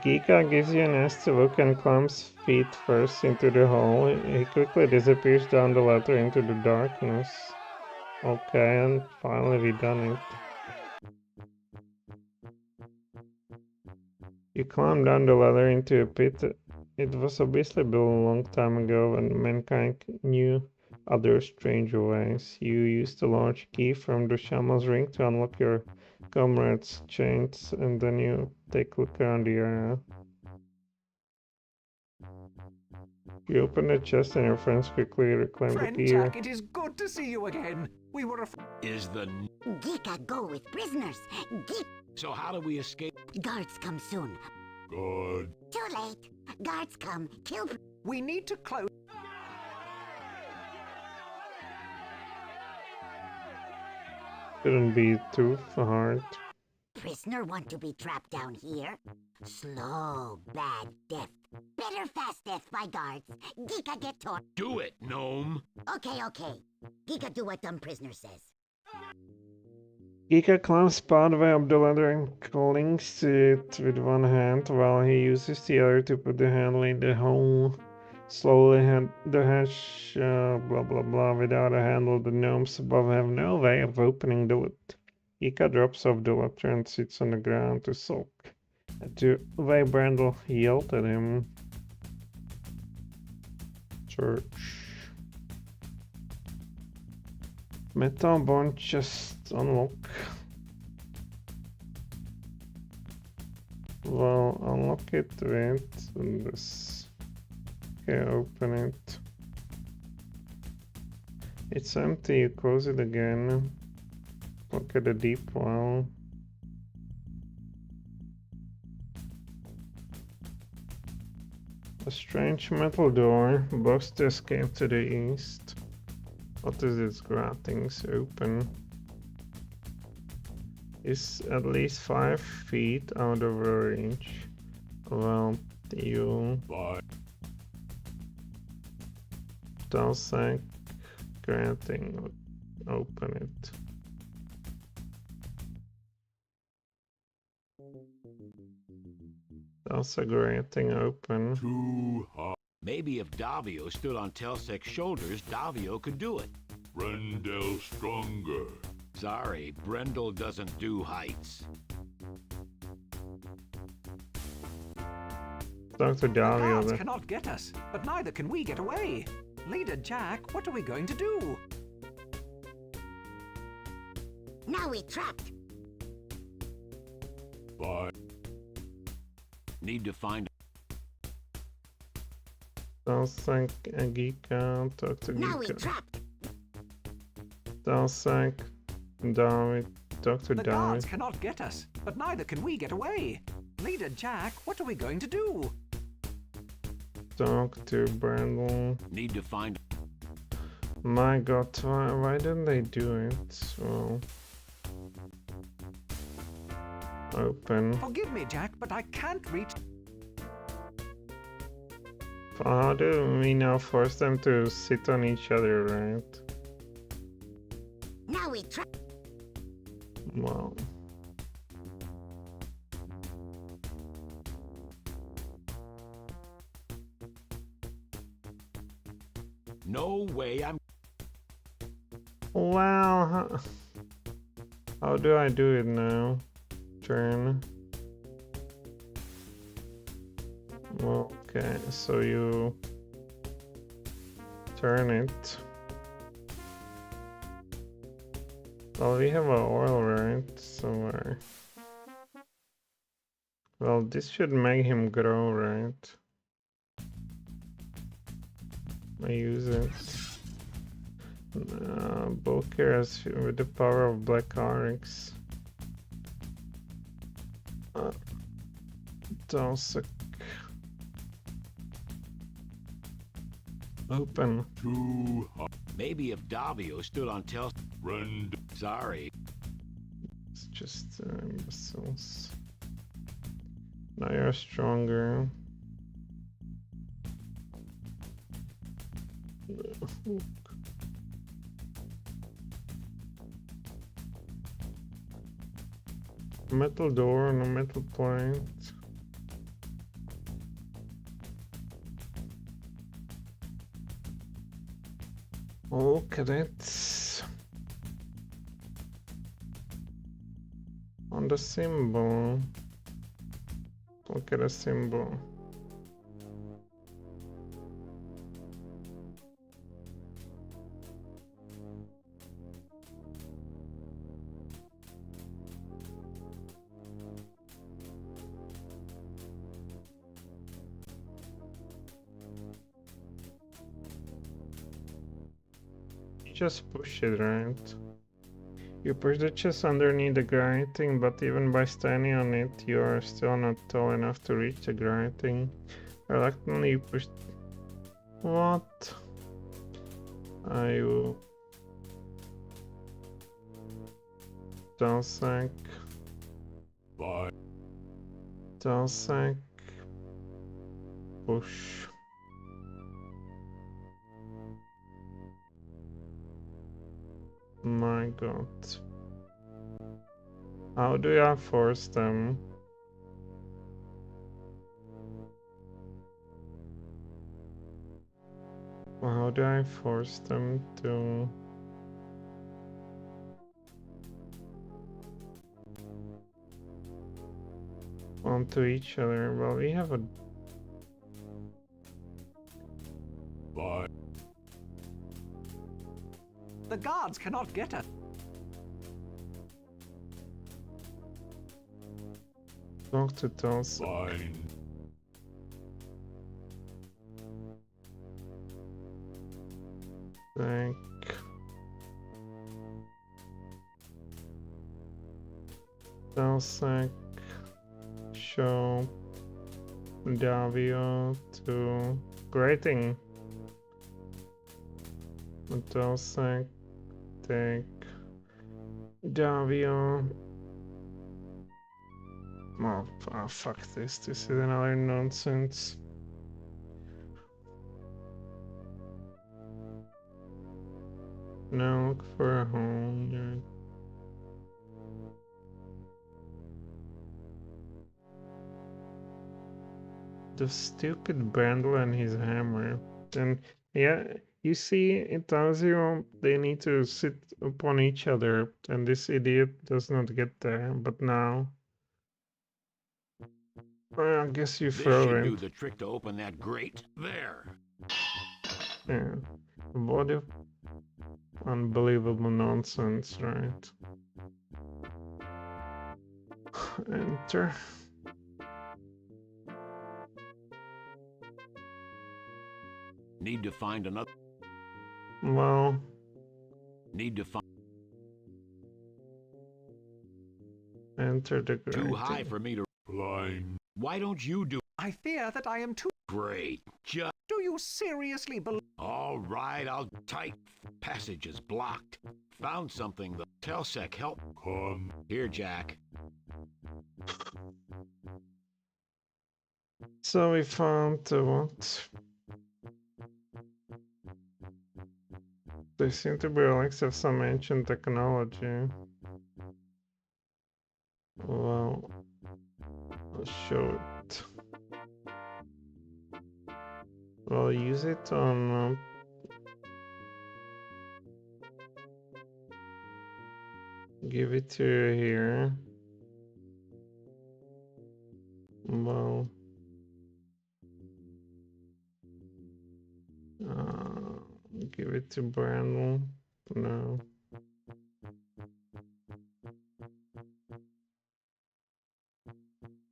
Geeka gives you a nasty look and climbs feet first into the hole. He quickly disappears down the ladder into the darkness. Okay, and finally we done it. You climb down the ladder into a pit. It was obviously built a long time ago when mankind knew other stranger ways. You used a large key from the shaman's ring to unlock your comrades' chains, and then you take a look around the area. You open the chest and your friends quickly reclaim the key. Jack, it is good to see you again. We were Is the... Geeka go with prisoners. So how do we escape? Guards come soon. Good. Too late. Guards come. Kill. We need to close. Shouldn't be too hard. Prisoner want to be trapped down here? Slow, bad death. Better fast death by guards. Geeka get torn. Do it, gnome. Okay. Geeka do what dumb prisoner says. Geeka climbs partway up the ladder and clings to it with one hand while he uses the other to put the handle in the hole. Slowly the hatch, blah blah blah. Without a handle, the gnomes above have no way of opening the lid. Geeka drops off the ladder and sits on the ground to sulk. At the way Brandel yelled at him. Church. Metal bond chest unlock. Well, unlock it with this. Okay, open it. It's empty, you close it again. Look at the deep well. A strange metal door blocks the escape to the east. What is its gratings open? Is at least 5 feet out of range. Well, you. Dalsack grating. Open it. Dalsack grating open. Too hot. Maybe if Davio stood on Telsek's shoulders, Davio could do it. Brendel stronger. Sorry, Brendel doesn't do heights. Dr. The Davio. guards cannot get us, but neither can we get away. Leader Jak, what are we going to do? Now we trapped. Bye. Need to find. Dalsack and Gika. Dr. Now we Gika. trapped. Dalsack. David. Dr. The David. guards cannot get us, but neither can we get away. Leader Jak, what are we going to do? Dr. Brandon. Need to find. My god, why didn't they do it? Well. Open. Forgive me, Jak, but I can't reach. How do we now force them to sit on each other, right? Now we trapped. Well. No way I'm. Wow. How do I do it now? Turn. Okay, so you turn it. Well, we have a oil, right? Somewhere. Well, this should make him grow, right? I use it. Bulkers with the power of Black Oryx. Dalsack. Open. Too hot. Maybe if Davio stood on Telsek's. Brendel. Sorry. It's just imbeciles. Now you're stronger. Metal door and a metal plate. Look at it. On the symbol. Look at the symbol. Just push it, right? You push the chest underneath the grating, but even by standing on it, you are still not tall enough to reach the grating. Reluctantly, you push. What? Are you? Dalsack. Bye. Dalsack. Push. My god. How do I force them? How do I force them to... onto each other? Well, we have a... Bye. The guards cannot get us. Talk to Dalsack. Fine. Thank. Dalsack. Show. Davio to grating. Dosek, take Davio. Oh, fuck this. This is another nonsense. Now look for a home, dude. The stupid Brandle and his hammer. And yeah, you see, it tells you they need to sit upon each other, and this idiot does not get there. But now, I guess you This throw should it. do the trick to open that grate. There. Yeah. What a unbelievable nonsense, right? Enter. Need to find another. Well, Need to find. enter the grating. Too high for me to. Blind. Why don't you do? I fear that I am too... Great. Just. Do you seriously believe... All right, I'll tight. Passage is blocked. Found something. The Telsec help. Come. Here, Jack. So we found what? They seem to be relics of some ancient technology. Well, I'll show it. Well, use it on... give it to you here. Well... give it to Brandon. No.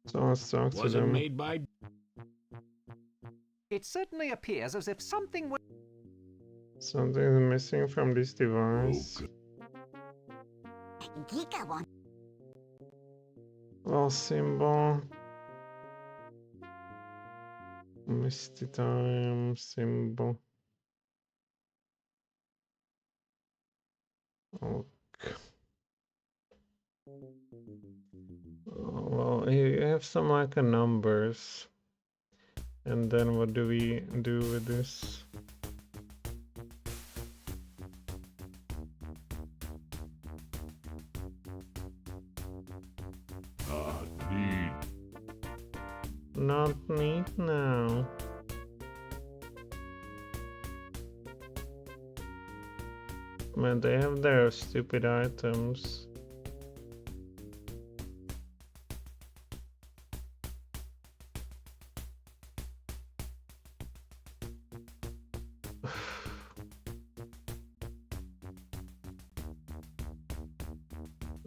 So let's talk to Was it them. made by? It certainly appears as if something was... Something is missing from this device. Geeka won't. Well, symbol. Misty time symbol. Okay. Well, here you have some like numbers. And then what do we do with this? Need. Not neat now. Man, they have their stupid items.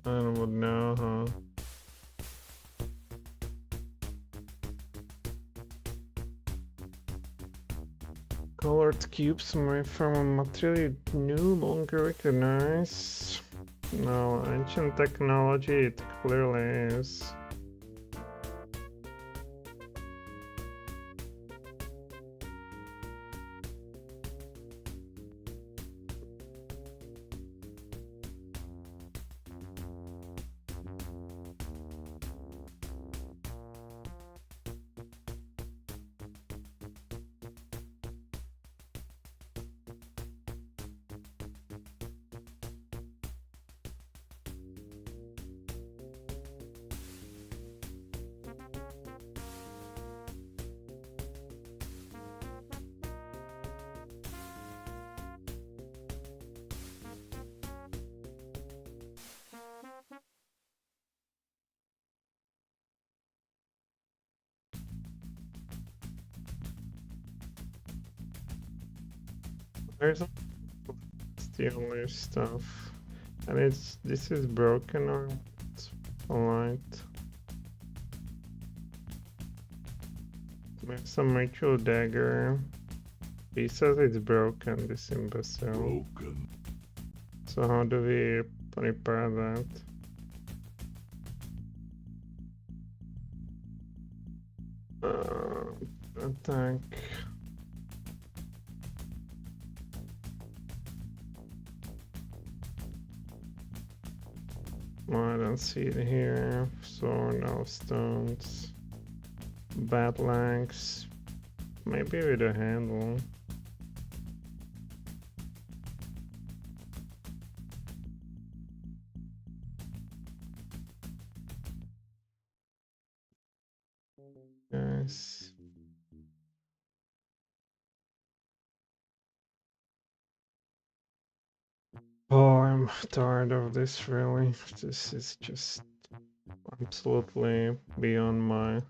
I don't know, huh? Colored cubes made from a material you no longer recognize. No, ancient technology it clearly is. There's still new stuff, and this is broken or it's alright. There's some ritual dagger. He says it's broken, this imbecile. Broken. So how do we repair that? Attack. I don't see it here. So no stones. Bad legs. Maybe with a handle. Yes. Oh, I'm tired of this, really. This is just absolutely beyond my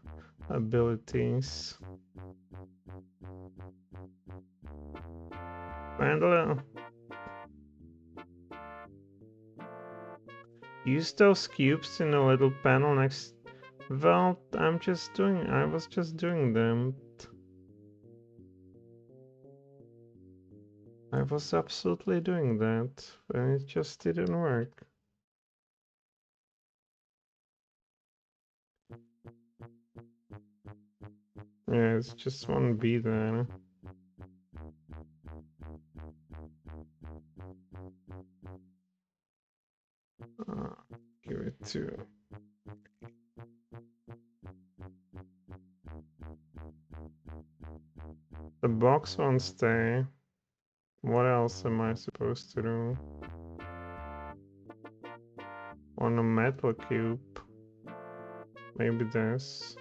abilities. Mandela. Use those cubes in a little panel next. Well, I was just doing them. I was absolutely doing that, and it just didn't work. Yeah, it's just one bee there. Give it to. The box won't stay. What else am I supposed to do? On a metal cube. Maybe this.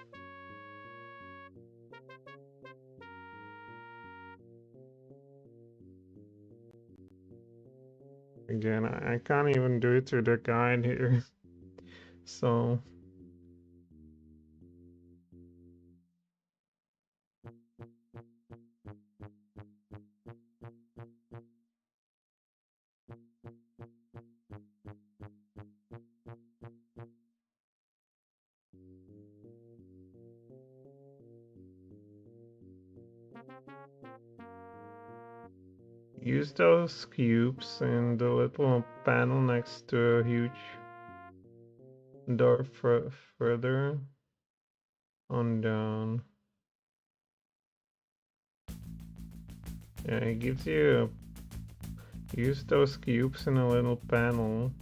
Again, I can't even do it through the guide here. So use those cubes in the little panel next to a huge door further on down. Yeah, it gives you use those cubes in a little panel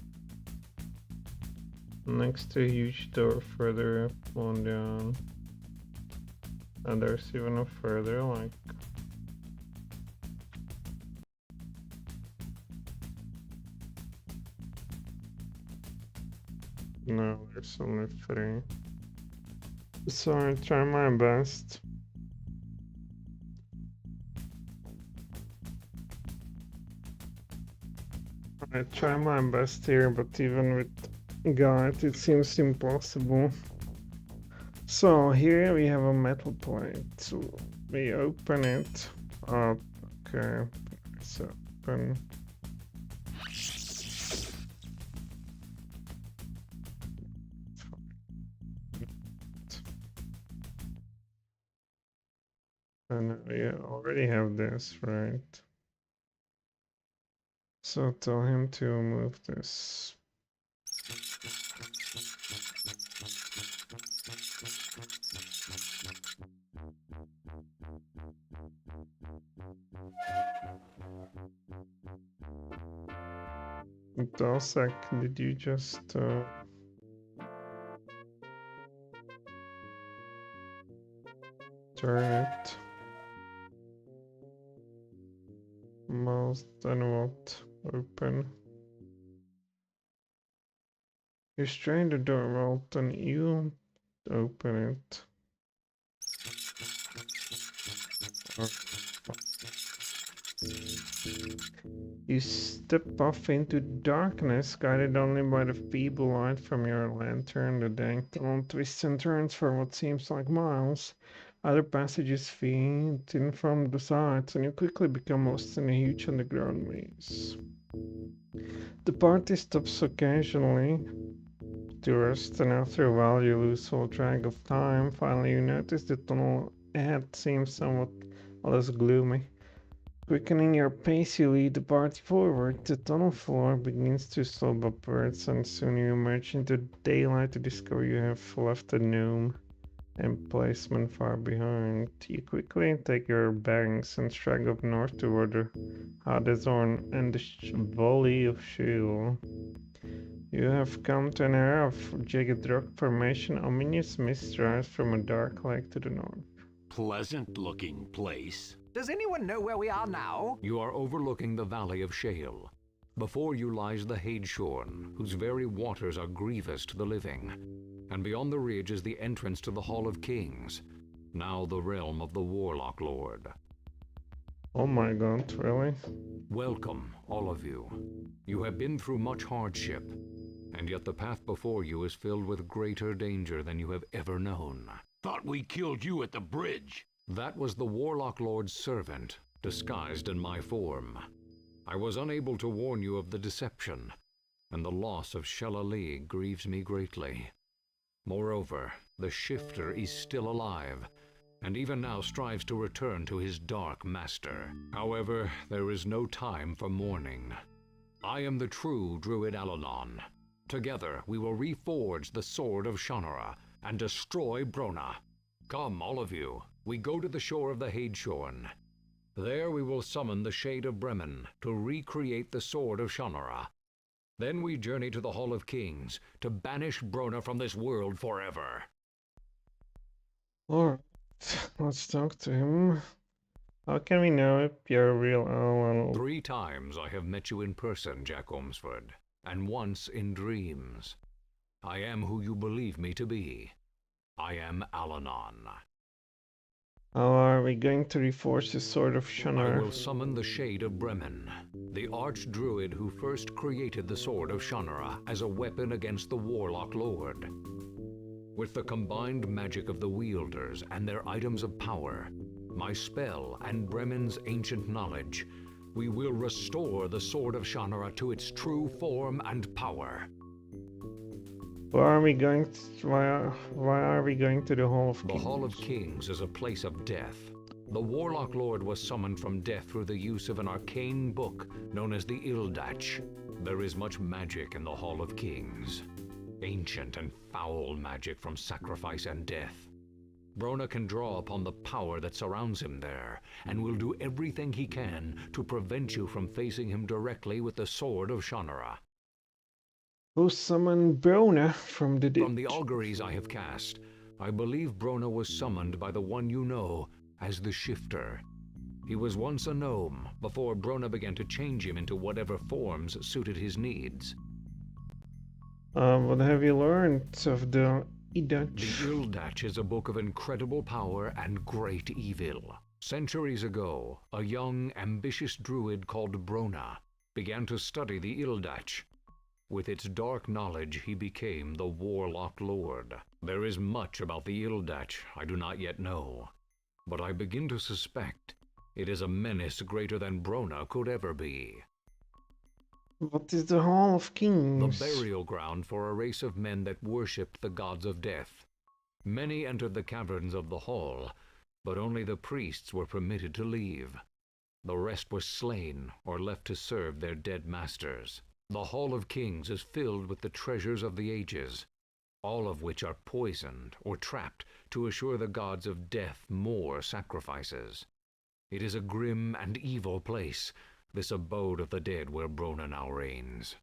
next to a huge door further on down. And there's even a further, like. No, there's only 3. So I try my best. I try my best here, but even with guide, it seems impossible. So here we have a metal plate. So we open it up. Okay, it's open. And we already have this, right? So tell him to move this. Dosek, did you just turn it? Mouse, then what? Open. You strain the door, well, then you open it. You step off into darkness, guided only by the feeble light from your lantern. The dank tunnel twists and turns for what seems like miles. Other passages feed in from the sides, and you quickly become lost in a huge underground maze. The party stops occasionally to rest, and after a while you lose all track of time. Finally, you notice the tunnel ahead seems somewhat less gloomy. Quickening your pace, you lead the party forward. The tunnel floor begins to slope upwards, and soon you emerge into daylight to discover you have left the gnome. emplacement far behind. You quickly take your bearings and strike up north toward the Hadeshorn and the Valley of Shea. You have come to an area of jagged rock formation. Ominous mist rise from a dark lake to the north. Pleasant-looking place. Does anyone know where we are now? You are overlooking the Valley of Shea. Before you lies the Hadeshorn, whose very waters are grievous to the living. And beyond the ridge is the entrance to the Hall of Kings, now the realm of the Warlock Lord. Oh my god, really? Welcome, all of you. You have been through much hardship, and yet the path before you is filled with greater danger than you have ever known. Thought we killed you at the bridge. That was the Warlock Lord's servant, disguised in my form. I was unable to warn you of the deception, and the loss of Shea grieves me greatly. Moreover, the Shifter is still alive, and even now strives to return to his dark master. However, there is no time for mourning. I am the true Druid Allanon. Together, we will reforge the Sword of Shannara and destroy Brona. Come, all of you. We go to the shore of the Hadeshorn. There we will summon the Shade of Bremen to recreate the Sword of Shannara. Then we journey to the Hall of Kings to banish Brona from this world forever. Alright, let's talk to him. How can we know if you're a real Allanon? 3 times I have met you in person, Jak Ohmsford, and once in dreams. I am who you believe me to be. I am Allanon. How are we going to reforge the Sword of Shannara? I will summon the Shade of Bremen, the arch-druid who first created the Sword of Shannara as a weapon against the Warlock Lord. With the combined magic of the wielders and their items of power, my spell and Bremen's ancient knowledge, we will restore the Sword of Shannara to its true form and power. Why are we going to the Hall of Kings? The Hall of Kings is a place of death. The Warlock Lord was summoned from death through the use of an arcane book known as the Ildach. There is much magic in the Hall of Kings. Ancient and foul magic from sacrifice and death. Brona can draw upon the power that surrounds him there, and will do everything he can to prevent you from facing him directly with the Sword of Shannara. Who summoned Brona from the dead? From the auguries I have cast, I believe Brona was summoned by the one you know as the Shifter. He was once a gnome, before Brona began to change him into whatever forms suited his needs. What have you learned of the Ildach? The Ildach is a book of incredible power and great evil. Centuries ago, a young, ambitious druid called Brona began to study the Ildach. With its dark knowledge, he became the Warlock Lord. There is much about the Ildach I do not yet know, but I begin to suspect it is a menace greater than Brona could ever be. What is the Hall of Kings? The burial ground for a race of men that worshipped the gods of death. Many entered the caverns of the hall, but only the priests were permitted to leave. The rest were slain or left to serve their dead masters. The Hall of Kings is filled with the treasures of the ages, all of which are poisoned or trapped to assure the gods of death more sacrifices. It is a grim and evil place, this abode of the dead where Brona now reigns.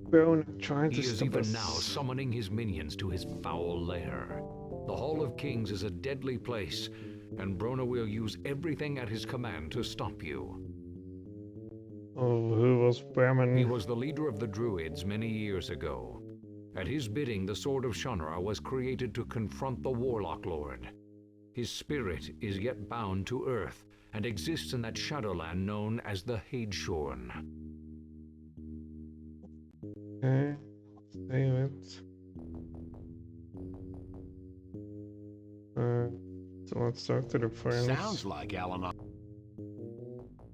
Brona trying to He is stop even us. now summoning his minions to his foul lair. The Hall of Kings is a deadly place, and Brona will use everything at his command to stop you. Oh, who was Bremen? He was the leader of the Druids many years ago. At his bidding, the Sword of Shannara was created to confront the Warlock Lord. His spirit is yet bound to Earth, and exists in that shadowland known as the Hadeshorn. Okay, save it. So let's talk to the friends. Sounds like Allanon.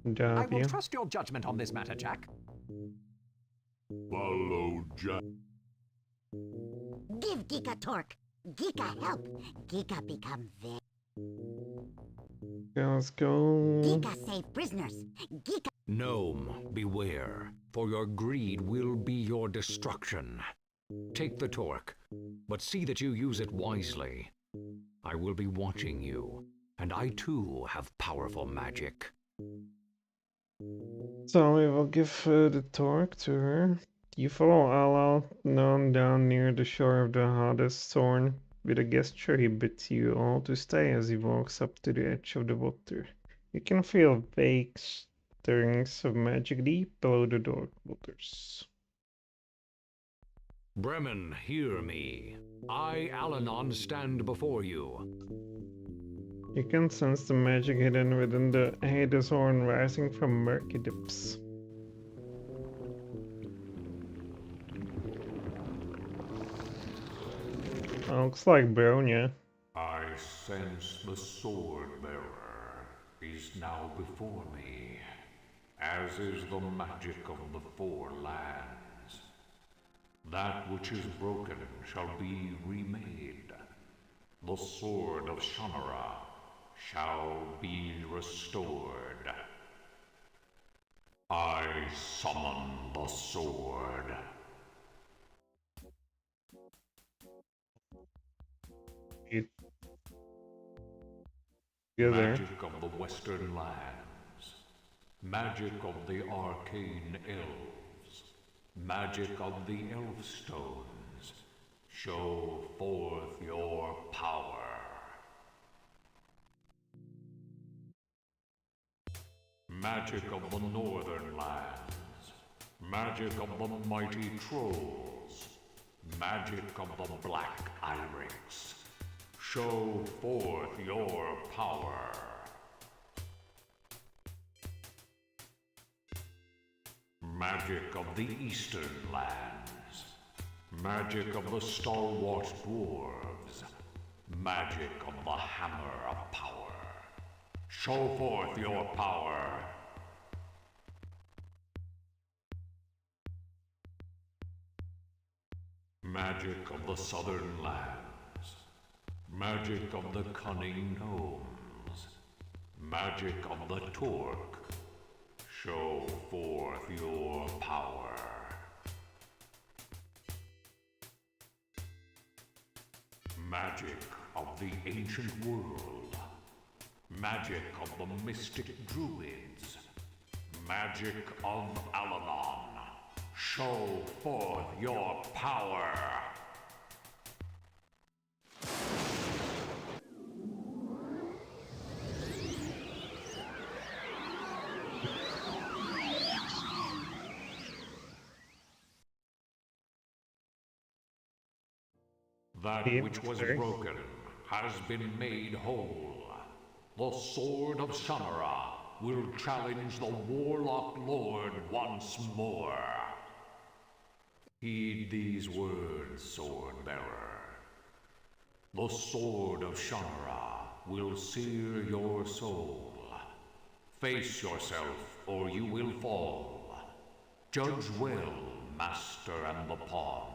I will W. trust your judgment on this matter, Jak. Follow Jack. Give Geeka torque. Geeka help. Geeka become very. Okay, let's go. Geeka save prisoners. Geeka. Gnome, beware, for your greed will be your destruction. Take the torque, But see that you use it wisely. I will be watching you, and I too have powerful magic. So we will give the torque to her. You follow Allanon down near the shore of the Hades Thorn. With a gesture he bids you all to stay as he walks up to the edge of the water. You can feel vague stirrings of magic deep below the dark waters. Bremen, hear me. I, Allanon, stand before you. You can sense the magic hidden within the Hades Horn rising from murky depths. Looks like Bronya. I sense the sword bearer is now before me, as is the magic of the four lands. That which is broken shall be remade. The sword of Shannara shall be restored. I summon the sword. Magic of the Western Lands. Magic of the arcane elves. Magic of the Elfstones. Show forth your power. Magic of the Northern Lands. Magic of the mighty trolls. Magic of the Black Iryx. Show forth your power. Magic of the Eastern Lands. Magic of the stalwart dwarves. Magic of the Hammer of Power. Show forth your power. Magic of the Southern Lands. Magic of the cunning gnomes. Magic of the Torque. Show forth your power. Magic of the ancient world. Magic of the mystic druids. Magic of Allanon. Show forth your power. That which was broken has been made whole. The sword of Shannara will challenge the Warlock Lord once more. Heed these words, sword-bearer. The sword of Shannara will sear your soul. Face yourself, or you will fall. Judge well, master and the pawn.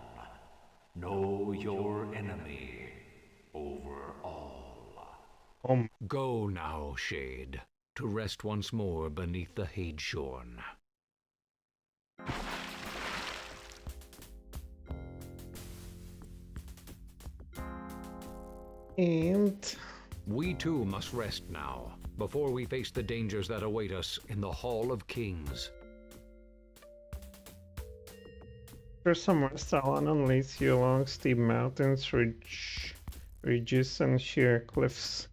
Know your enemy over all. Go now, Shade, to rest once more beneath the Hadeshorn. And we too must rest now, before we face the dangers that await us in the Hall of Kings. For some rest, Allanon leads you along steep mountains, ridges, and sheer cliffs.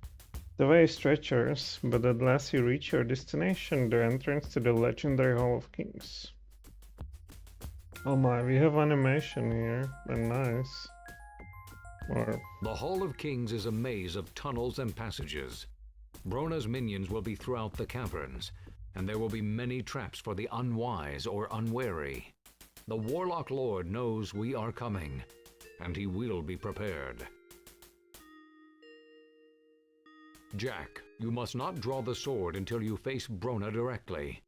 The way is treacherous, but at last you reach your destination, the entrance to the legendary Hall of Kings. Oh my, we have animation here, and nice. The Hall of Kings is a maze of tunnels and passages. Brona's minions will be throughout the caverns, and there will be many traps for the unwise or unwary. The Warlock Lord knows we are coming, and he will be prepared. Jak, you must not draw the sword until you face Brona directly.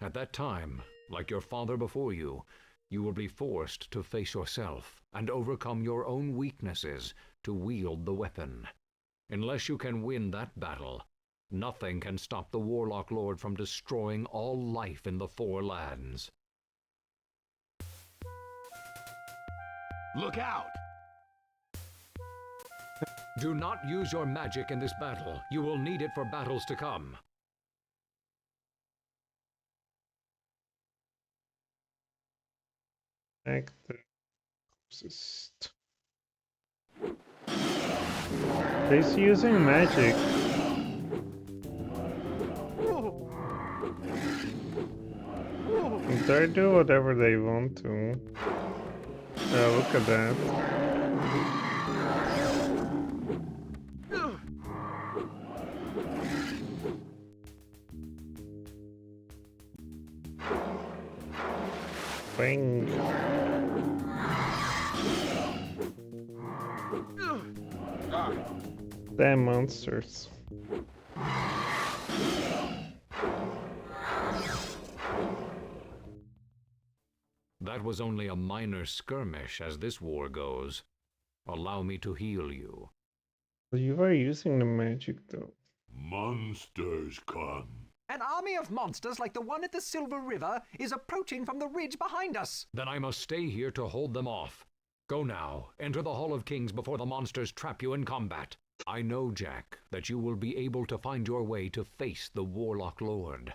At that time, like your father before you, you will be forced to face yourself and overcome your own weaknesses to wield the weapon. Unless you can win that battle, nothing can stop the Warlock Lord from destroying all life in the Four Lands. Look out! Do not use your magic in this battle. You will need it for battles to come. Exist. He's using magic. They do whatever they want to. Look at that. Bang. Damn monsters. That was only a minor skirmish as this war goes. Allow me to heal you. You are using the magic though. Monsters come. An army of monsters like the one at the Silver River is approaching from the ridge behind us. Then I must stay here to hold them off. Go now, enter the Hall of Kings before the monsters trap you in combat. I know, Jak, that you will be able to find your way to face the Warlock Lord.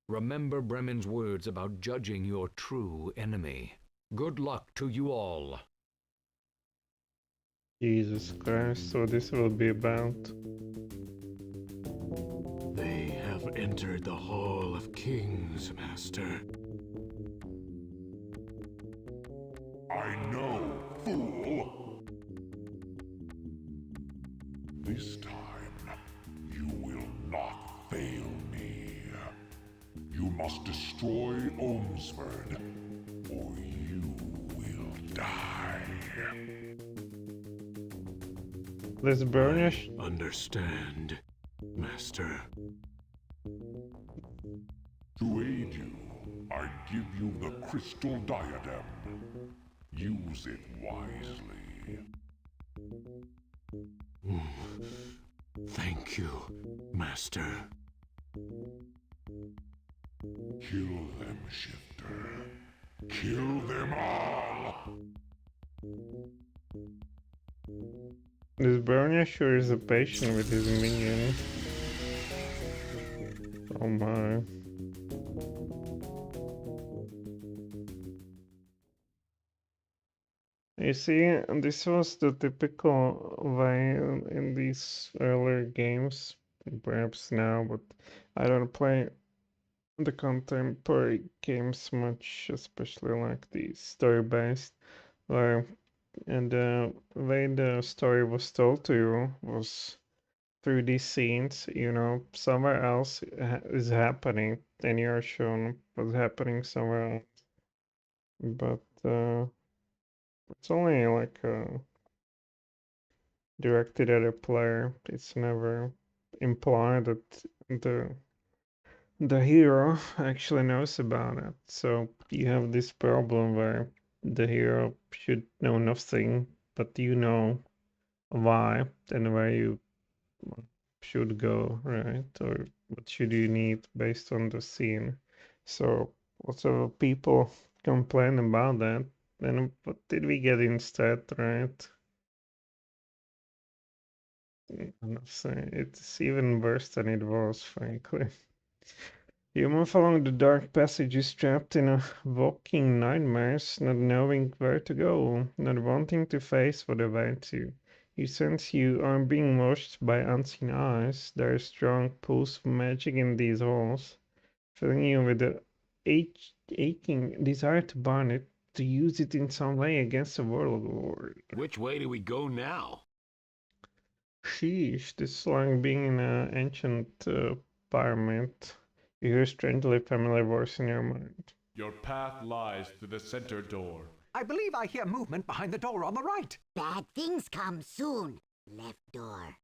Remember Bremen's words about judging your true enemy. Good luck to you all. Jesus Christ, so this will be about. They have entered the Hall of Kings, Master. I know, fool! This time, you will not fail me. You must destroy Ohmsford, or you will die. Let's burnish. Understand, Master. To aid you, I give you the crystal diadem. Use it wisely. Thank you, Master. Kill them, Shifter. Kill them all! This Bernia sure is a patient with his minion. Oh my. You see, this was the typical way in these earlier games, perhaps now, but I don't play the contemporary games much, especially like the story-based, where and the way the story was told to you was through these scenes, you know, somewhere else is happening, and you're shown what's happening somewhere else. But it's only like directed at a player. It's never implied that the hero actually knows about it. So you have this problem where the hero should know nothing, but you know why and where you should go, right? Or what should you need based on the scene. So lots of people complain about that. Then what did we get instead, right? Nothing. It's even worse than it was, frankly. You move along the dark passages trapped in a walking nightmares, not knowing where to go, not wanting to face what awaits you. You sense you are being watched by unseen eyes. There is strong pulse of magic in these halls, filling you with the aching desire to burn it, to use it in some way against the Warlock Lord. Which way do we go now? Sheesh, this is like being in an ancient pyramid. You hear a strangely familiar voice in your mind. Your path lies through the center door. I believe I hear movement behind the door on the right. Bad things come soon. Left door.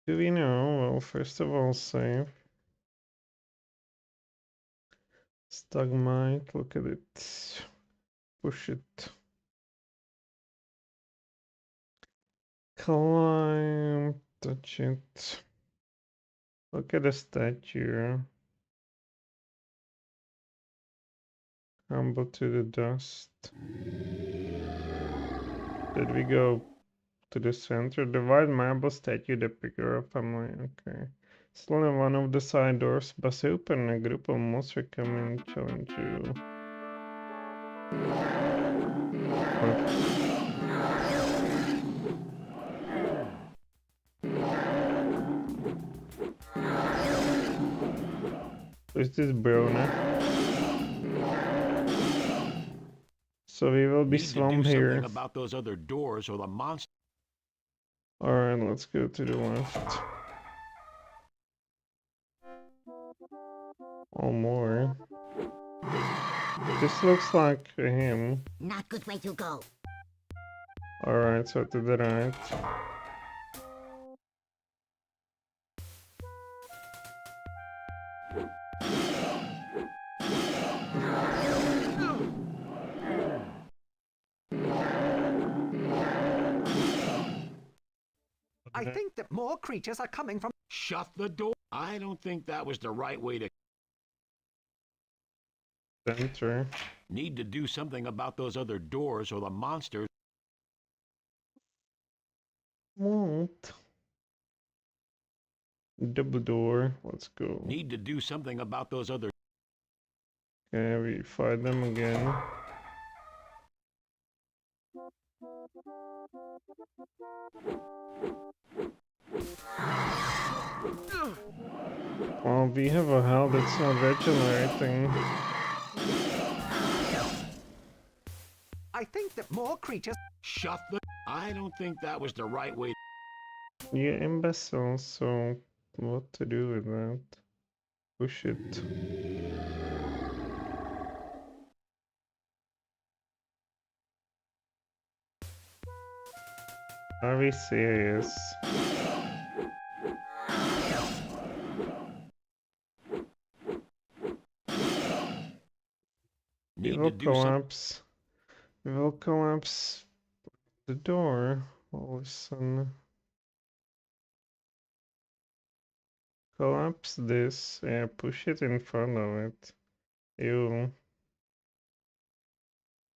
Do we know? Well, first of all, save. Stagmite, look at it. Push it. Climb, touch it. Look at the statue. Humble to the dust. Did we go to the center. The white marble statue depicts a family. Okay. Slowly one of the side doors bust open and a group of monsters come and challenge you. Is this Brona? So we will be swamped here. About those other doors or the monster. Alright, let's go to the left. Oh, more. This looks like him. Not good way to go. Alright, so to the right. I think that more creatures are coming from... Shut the door. I don't think that was the right way to... Center. Need to do something about those other doors or the monsters. What? Double door. Let's go. Need to do something about those other... Okay, we fight them again. Well, we have a hell that's not regenerating. I think that more creatures... Shut the... I don't think that was the right way. You imbecile, so what to do with that? Push it. Are we serious? We will collapse. We will collapse the door. Listen. Collapse this. Yeah, push it in front of it. Ew.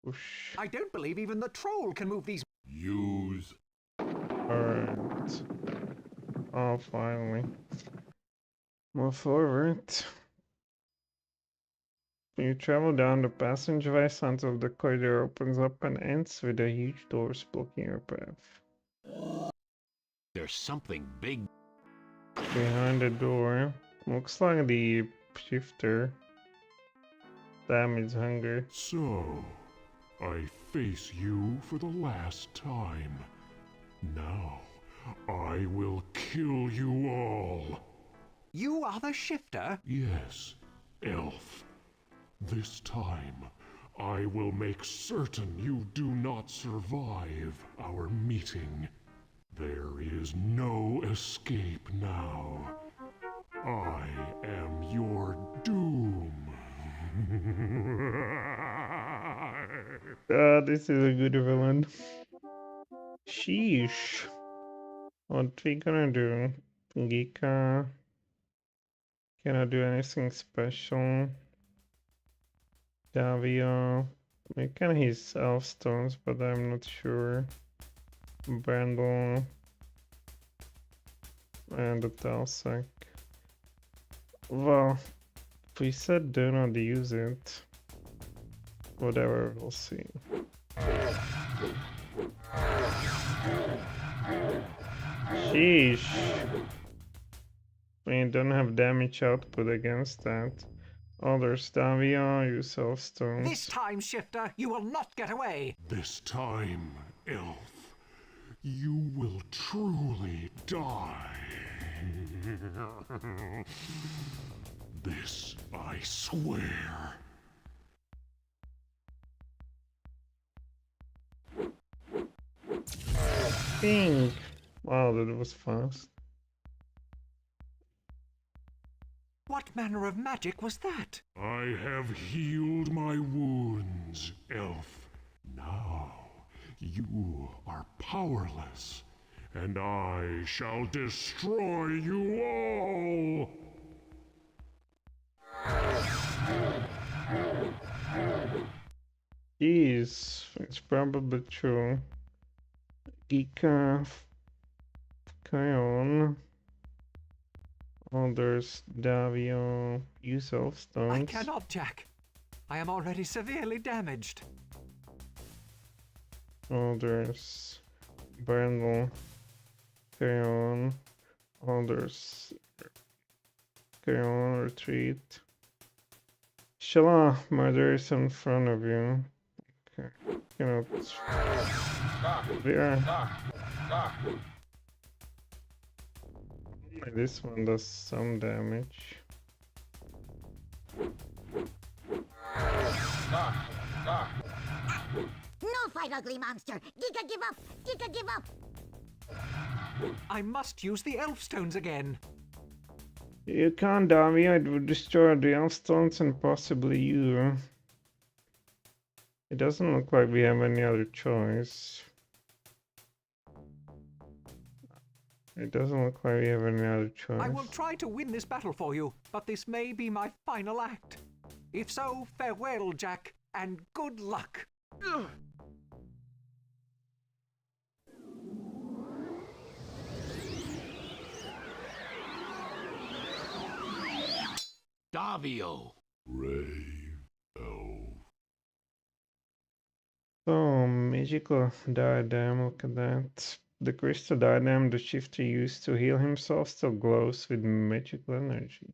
Push. I don't believe even the troll can move these... Use. Alright. Oh, finally. Move forward. You travel down the passageway until the corridor opens up and ends with a huge doors blocking your path. There's something big behind the door. Looks like the shifter. Damage hunger. So, I face you for the last time. Now, I will kill you all. You are the shifter? Yes, elf. This time, I will make certain you do not survive our meeting. There is no escape now. I am your doom. This is a good villain. Sheesh. What we gonna do? Gika cannot do anything special. Davia, we can use elf stones, but I'm not sure. Brandle and the Talsac. Well, we said do not use it. Whatever, we'll see. Sheesh. We don't have damage output against that. Others, Davia, use elf stones. This time, shifter, you will not get away. This time, elf, you will truly die. This I swear. Pink. Wow, that was fast. What manner of magic was that? I have healed my wounds, elf. Now you are powerless, and I shall destroy you all. Jeez, it's probably true. Gika, Kion, others, Davio, use elf I stones. cannot, Jack. I am already severely damaged. Others, Brandel, Kion, others, Kion, retreat. Shala, murder is in front of you. Okay, cannot. There. This one does some damage. No fight, ugly monster! Giga, give up! Giga, give up! I must use the elf stones again. You can't, Davy. It would destroy the elf stones and possibly you. It doesn't look like we have any other choice. It doesn't look like we have any other choice. I will try to win this battle for you, but this may be my final act. If so, farewell, Jack, and good luck. Ugh. Davio. Brave elf. Oh, magical diadem, look at that. The crystal diadem the shifter used to heal himself still glows with magical energy.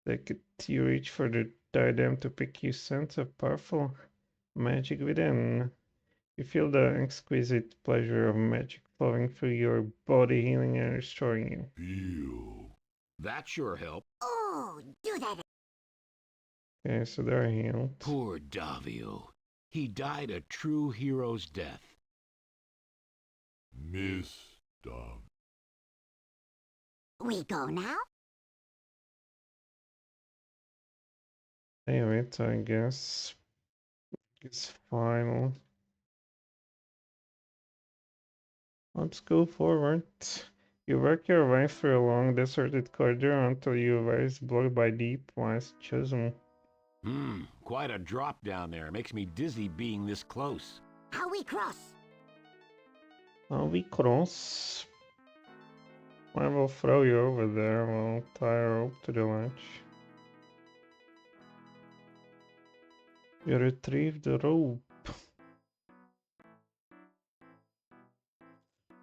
Like it, you reach for the diadem to pick, you sense a powerful magic within. You feel the exquisite pleasure of magic flowing through your body, healing and restoring you. Heal. That sure helped. Oh, do that. Okay, so they're healed. Poor Davio. He died a true hero's death. Miss Dav. We go now? Damn it, I guess. It's final. Let's go forward. You work your way through a long deserted corridor until your way is blocked by deep, vast chasm. Quite a drop down there. Makes me dizzy being this close. How we cross? We cross. I will throw you over there. We'll tie a rope to the ledge. You retrieve the rope.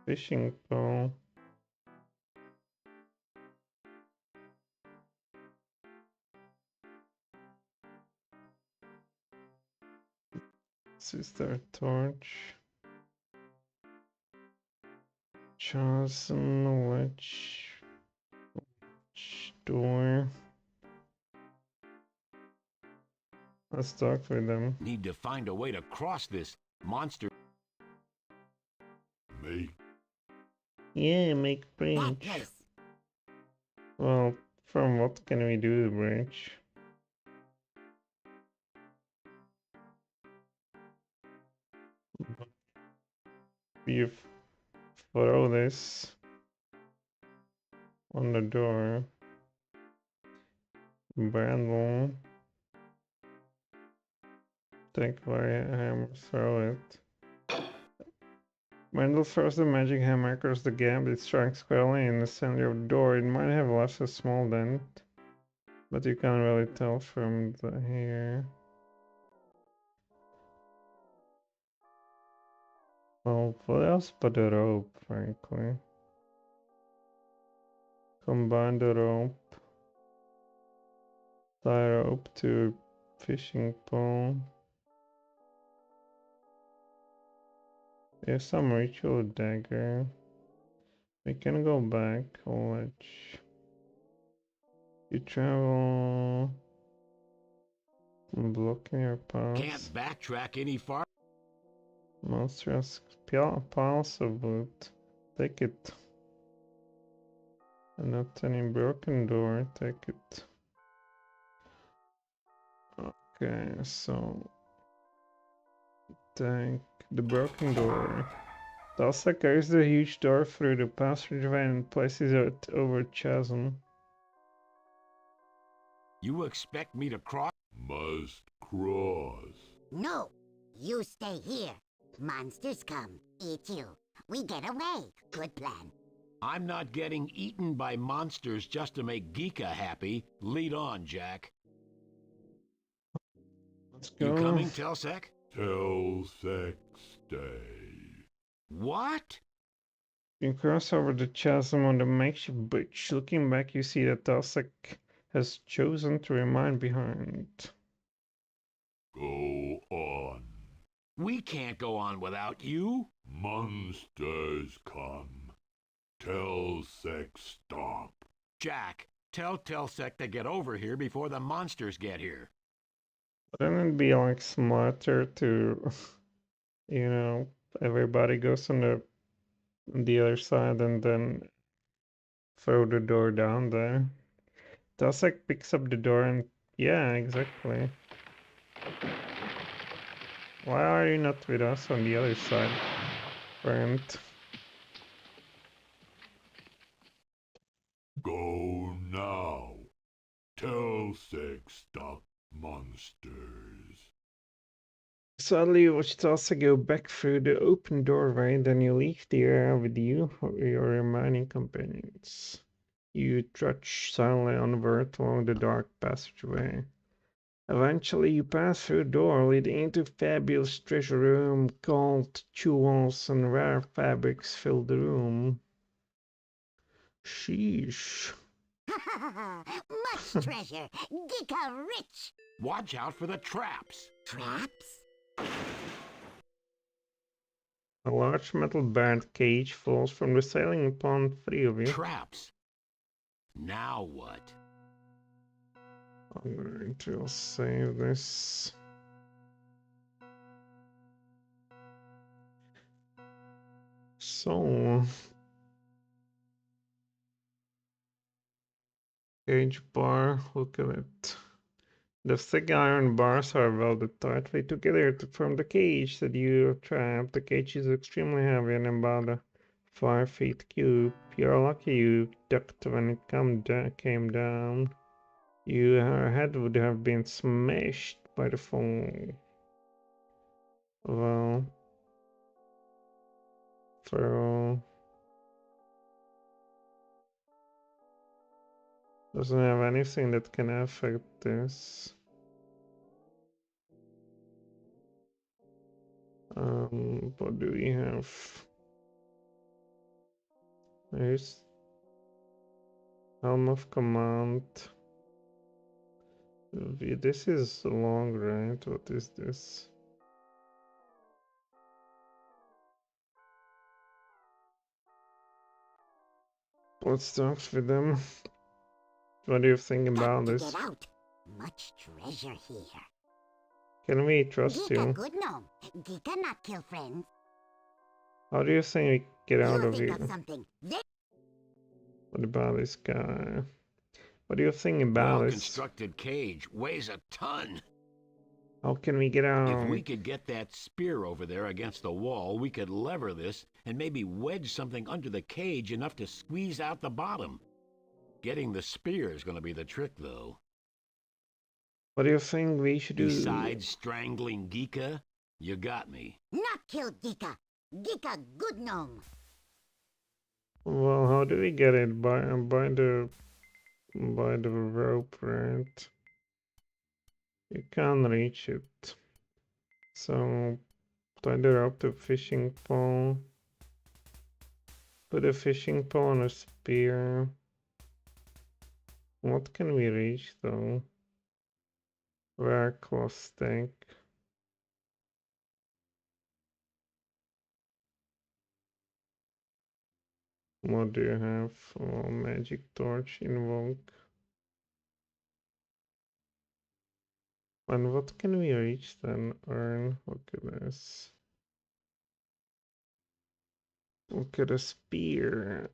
Fishing pole. This is their torch. Chosen ledge. Door. Let's talk with them. Need to find a way to cross this monster. Make. Yeah, make That bridge. place. Well, from what can we do the bridge? You throw this on the door. Brandel. Take my hammer, throw it. Brandel throws the magic hammer across the gap. It strikes squarely in the center of the door. It might have left a small dent, but you can't really tell from the here. Well, what else but the rope, frankly? Combine the rope. Tie rope to fishing pole. There's some ritual dagger. We can go back. Ledge. You travel. Blocking your path. Can't backtrack any farther. Monstrous piles of wood. Take it. And not any broken door. Take it. Okay, so take the broken door. Tulsa carries the huge door through the passageway and places it over chasm. You expect me to cross? Must cross. No, you stay here. Monsters come, eat you. We get away. Good plan. I'm not getting eaten by monsters just to make Geeka happy. Lead on, Jack. Let's You go. coming, Telsec? Telsec, stay. What? You cross over the chasm on the makeshift bridge. Looking back, you see that Dalsek has chosen to remain behind. Go on. We can't go on without you. Monsters come. Telsec, stop. Jack, tell Telsec to get over here before the monsters get here. Wouldn't it be like smarter to, you know, everybody goes on the other side and then throw the door down there? Dalsek picks up the door and yeah, exactly. Why are you not with us on the other side, friend? Go now. Telsec, stop monsters. Suddenly you watch Dalsek go back through the open doorway, then you leave the area with you or your remaining companions. You trudge silently onward along the dark passageway. Eventually you pass through a door leading into a fabulous treasure room. Gold, jewels, and rare fabrics fill the room. Sheesh. Much treasure. Geeka rich. Watch out for the traps. Traps? A large metal band cage falls from the ceiling upon three of you. Traps. Now what? I'm going to save this. So, cage bar, look at it. The thick iron bars are welded tightly together to form the cage that you have trapped. The cage is extremely heavy and about a 5 feet cube. You're lucky you ducked when it came down. Your head would have been smashed by the fall. Well, throw. Doesn't have anything that can affect this. What do we have? There's Helm of Command. This is long, right? What is this? Let's talk with them. What do you think about this? Get out. Much treasure here. Can we trust Geeka you? good gnome. Geeka not kill friends. How do you think we get out You of think here? of something. What about this guy? What do you think about this? Well-constructed cage weighs a ton. How can we get out? If we could get that spear over there against the wall, we could lever this and maybe wedge something under the cage enough to squeeze out the bottom. Getting the spear is going to be the trick, though. What do you think we should do? Besides strangling Geeka, you got me. Not kill Geeka. Geeka good gnome. Well, how do we get it? By the rope, right? You can't reach it. So tie the rope to a fishing pole. Put a fishing pole on a spear. What can we reach though? Rare cloth stake. What do you have? Oh, magic torch invoke. And what can we reach then? Earn. Look at this. Look at a spear.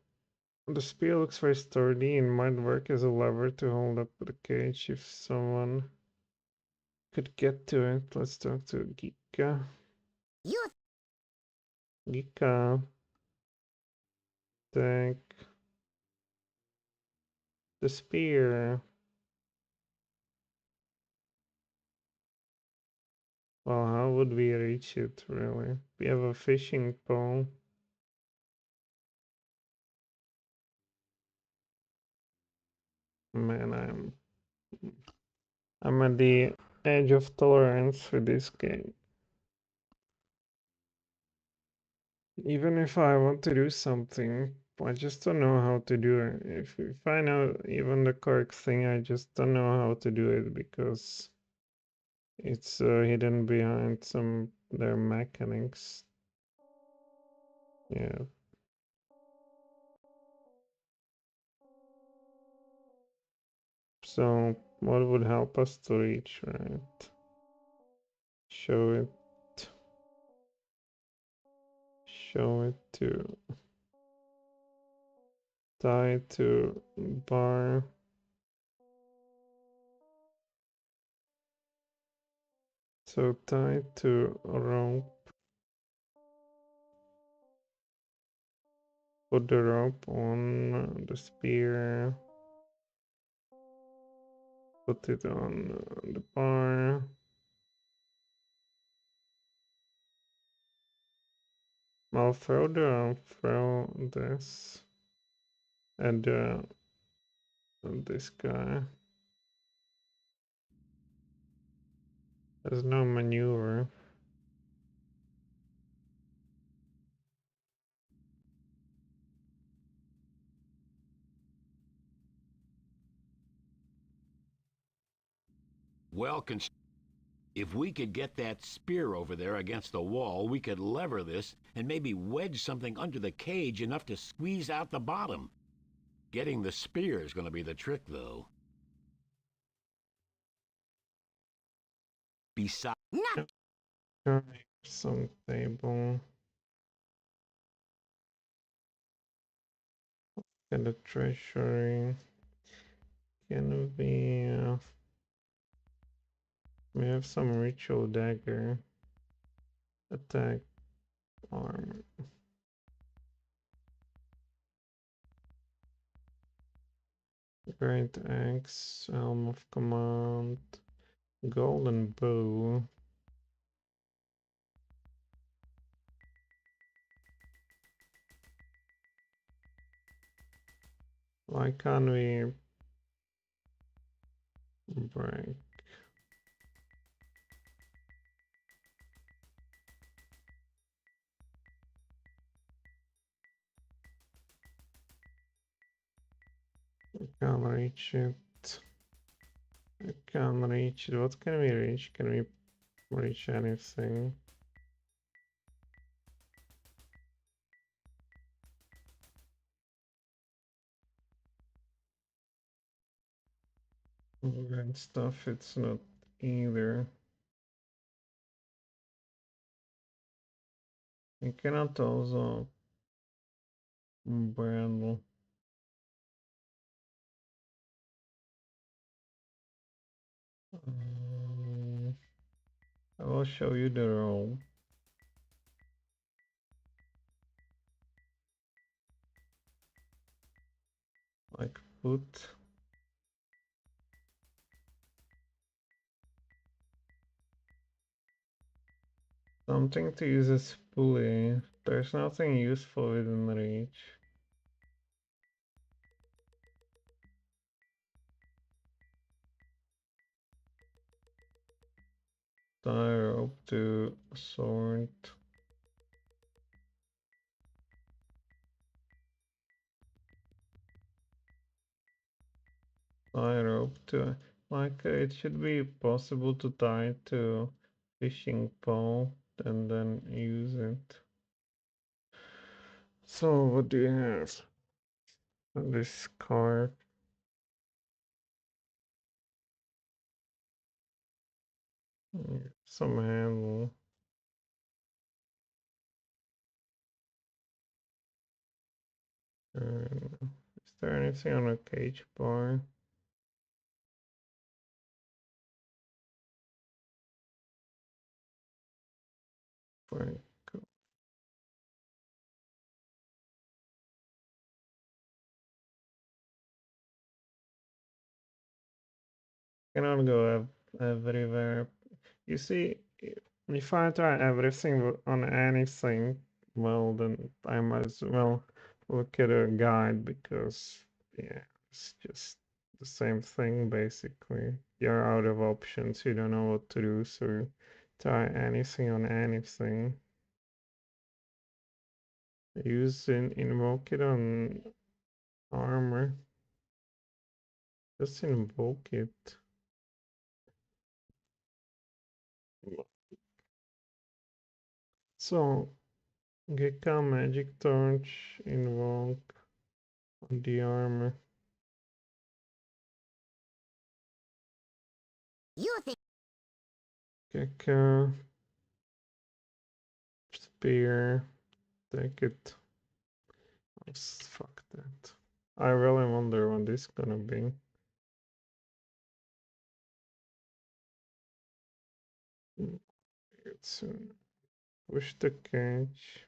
The spear looks very sturdy and might work as a lever to hold up the cage if someone could get to it. Let's talk to Geeka. Geeka. Take the spear. Well, how would we reach it, really? We have a fishing pole. Man, I'm at the edge of tolerance with this game. Even if I want to do something, I just don't know how to do it. If I know even the correct thing, I just don't know how to do it because it's hidden behind some their mechanics. Yeah. So what would help us to reach, right? Show it. Show it to tie to bar. So tie to rope. Put the rope on the spear. Put it on the bar. I'll throw this and this guy. There's no maneuver. Well, if we could get that spear over there against the wall, we could lever this and maybe wedge something under the cage enough to squeeze out the bottom. Getting the spear is going to be the trick, though. Besides... Some table. And the treasury. Can we have some ritual dagger. Attack armor. Great axe, helm of command, golden bow. Why can't we break? I can't reach it. I can't reach it. What can we reach? Can we reach anything? And stuff, it's not either. We cannot also brandle. I will show you the roll. Like put. Something to use as pulley. There's nothing useful within reach. Tie rope to sword. Tie rope to, like it should be possible to tie to fishing pole and then use it. So what do you have? This card. Some handle. Is there anything on a cage bar? Right. Cannot go everywhere. You see, if I try everything on anything, well, then I might as well look at a guide because, yeah, it's just the same thing basically. You're out of options, you don't know what to do, so you try anything on anything. Invoke it on armor. Just invoke it. So, Gekka Magic Torch, invoke on the armor. You think Gekka Spear, take it. Oh, fuck that. I really wonder what this is gonna be. Soon. Push the cage.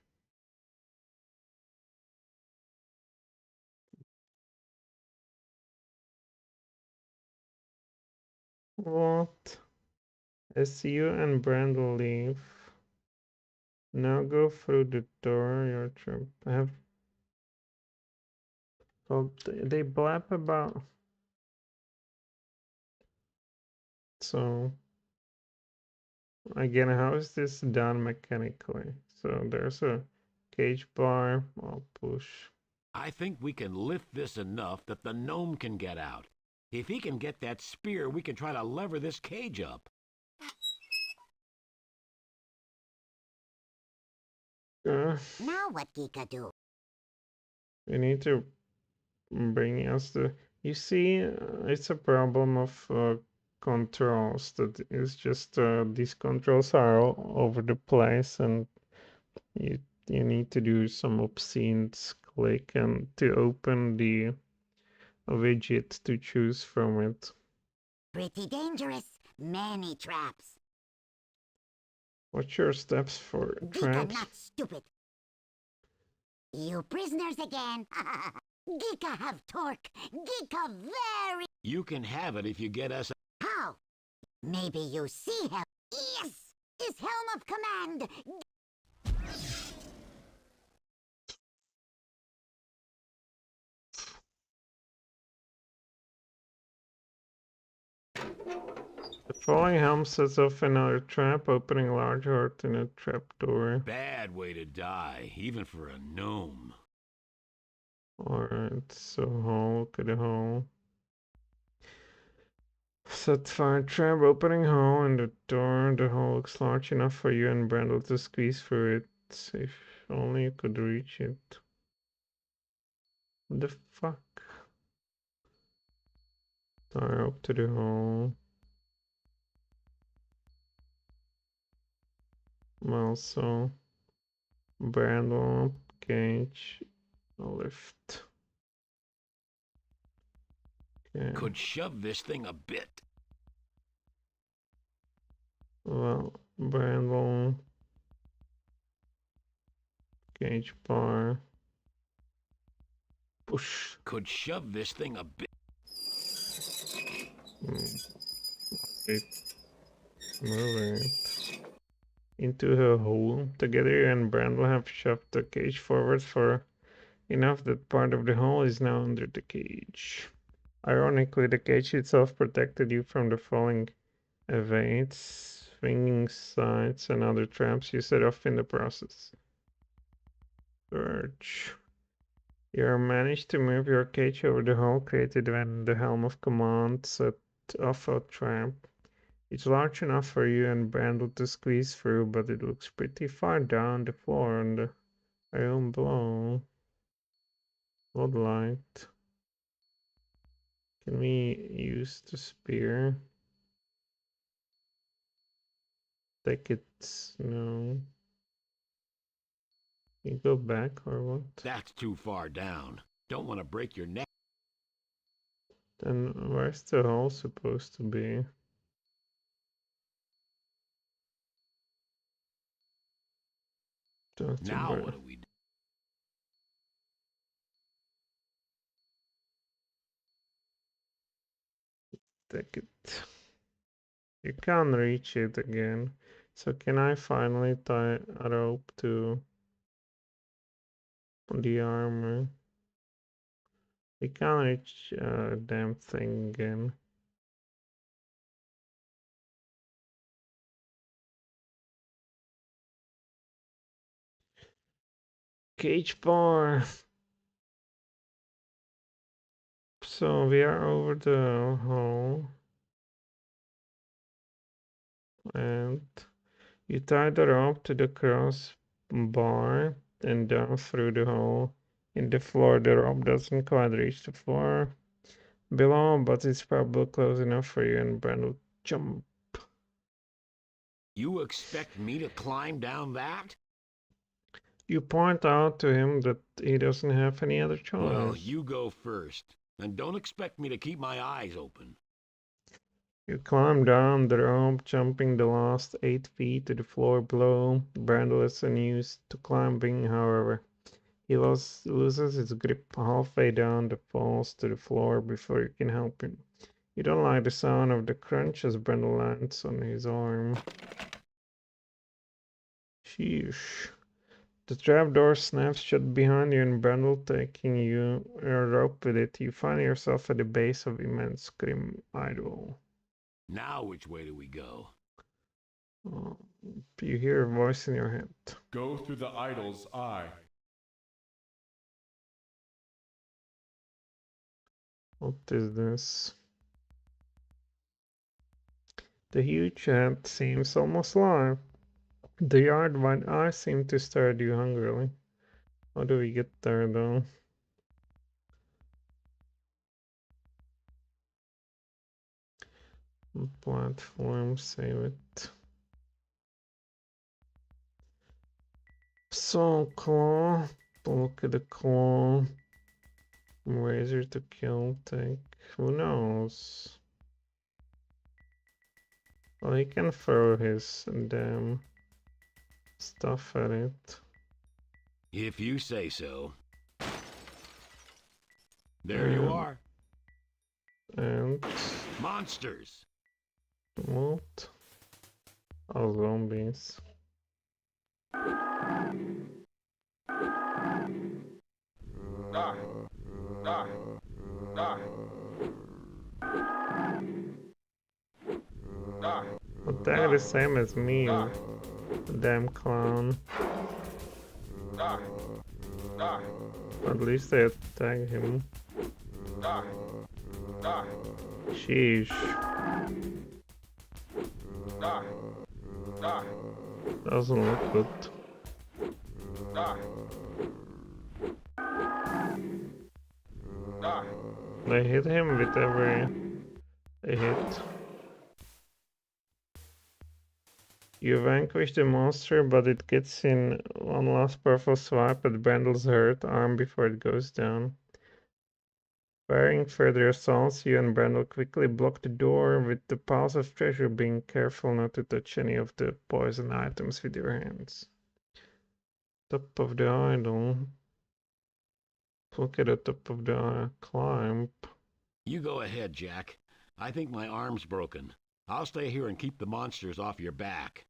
What? As you and Brandon leave, now go through the door. Your trip. I have. Well, they blab about. So again, how is this done mechanically? So there's a cage bar. I'll push. I think we can lift this enough that the gnome can get out. If he can get that spear, we can try to lever this cage up. now what Geeka do? We need to bring us the. You see, it's a problem of controls. That is just these controls are all over the place, and you need to do some obscene click and to open the widget to choose from it. Pretty dangerous. Many traps. What's your steps for Geeka traps? not stupid. You prisoners again. Geeka have torque. Geeka very. You can have it if you get us. How? Maybe you see him. Yes! Is helm of command. The falling helm sets off another trap, opening a large heart in a trapdoor. Bad way to die, even for a gnome. Alright, so hole, look at the hole. Set fire trap, opening hole in the door. The hole looks large enough for you and Brandel to squeeze through it. If only you could reach it. What the fuck? Fire up to the hole. Also, Brandel, cage, lift. Okay. Could shove this thing a bit. Well, Brandel, cage bar, push. Could shove this thing a bit. Moving it into her hole. Together you and Brandel have shoved the cage forward for enough that part of the hole is now under the cage. Ironically, the cage itself protected you from the falling evades, swinging sides, and other traps you set off in the process. Search. You managed to move your cage over the hole created when the helm of command set off a trap. It's large enough for you and Brandel to squeeze through, but it looks pretty far down the floor on the room below. Floodlight. Can we use the spear? Take it. No. You go back or what? That's too far down. Don't want to break your neck. Then where's the hole supposed to be? Now what do we do? Take it. You can't reach it again. So can I finally tie a rope to the armor? We can't reach damn thing again. Cage bar. So we are over the hole. And you tie the rope to the cross bar and down through the hole in the floor. The rope doesn't quite reach the floor below, but it's probably close enough for you and Brent will jump. You expect me to climb down that? You point out to him that he doesn't have any other choice. Well, you go first. And don't expect me to keep my eyes open. You climb down the rope, jumping the last 8 feet to the floor below. Brandel is unused to climbing, however. He loses his grip halfway down and falls to the floor before you can help him. You don't like the sound of the crunch as Brandel lands on his arm. Sheesh. The trapdoor snaps shut behind you and Brandel taking you a rope with it. You find yourself at the base of immense grim idol. Now which way do we go? You hear a voice in your head. Go through the idol's eye. What is this? The huge head seems almost alive. The yard-wide eyes seem to stare at you hungrily. How do we get there, though? Platform, save it. So, claw. Look at the claw. Razor to kill, take. Who knows? Well, he can throw his damn stuff at it. If you say so. There you are. And monsters. What? Oh, zombies. But they're the same as me, damn clown. At least they attack him. Sheesh. Doesn't look good. They hit him with every hit. You vanquish the monster, but it gets in one last powerful swipe at Brandel's hurt arm before it goes down. Barring further assaults, you and Brandel quickly block the door with the piles of treasure, being careful not to touch any of the poison items with your hands. Top of the idol. Look at the top of the climb. You go ahead, Jack. I think my arm's broken. I'll stay here and keep the monsters off your back.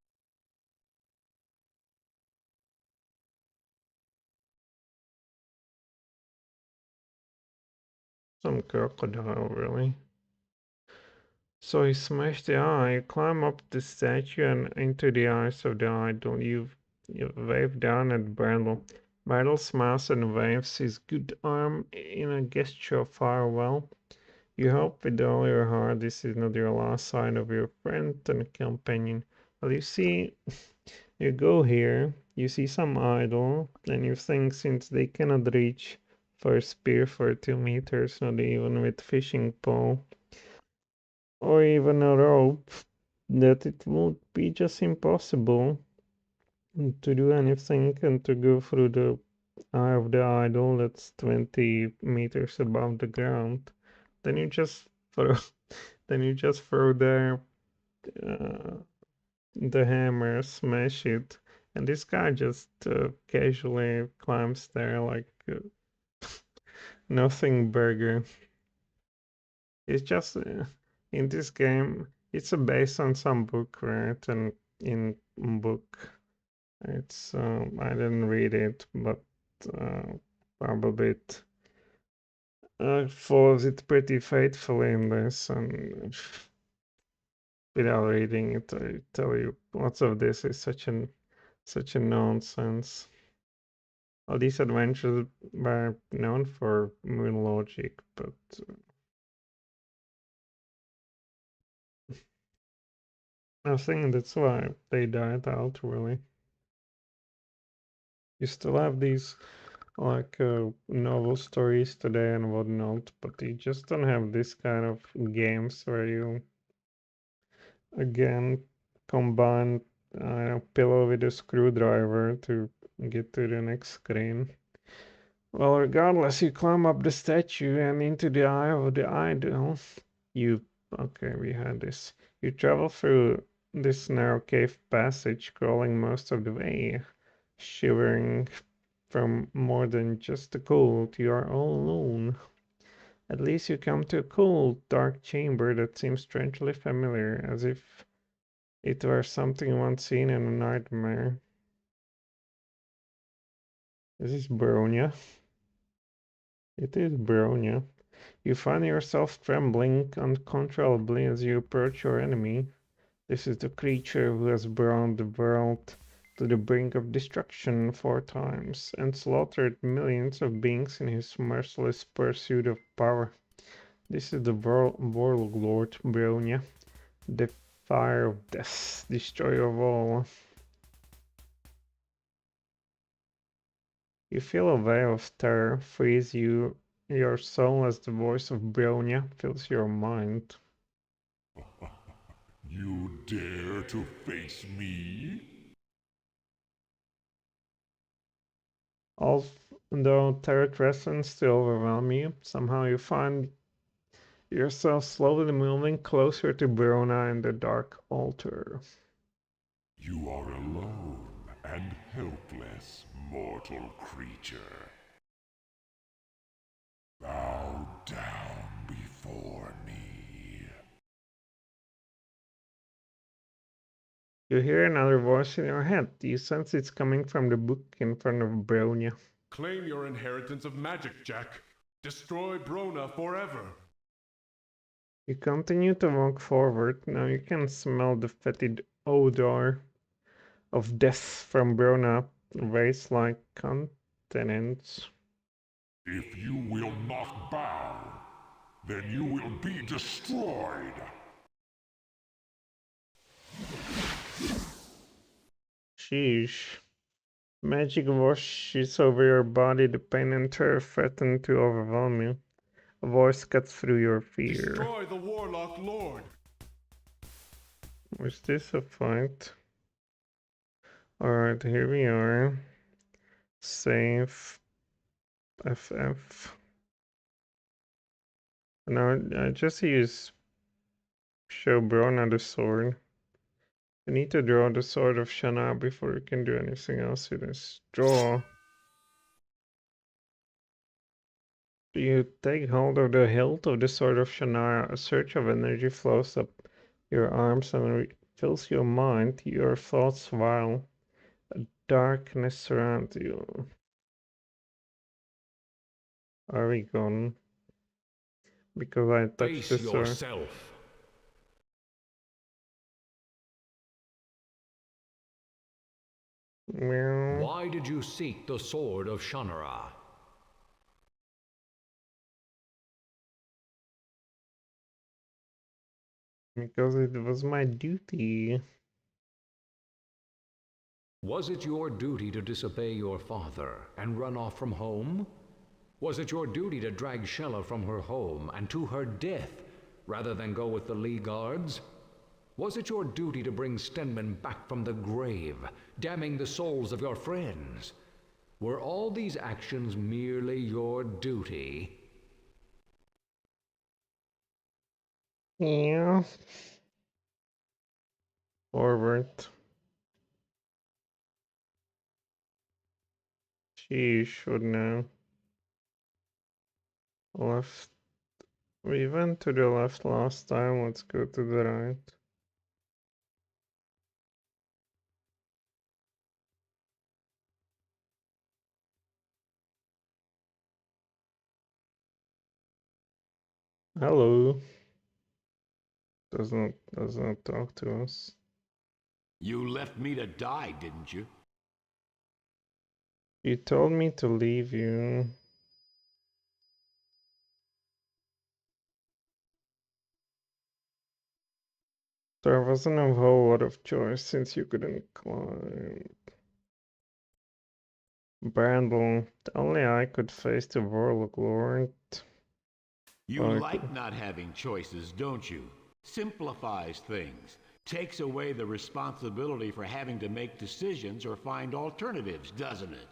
Some crocodile, really. So you smash the eye, you climb up the statue and into the eyes of the idol. You wave down at Brandel. Brandel smiles and waves his good arm in a gesture of farewell. You hope with all your heart this is not your last sight of your friend and companion. Well, you see, you go here, you see some idol, and you think since they cannot reach for a spear for 2 meters, not even with fishing pole, or even a rope, that it would be just impossible to do anything and to go through the eye of the idol that's 20 meters above the ground. Then you just throw, the hammer, smash it, and this guy just casually climbs there like nothing burger. It's just in this game, it's based on some book, right? And in book, it's I didn't read it, but probably follows it pretty faithfully in this, and without reading it, I tell you, lots of this is such a nonsense. All these adventures were known for moon logic, but I think that's why they died out, really. You still have these like novel stories today and whatnot, but you just don't have this kind of games where you again combine pillow with a screwdriver to get to the next screen. Well, regardless, you climb up the statue and into the eye of the idol. Okay, we had this. You travel through this narrow cave passage, crawling most of the way, shivering from more than just the cold. You are all alone. At least you come to a cold, dark chamber that seems strangely familiar, as if it were something once seen in a nightmare. Is this Bronya? It is Bronya. You find yourself trembling uncontrollably as you approach your enemy. This is the creature who has brought the world to the brink of destruction 4 times and slaughtered millions of beings in his merciless pursuit of power. This is the Warlock Lord, Bronya, the fire of death, destroyer of all. You feel a wave of terror freeze your soul as the voice of Bronya fills your mind. You dare to face me? Although terror threatens to overwhelm you, somehow you find yourself slowly moving closer to Brona and the Dark Altar. You are alone and helpless, mortal creature. Bow down before me. You hear another voice in your head. You sense it's coming from the book in front of Bronya. Claim your inheritance of magic, Jak. Destroy Brona forever. You continue to walk forward. Now you can smell the fetid odor of death from Brona, race like continents. If you will not bow, then you will be destroyed. Sheesh. Magic washes over your body, the pain and terror threaten to overwhelm you. A voice cuts through your fear. Destroy the Warlock Lord. Was this a fight? Alright, here we are. Save. FF. Now I just use show Brona the sword. I need to draw the sword of Shannara before we can do anything else with this. Draw. You take hold of the hilt of the sword of Shannara. A surge of energy flows up your arms and fills your mind. Your thoughts swirl. A darkness surrounds you. Are we gone? Because I touched the sword. Yourself. Meow. Why did you seek the sword of Shannara? Because it was my duty. Was it your duty to disobey your father and run off from home? Was it your duty to drag Shella from her home and to her death, rather than go with the Lee Guards? Was it your duty to bring Stenman back from the grave, damning the souls of your friends? Were all these actions merely your duty? Yeah. Forward. She should know. Left. We went to the left last time. Let's go to the right. Hello. Does not talk to us. You left me to die, didn't you? You told me to leave you. There wasn't a whole lot of choice since you couldn't climb. Brandle, only I could face the Warlock Lord. You like not having choices, don't you? Simplifies things. Takes away the responsibility for having to make decisions or find alternatives, doesn't it?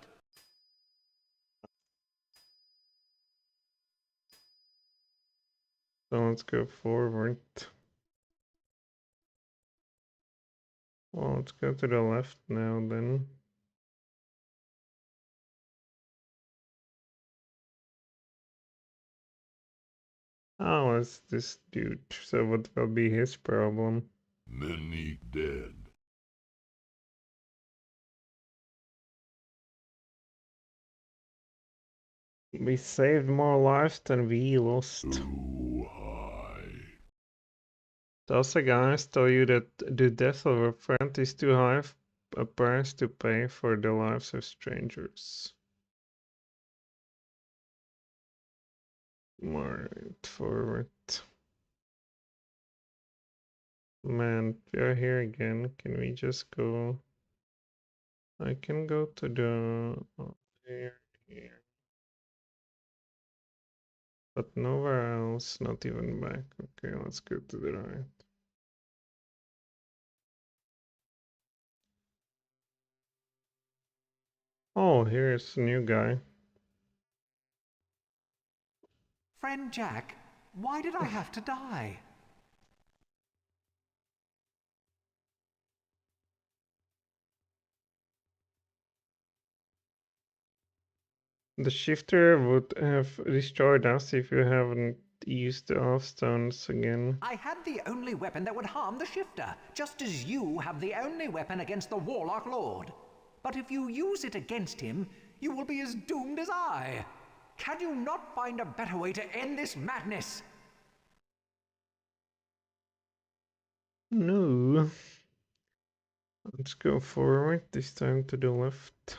So let's go forward. Well, let's go to the left now then. Oh, it's this dude. So what will be his problem? Many dead. We saved more lives than we lost. Too high. Does the guys tell you that the death of a friend is too high a price to pay for the lives of strangers? Right, forward. Man, you're here again. Can we just go? I can go to the here. But nowhere else, not even back. Okay, let's go to the right. Oh, here's a new guy. Friend Jack, why did I have to die? The shifter would have destroyed us if you haven't used the off-stones again. I had the only weapon that would harm the shifter, just as you have the only weapon against the Warlock Lord. But if you use it against him, you will be as doomed as I. Can you not find a better way to end this madness? No. Let's go forward, this time to the left.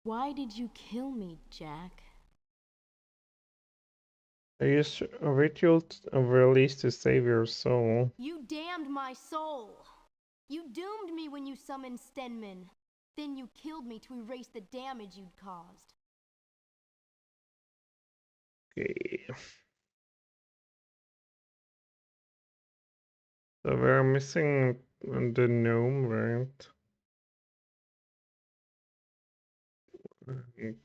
Why did you kill me, Jack? I used a ritual of release to save your soul. You damned my soul! You doomed me when you summoned Stenman. Then you killed me to erase the damage you'd caused. Okay. So we're missing the gnome, right? And,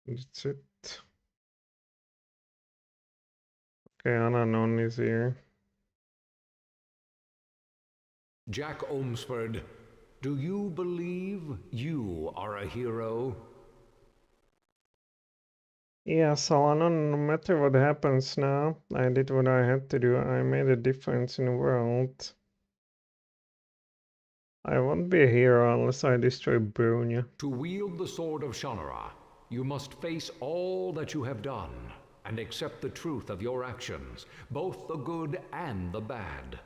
that's it. Okay, Allanon is here. Jak Ohmsford, do you believe you are a hero? Yes, Allanon, no matter what happens now, I did what I had to do. I made a difference in the world. I won't be a hero unless I destroy Bronya. To wield the sword of Shannara, you must face all that you have done and accept the truth of your actions, both the good and the bad.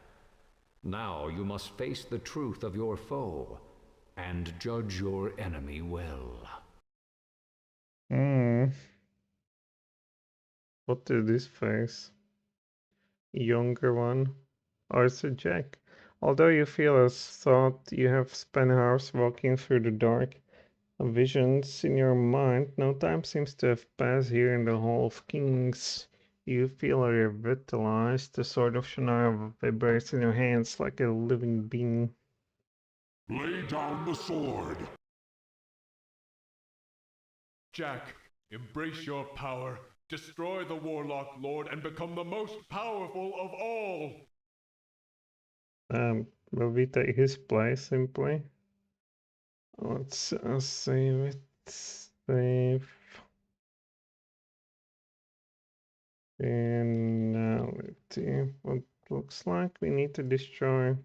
Now you must face the truth of your foe and judge your enemy well. What is this face? Younger one? Or is it Jack? Although you feel as thought you have spent hours walking through the dark visions in your mind, no time seems to have passed here in the Hall of Kings. You feel revitalized. The sword of Shannara vibrates in your hands like a living being. Lay down the sword! Jack, embrace your power, destroy the Warlock Lord, and become the most powerful of all! Will we take his place simply? Let's save it. Save. And now empty, but looks like we need to destroy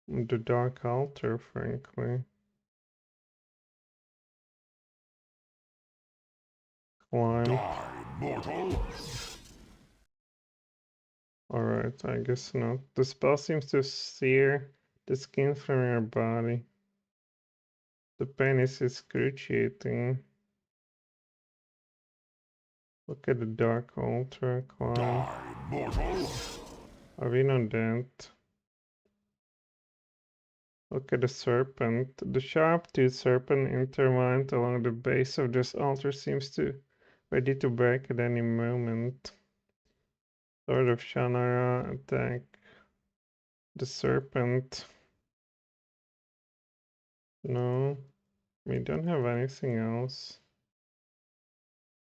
the Dark Altar, frankly. Climb. Die, mortal! Alright, I guess not. The spell seems to sear the skin from your body. The pain is excruciating. Look at the Dark Altar, climb. Die, mortal! Are we not dead? Look at the serpent. The sharp-toothed serpent intertwined along the base of this altar seems to ready to break at any moment. Land of Shannara, attack the serpent. No, we don't have anything else.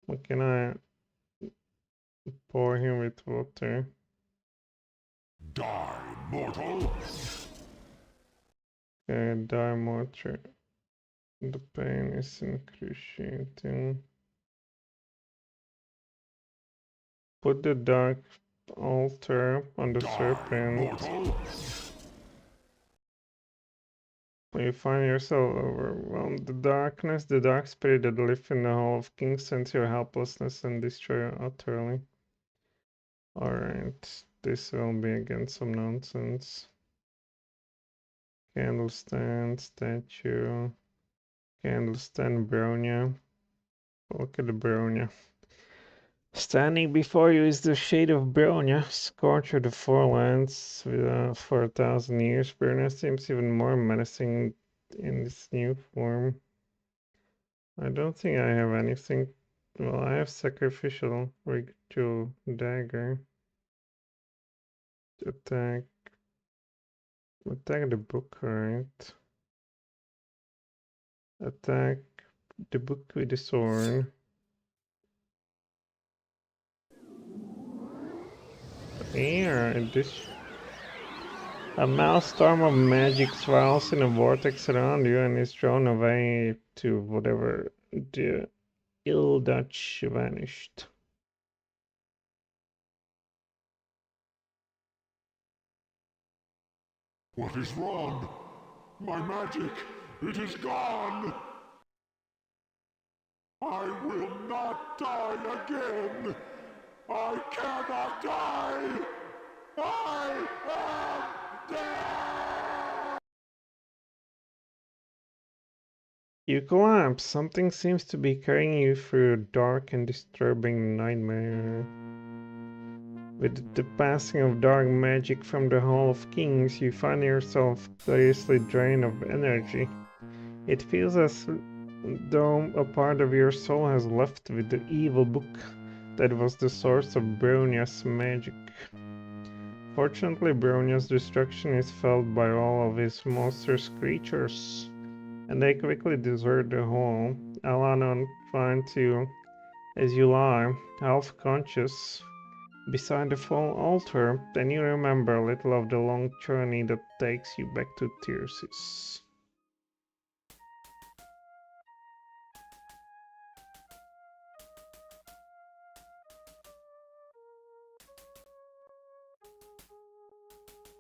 What can I pour him with water? Die, mortal! Okay, die mortar. The pain is excruciating. Put the dark altar on the serpent. When you find yourself overwhelmed, the darkness, the dark spirit that lives in the Hall of Kings sense your helplessness and destroy you utterly. Alright, this will be again some nonsense. Candlestand, statue, candlestand, Bronya. Look at the Bronya. Standing before you is the shade of Bronya, scorcher of the four lands for 1,000 years. Bronya seems even more menacing in this new form. I don't think I have anything. Well, I have sacrificial ritual dagger. Attack the book, right? Attack the book with the sword. Here, a maelstrom of magic swirls in a vortex around you and is thrown away to whatever the ill Dutch vanished. What is wrong? My magic, it is gone! I will not die again! I cannot die! I am dead! You collapse. Something seems to be carrying you through a dark and disturbing nightmare. With the passing of dark magic from the Hall of Kings, you find yourself seriously drained of energy. It feels as though a part of your soul has left with the evil book that was the source of Bronya's magic. Fortunately, Bronya's destruction is felt by all of his monstrous creatures, and they quickly desert the hall. Allanon finds you as you lie, half conscious, beside the full altar, then you remember little of the long journey that takes you back to Tircis.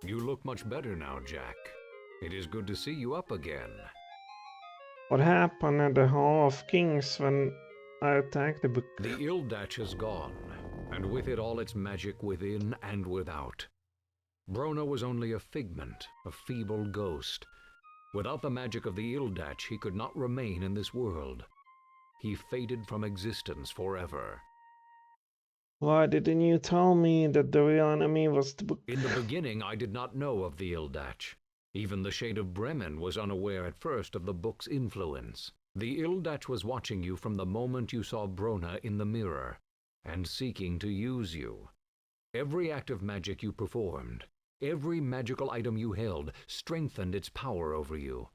You look much better now, Jak. It is good to see you up again. What happened at the Hall of Kings when I attacked the book? The Ildach is gone, and with it all its magic within and without. Brona was only a figment, a feeble ghost. Without the magic of the Ildach, he could not remain in this world. He faded from existence forever. Why didn't you tell me that the real enemy was the book? In the beginning, I did not know of the Ildach. Even the Shade of Bremen was unaware at first of the book's influence. The Ildach was watching you from the moment you saw Brona in the mirror, and seeking to use you. Every act of magic you performed, every magical item you held, strengthened its power over you.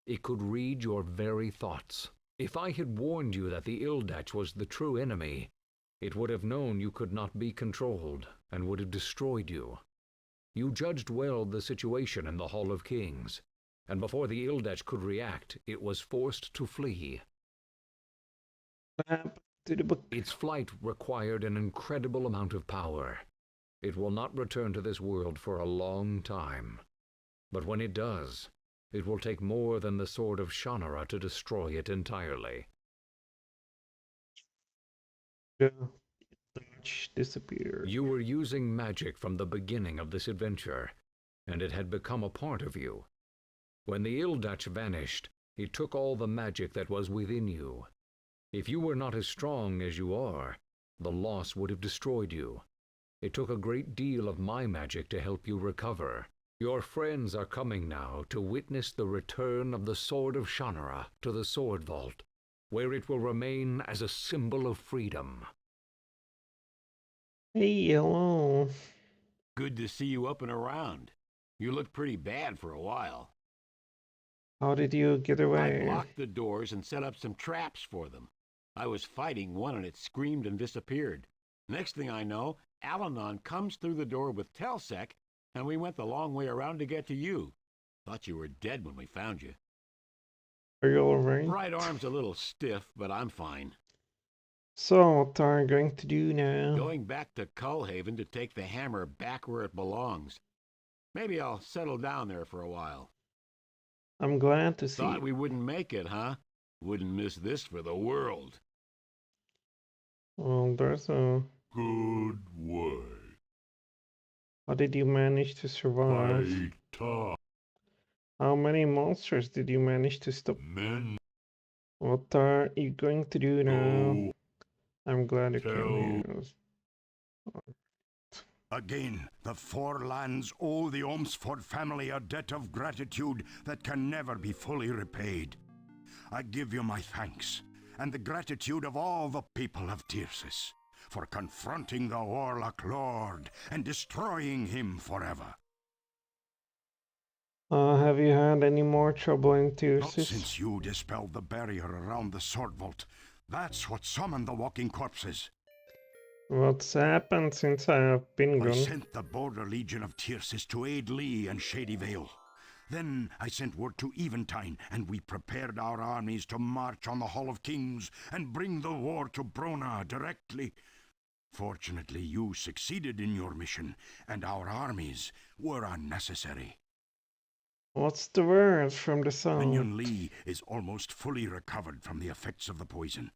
It could read your very thoughts. If I had warned you that the Ildach was the true enemy, it would have known you could not be controlled, and would have destroyed you. You judged well the situation in the Hall of Kings, and before the Ildach could react, it was forced to flee. What happened To the book. Its flight required an incredible amount of power. It will not return to this world for a long time. But when it does, it will take more than the Sword of Shannara to destroy it entirely. The torch disappeared. You were using magic from the beginning of this adventure, and it had become a part of you. When the Ildach vanished, he took all the magic that was within you. If you were not as strong as you are, the loss would have destroyed you. It took a great deal of my magic to help you recover. Your friends are coming now to witness the return of the Sword of Shannara to the Sword Vault, where it will remain as a symbol of freedom. Hey, hello. Good to see you up and around. You looked pretty bad for a while. How did you get away? I blocked the doors and set up some traps for them. I was fighting one and it screamed and disappeared. Next thing I know, Allanon comes through the door with Telsec, and we went the long way around to get to you. Thought you were dead when we found you. Are you alright? Right arm's a little stiff, but I'm fine. So, what are you going to do now? Going back to Cullhaven to take the hammer back where it belongs. Maybe I'll settle down there for a while. I'm glad to see. Thought we wouldn't make it, huh? Wouldn't miss this for the world. Well, there's a... Good work. How did you manage to survive? Fight tough. How many monsters did you manage to stop? Men What are you going to do now? go I'm glad you tell- came here. Again, the four lands owe the Ohmsford family a debt of gratitude that can never be fully repaid. I give you my thanks, and the gratitude of all the people of Tircis, for confronting the Warlock Lord and destroying him forever. Have you had any more trouble in Not Tircis? since you dispelled the barrier around the Sword Vault. That's what summoned the walking corpses. What's happened since I have been I gone? sent the Border Legion of Tircis to aid Lee and Shady Vale. Then I sent word to Eventine, and we prepared our armies to march on the Hall of Kings and bring the war to Brona directly. Fortunately, you succeeded in your mission, and our armies were unnecessary. What's the word from the south? Minion Lee is almost fully recovered from the effects of the poison.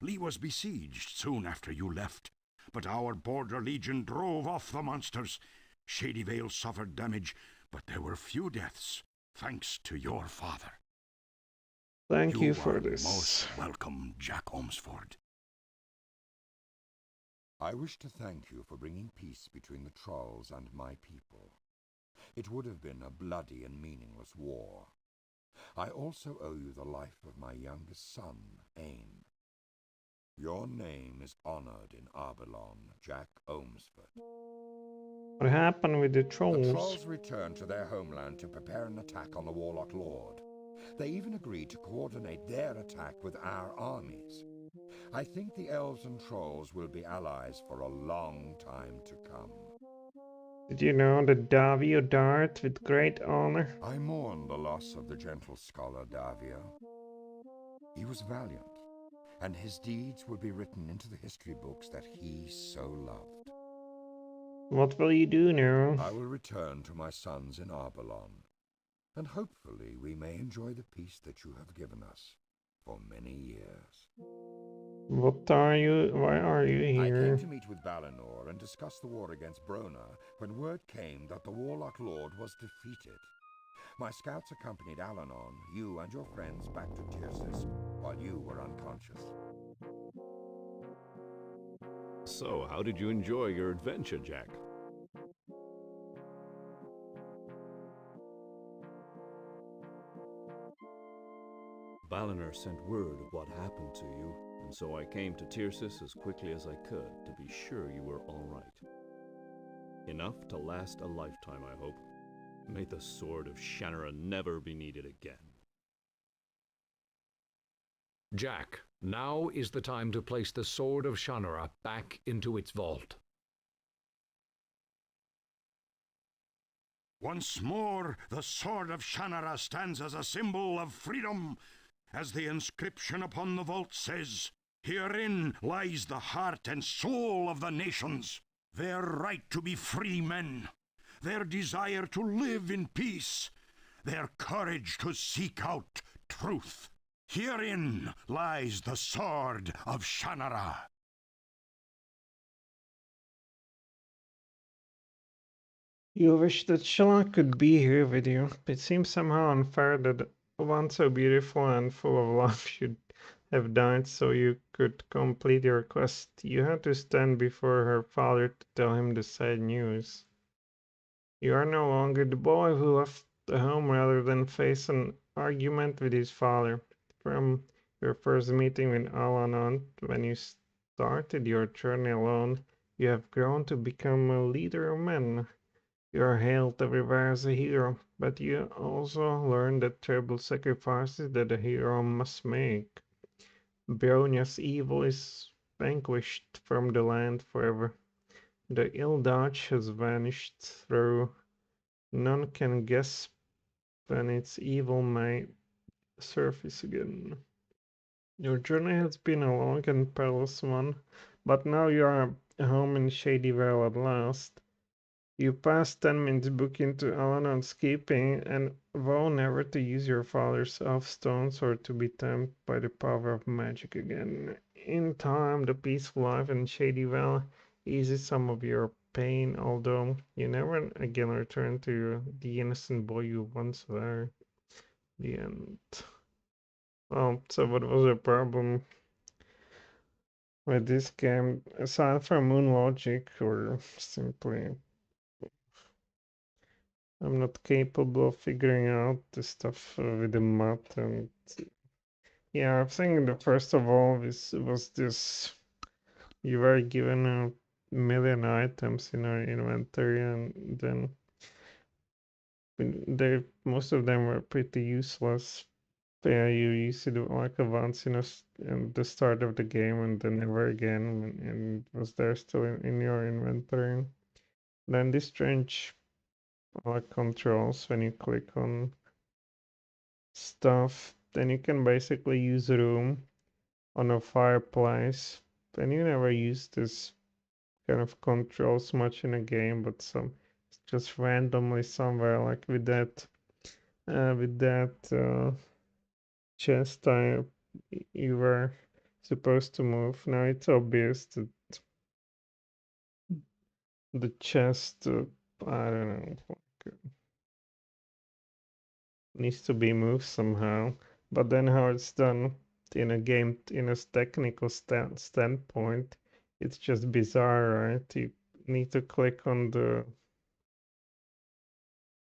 Lee was besieged soon after you left, but our Border Legion drove off the monsters. Shady Vale suffered damage, but there were few deaths, thanks to your father. Thank you are for this. most welcome, Jak Ohmsford. I wish to thank you for bringing peace between the Trolls and my people. It would have been a bloody and meaningless war. I also owe you the life of my youngest son, Ain. Your name is honored in Arbeloon, Jak Ohmsford. What happened with the trolls? The Trolls returned to their homeland to prepare an attack on the Warlock Lord. They even agreed to coordinate their attack with our armies. I think the Elves and Trolls will be allies for a long time to come. Did you know that Davio died with great honor? I mourn the loss of the gentle scholar Davio. He was valiant, and his deeds will be written into the history books that he so loved. What will you do now? I will return to my sons in Arbeloon, and hopefully we may enjoy the peace that you have given us for many years. What are you? Why are you I here? came to meet with Valinor and discuss the war against Brona when word came that the Warlock Lord was defeated. My scouts accompanied Allanon, you and your friends back to Tircis while you were unconscious. So, how did you enjoy your adventure, Jak? Valinor sent word of what happened to you, and so I came to Tircis as quickly as I could to be sure you were all right. Enough to last a lifetime, I hope. May the Sword of Shannara never be needed again. Jak, now is the time to place the Sword of Shannara back into its vault. Once more, the Sword of Shannara stands as a symbol of freedom, as the inscription upon the vault says, Herein lies the heart and soul of the nations, their right to be free men, their desire to live in peace, their courage to seek out truth. Herein lies the sword of Shannara. You wish that Shalon could be here with you. It seems somehow unfair that one so beautiful and full of life should have died so you could complete your quest. You had to stand before her father to tell him the sad news. You are no longer the boy who left the home rather than face an argument with his father. From your first meeting with Allanon, when you started your journey alone, you have grown to become a leader of men. You are hailed everywhere as a hero, but you also learn the terrible sacrifices that a hero must make. Bronia's evil is vanquished from the land forever. The ill Dutch has vanished, though none can guess when its evil may surface again. Your journey has been a long and perilous one, but now you are home in Shady Vale at last. You passed 10 minutes book into Allanon's keeping and vow never to use your father's elf-stones or to be tempted by the power of magic again. In time, the peaceful life in Shady Vale eases some of your pain, although you never again return to the innocent boy you once were. The end. Well, so what was the problem with this game, aside from moon logic, or simply I'm not capable of figuring out the stuff with the math? And yeah, I think the first of all this was this: you were given a million items in our inventory, and then most of them were pretty useless. Yeah, you used to do like once in the start of the game, and then never again, and it was there still in your inventory. Then these strange like controls when you click on stuff, then you can basically use room on a fireplace. And you never use this kind of controls much in a game, but just randomly somewhere, like with that chest you were supposed to move. Now it's obvious that the chest, I don't know, needs to be moved somehow. But then how it's done in a game, in a technical standpoint, it's just bizarre, right? You need to click on the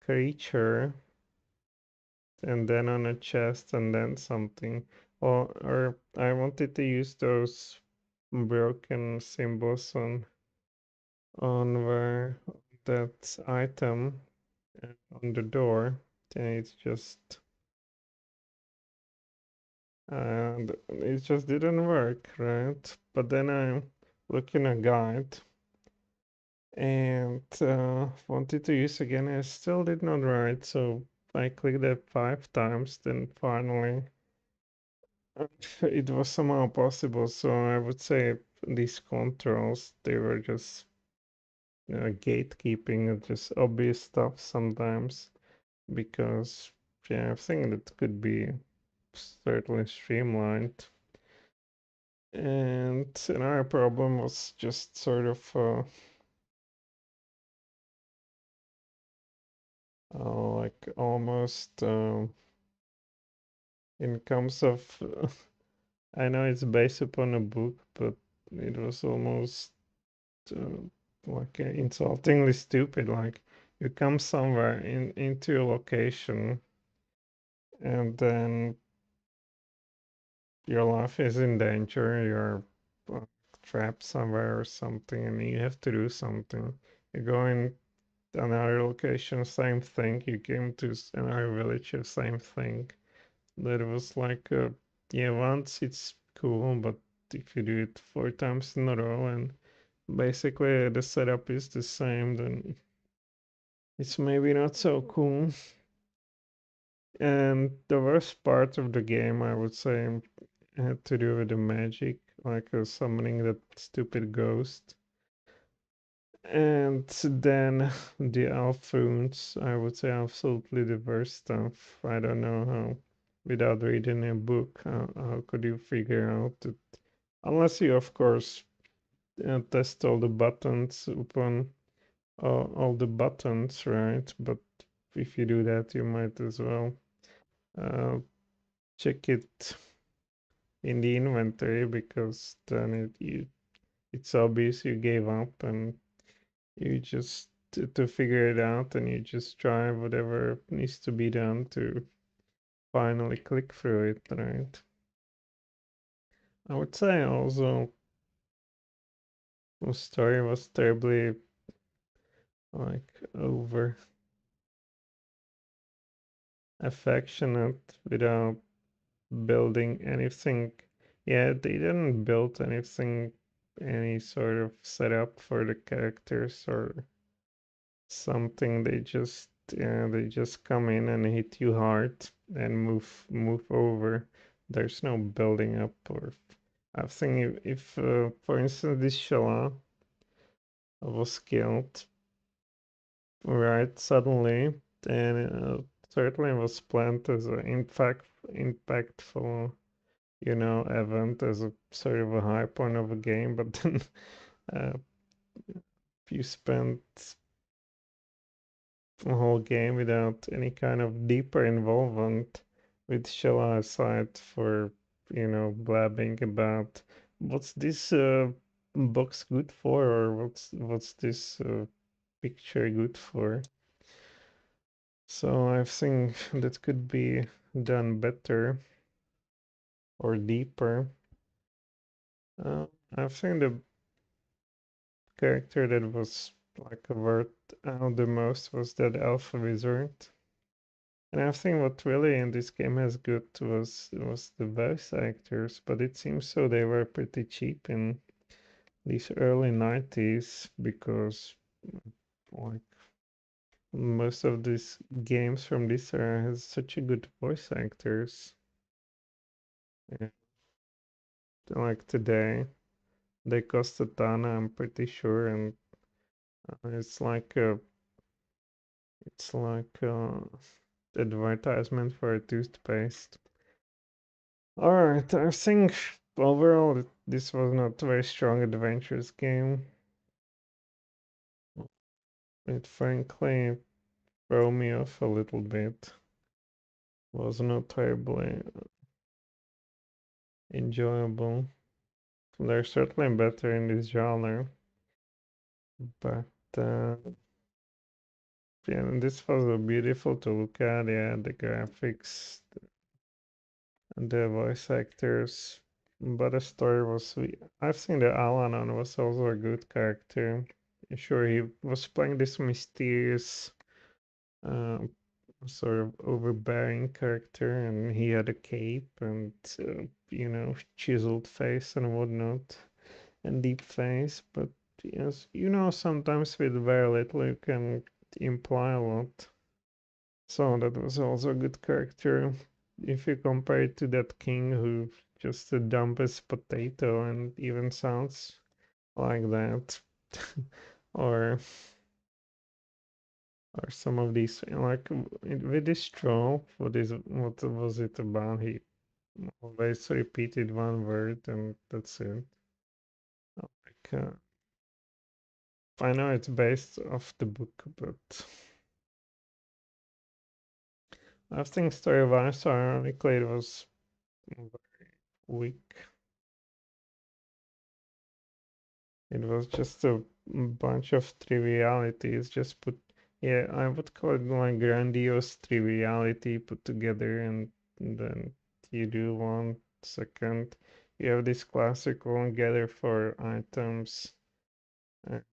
creature and then on a chest and then something. Or I wanted to use those broken symbols on where that item on the door, and it's just and it just didn't work, right? But then I look in a guide and wanted to use again. I still did not write, so I clicked it 5 times. Then finally, it was somehow possible. So I would say these controls, they were just gatekeeping, just obvious stuff sometimes, because yeah, I think that could be certainly streamlined. And another problem was just sort of like almost in terms of I know it's based upon a book, but it was almost uh, like insultingly stupid. Like you come somewhere into a location, and then your life is in danger. You're trapped somewhere or something, and you have to do something. You go in another location, same thing. You came to another village, same thing. That was like, yeah, once it's cool, but if you do it 4 times in a row and basically the setup is the same, then it's maybe not so cool. And the worst part of the game, I would say, had to do with the magic. like summoning that stupid ghost. And then the elf runes, I would say absolutely the worst stuff. I don't know how, without reading a book, how could you figure out that, unless you, of course, test all the buttons upon all the buttons, right? But if you do that, you might as well check it in the inventory, because then it's obvious you gave up and you just to figure it out, and you just try whatever needs to be done to finally click through it, right? I would say also the story was terribly like over affectionate without building anything. Yeah, they didn't build anything, any sort of setup for the characters or something. They just come in and hit you hard and move over. There's no building up. Or I think if for instance this Shala was killed right suddenly, then certainly was planned as an impactful, event, as a sort of a high point of a game. But then uh, you spent a whole game without any kind of deeper involvement with Shella, aside for, blabbing about what's this box good for, or what's this picture good for. So I think that could be done better or deeper. I think the character that was like worth out the most was that Alpha Wizard. And I think what really in this game has good was the voice actors, but it seems so they were pretty cheap in these early 90s, because like most of these games from this era has such a good voice actors. Yeah. Like today, they cost a ton, I'm pretty sure, and it's like advertisement for a toothpaste. Alright, I think overall this was not a very strong adventures game. It frankly threw me off a little bit. Was not terribly enjoyable. They're certainly better in this genre, but yeah, this was beautiful to look at. Yeah, the graphics, the voice actors, but the story was sweet. I've seen the Allanon was also a good character. Sure, he was playing this mysterious, uh, sort of overbearing character, and he had a cape and, chiseled face and whatnot, and deep face. But yes, sometimes with very little you can imply a lot. So that was also a good character. If you compare it to that king who just the dumbest potato and even sounds like that, or some of these, like with this troll, what was it about? He always repeated one word and that's it. Like, I know it's based off the book, but I think story-wise, ironically, it was very weak. It was just a bunch of trivialities, just put, yeah, I would call it like grandiose triviality put together, and then you do 1 second. You have this classical gather for items, and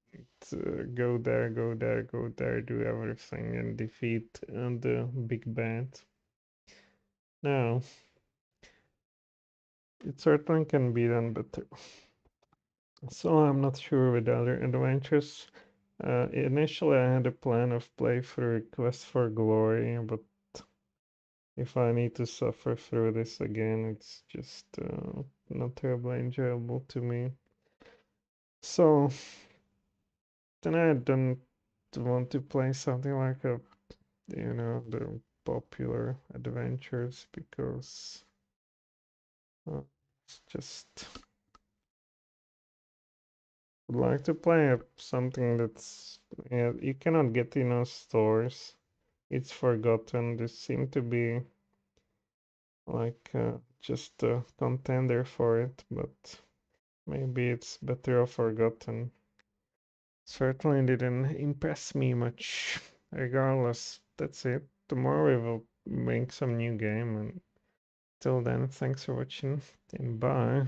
go there, go there, go there, do everything, and defeat the big bad. Now, it certainly can be done better. So I'm not sure with other adventures. Initially, I had a plan of play through Quest for Glory, but if I need to suffer through this again, it's just not terribly enjoyable to me. So then I don't want to play something like a, you know, the popular adventures because it's just would like to play something that's, yeah, you cannot get in our stores. It's forgotten. This seemed to be like just a contender for it, but maybe it's better off forgotten. Certainly didn't impress me much. Regardless, that's it. Tomorrow we will make some new game, and till then, thanks for watching and bye.